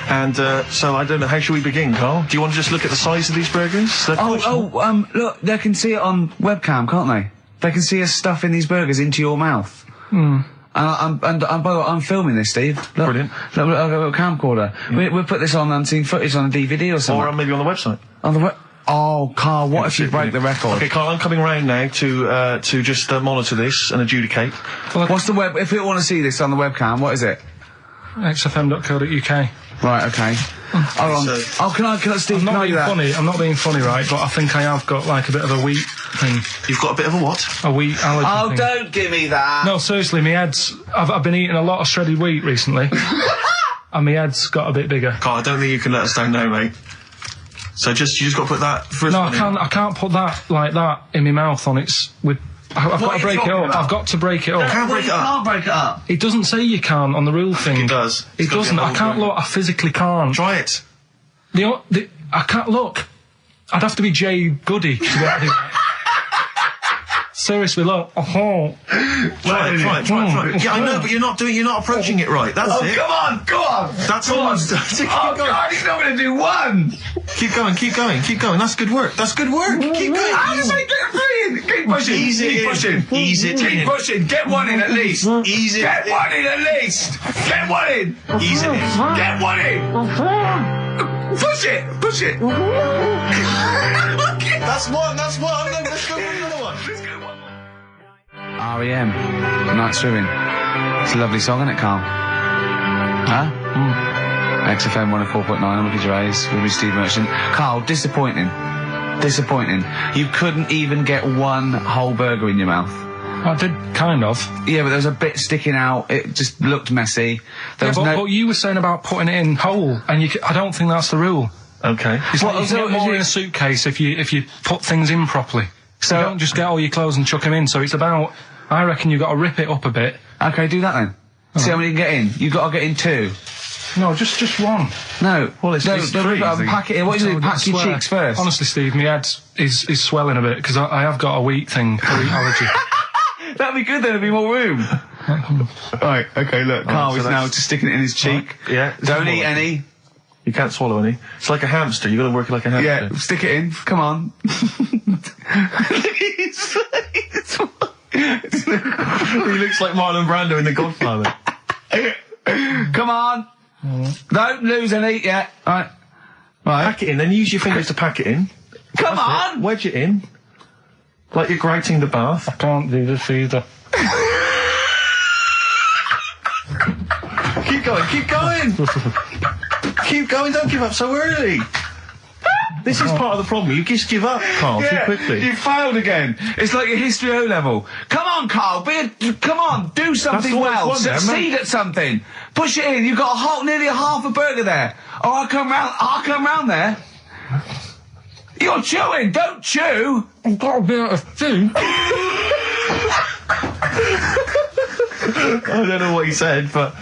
And so I don't know, how should we begin, Carl? Do you want to just look at the size of these burgers? They're quite small. Look, they can see it on webcam, can't they? They can see us stuffing these burgers into your mouth. And by the way, I'm filming this, Steve. Look, Brilliant. Look, I've got a camcorder. We'll put this on unseen footage on a DVD or something. Or maybe on the website. On the Oh, Carl, what if you break the record? Okay, Carl, I'm coming round now to just monitor this and adjudicate. What's the web? If people want to see this on the webcam, what is it? xfm.co.uk. Right, okay. Hold on. So- Can I, Steve, I'm can not I do being that? funny. I'm not being funny, right? But I think I have got like a bit of a wheat thing, You've got a bit of a what? a wheat allergy Oh, thing. don't give me that. No, seriously, my head's. I've been eating a lot of shredded wheat recently, and my head's got a bit bigger. Carl, I don't think you can let us down now, mate. So you just got to put that first No, one in. I can't put that like that in my mouth on its with. I've What got are to you break it talking up. about? I've got to break it up. Can't break it up. Can't break it up. It doesn't say you can on the rule thing. It does. It It's got to be doesn't. a I whole can't burger. look. I physically can't. Try it. I can't look. I'd have to be Jay Goody to get to Seriously, look. Oh. Try it. Yeah, I know, but you're not approaching it right. That's it. Come on, go on. That's all. Keep Oh, going. God, he's not going to do one. Keep going. That's good work. Keep going. How does I get three in? Keep pushing. Ease it Keep in. pushing. Ease it Keep in. pushing. Get one in at least. Ease it Get in. one in at least. Get one in. Ease it in. Get one in. Push it. Push it. That's one. Let's go for another one. R.E.M. Night Swimming. It's a lovely song, isn't it, Carl? Huh? XFM 104.9, I'm Ricky Gervais, with me, Steve Merchant. Carl, disappointing. You couldn't even get one whole burger in your mouth. I did kind of. Yeah, but there was a bit sticking out. It just looked messy. There was But you were saying about putting it in whole, and I don't think that's the rule. Okay. It's like Well, you can so get is more it- in a suitcase if you put things in properly. So you don't just get all your clothes and chuck them in. So it's about. I reckon you've got to rip it up a bit. Okay, do that then. See how many you can get in. You've got to get in 2. No, just one. No. Well, it's no, just no, three, no, I think. pack it in. What do you do? Pack your cheeks first. Honestly, Steve, my head is swelling a bit because I have got a wheat thing, a wheat allergy. That'd be good, then there'd be more room. Right, okay, look. Carl so is now that's- just sticking it in his cheek. Yeah. Don't eat any. You can't swallow any. It's like a hamster. You've got to work it like a hamster. Yeah, stick it in. Come on. He looks like Marlon Brando in The Godfather. Come on. Don't lose any yet. Right. Pack it in, then use your fingers to pack it in. Come on. Wedge it in. Like you're grouting the bath. I can't do this either. record. Keep going. Keep going, don't give up so early. This is part of the problem. You just give up, Carl, too quickly. You failed again. It's like your history O level. Come on, Carl. Come on. Do something well. Succeed at something. Push it in. You've got nearly a half a burger there. Oh, I'll come round there. You're chewing. Don't chew. I've got a bit of food. I don't know what he said, but...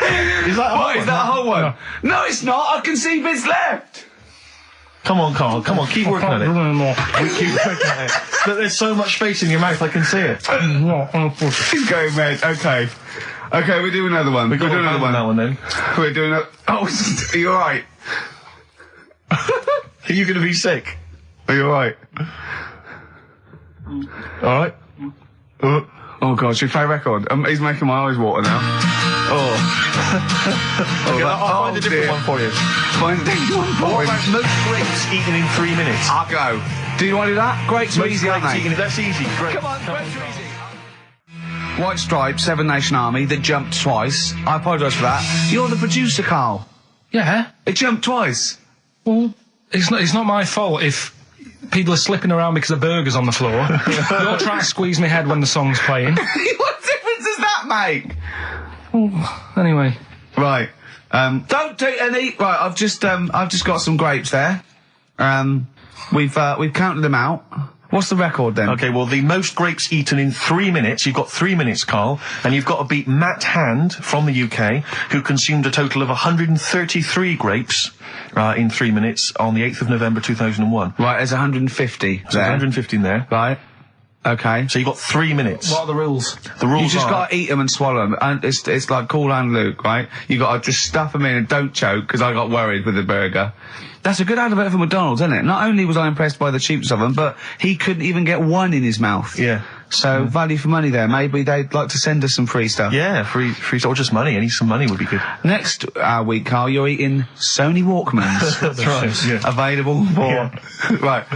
Is that What, is that a whole one? No, it's not. I can see bits left. Come on, Carl. Come on, keep working at it. We keep working at it. But there's so much space in your mouth, I can see it. He's going red. Okay. Okay, we'll do another one. We'll do another one. That one then. We're doing a... Oh, are you alright? Are you going to be sick? Are you alright? Alright? Oh God, should we play a record? He's making my eyes water now. Oh. Okay, I'll find a different one for you. Find a different one for What him. about most grapes eaten in 3 minutes? I'll go. Do you want to do that? Grapes are Most easy, aren't grapes they? eaten- That's easy. Great. Come on, grapes are easy. White Stripes, Seven Nation Army, that jumped twice. I apologise for that. You're the producer, Carl. Yeah. It jumped twice. Well, it's not my fault if people are slipping around because the burger's on the floor. You're trying to squeeze my head when the song's playing. What difference does that make? Anyway. Right. Don't do any. Right. I've just got some grapes there. We've counted them out. What's the record then? Okay, well, the most grapes eaten in 3 minutes, you've got 3 minutes, Carl, and you've got to beat Matt Hand from the UK, who consumed a total of 133 grapes in 3 minutes on the 8th of November 2001. Right, there's 150 So there. 150 in there. Right. Okay. So you've got 3 minutes. What are the rules? The rules You just are... gotta eat them and swallow them. And it's like Cool and Luke, right? You gotta just stuff them in and don't choke, because I got worried with the burger. That's a good advert for McDonald's, isn't it? Not only was I impressed by the cheapness of them, but he couldn't even get one in his mouth. Yeah. So, value for money there. Maybe they'd like to send us some free stuff. Yeah, free, or just money. Any some money would be good. Next week, Carl, you're eating Sony Walkmans. That's right. Yeah. Available for... Right.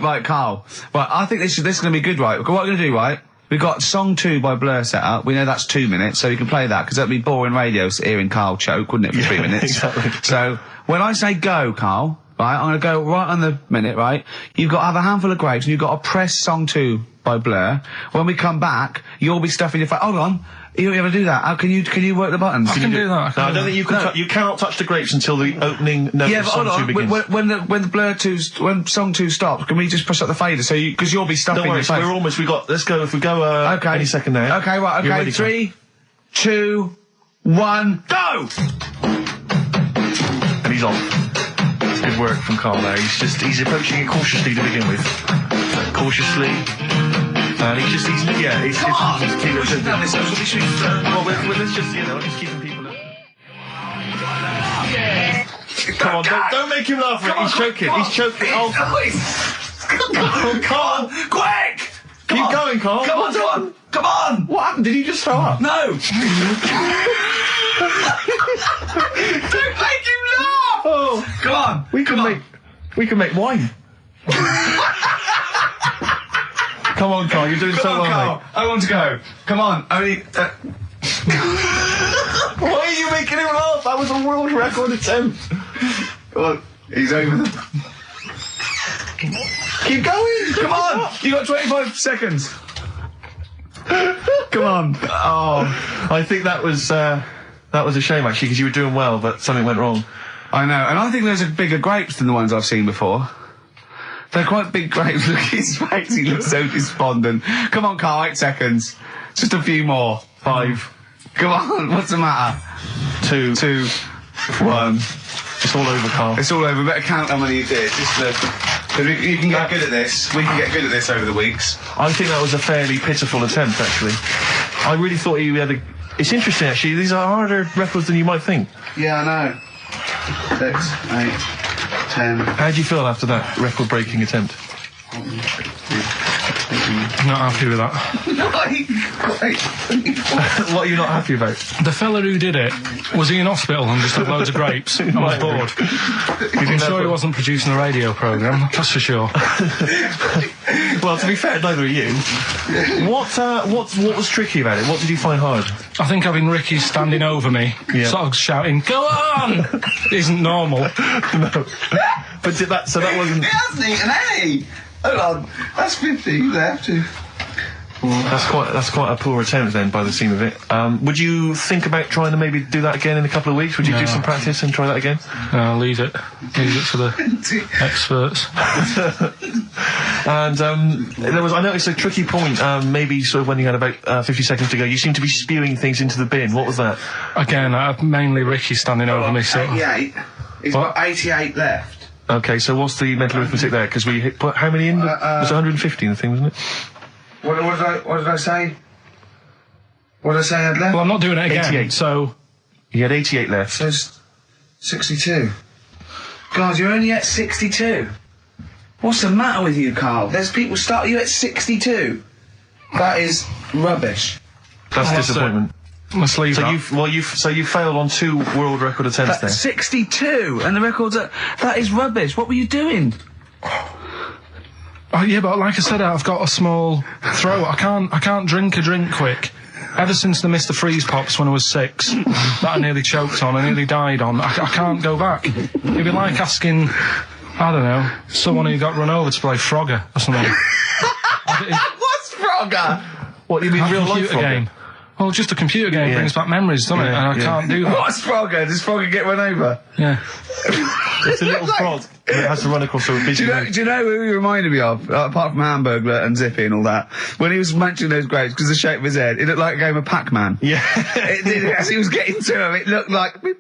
Right, Carl. Right, I think this is going to be good, right? What we're going to do, right? We've got song 2 by Blur set up. We know that's 2 minutes, so we can play that, because that'd be boring radio hearing Carl choke, wouldn't it, for 3 minutes? Exactly. So, when I say go, Carl, right, I'm going to go right on the minute, right? You've got to have a handful of grapes, and you've got to press song 2 by Blur. When we come back, you'll be stuffing your face. Hold on. You don't ever do that. How can you work the buttons? I can do that. No, I don't think you can. You cannot touch the grapes until the opening note Yeah, of but song hold 2 on. begins. When the Blur 2's, when song 2 stops, can we just push up the fader? So because you'll be stuffing Don't worry, your face. we're almost. Let's go. If we go. Okay. Any second now. Okay, right. You're Okay. ready, 3, 2, 1, go! And he's off. It's good work from Carl there. He's approaching it cautiously to begin with. Cautiously. And he's keeping Well, let's just, he's keeping people. Come on, don't make him laugh. He's choking. He's choking. Oh, Carl. Quick! Keep going, Carl. Come on! Come on! What happened? Did he just throw up? No! Don't make him laugh! Oh, Come on! we can make wine. Come on, Carl. You're doing so well, Carl. mate. I want to go. Come on. Only. Why are you making him laugh? That was a world record attempt. Come on. He's over. Keep going. Come on! You got 25 seconds. Come on. Oh, I think that was a shame actually, because you were doing well, but something went wrong. I know, and I think those are bigger grapes than the ones I've seen before. They're quite big grapes. Look at his face, he looks so despondent. Come on, Carl, 8 seconds. Just a few more. 5. Come on, what's the matter? 2. 2, 1. It's all over, Carl. It's all over. Better count how many you did. You can get good at this. We can get good at this over the weeks. I think that was a fairly pitiful attempt, actually. I really thought you had a... It's interesting, actually. These are harder records than you might think. Yeah, I know. 6, 8, 10. How do you feel after that record-breaking attempt? 11, Not happy with that. What are you not happy about? The fella who did it, was he in hospital and just had loads of grapes? I was bored. I'm sure he wasn't producing a radio programme, that's for sure. Well, to be fair, neither are you. What was tricky about it? What did you find hard? I think having Ricky standing over me, sort of shouting, "Go on!" isn't normal. No. But that wasn't... He hasn't eaten any! Hold on, that's 50 left. That's quite a poor attempt then, by the seam of it. Would you think about trying to maybe do that again in a couple of weeks? Would you do some practice and try that again? No, leave it. Leave it for the experts. And I noticed a tricky point, maybe sort of when you had about 50 seconds to go, you seemed to be spewing things into the bin. What was that? Again, mainly Ricky standing over me, sort of. 88. He's got 88 left. Okay, so what's the mental arithmetic there? Because we put how many in? It was 150 in the thing, wasn't it? What did I say? What did I say I had left? Well, I'm not doing it again, 88. so... He had 88 left. So it's 62. God, you're only at 62. What's the matter with you, Carl? There's people starting you at 62. That is rubbish. That's disappointment. Let's leave that. So you failed on 2 world record attempts there. 62, and the record's that is rubbish. What were you doing? Oh, yeah, but like I said, I've got a small throat. I can't drink a drink quick. Ever since the Mr. Freeze Pops when I was 6, that I nearly choked on, I nearly died on, I can't go back. It'd be like asking, I don't know, someone who got run over to play Frogger or something. What's Frogger? What, you mean A real life computer game. Well, just a computer game brings back memories, doesn't it? And I can't do that. What's Frogger? Does Frogger get run over? Yeah. It's a little frog that has to run across a busy road. Do you know who he reminded me of? Apart from Hamburglar and Zippy and all that. When he was munching those grapes, because the shape of his head, it looked like a game of Pac-Man. Yeah. It did, as he was getting to him, it looked like... We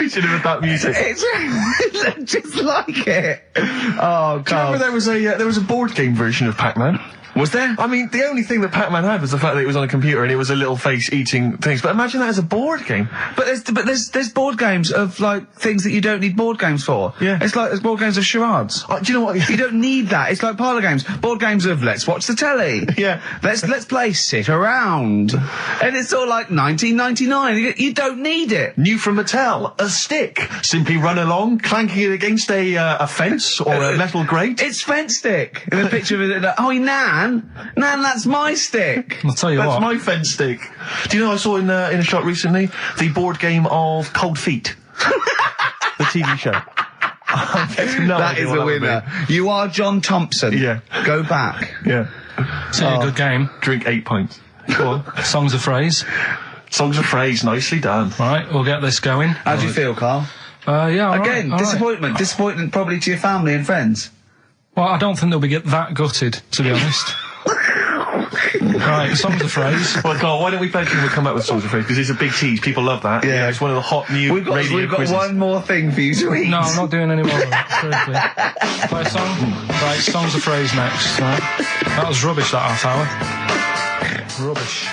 should have had that music. It looked just like it. Oh, God. Do you remember there was a board game version of Pac-Man? Was there? I mean, the only thing that Pac-Man had was the fact that it was on a computer and it was a little face eating things. But imagine that as a board game. But there's board games of, like, things that you don't need board games for. Yeah. It's like there's board games of charades. Do you know what? You don't need that. It's like parlour games. Board games of let's watch the telly. Yeah. Let's play sit around. And it's all like 1999. You don't need it. New from Mattel, a stick. Simply run along, clanking it against a fence or a metal grate. It's fence stick. And a picture of it. Oh, Nan, that's my stick. I'll tell you That's what. my fence stick. Do you know I saw in a shop recently the board game of Cold Feet, the TV show. That is a winner. You are John Thompson. Yeah. Go back. Yeah. It's a good game. Drink 8 pints. Go on. Songs of phrase. Songs of phrase, nicely done. Right, we'll get this going. How do you feel, Carl? Yeah, all Again, right, all disappointment. right. Disappointment probably to your family and friends. Well, I don't think they'll be that gutted, to be honest. Right, songs of phrase. Well, Carl, why don't we both come up with songs of phrase? Because it's a big tease. People love that. Yeah. It's one of the hot new We've got quizzes. one more thing for you to eat. No, I'm not doing any more of that, seriously. Play a song? Right, songs of phrase next, right? That was rubbish, that half hour. Rubbish.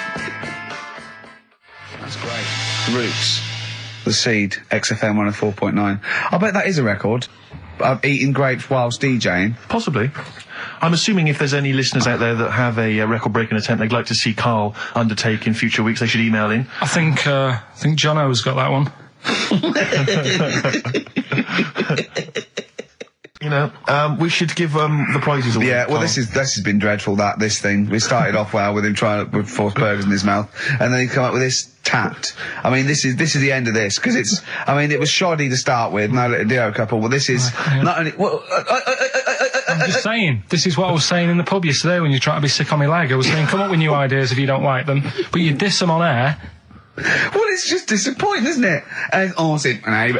That's great. Roots. The Seed, XFM 104.9. I bet that is a record. I've eaten grapes whilst DJing. Possibly. I'm assuming if there's any listeners out there that have a record-breaking attempt they'd like to see Carl undertake in future weeks, they should email in. I think Jono's got that one. You know, we should give the prizes away. Yeah, well, Carl. this has been dreadful. This thing. We started off well with him trying to put 4 burgers in his mouth, and then he come up with this tat. I mean, this is the end of this because it's. I mean, it was shoddy to start with. No little Dio couple. Well, this is not only. Well, I'm just saying, this is what I was saying in the pub yesterday when you try to be sick on my leg. I was saying, come up with new ideas if you don't like them, but you diss them on air. Well, it's just disappointing, isn't it? And Right.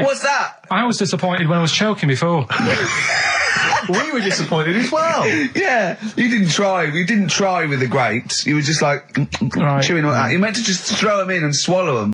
What's that? I was disappointed when I was choking before. We were disappointed as well. Yeah, you didn't try. You didn't try with the grapes. You were just like Right. chewing on that. You meant to just throw them in and swallow them.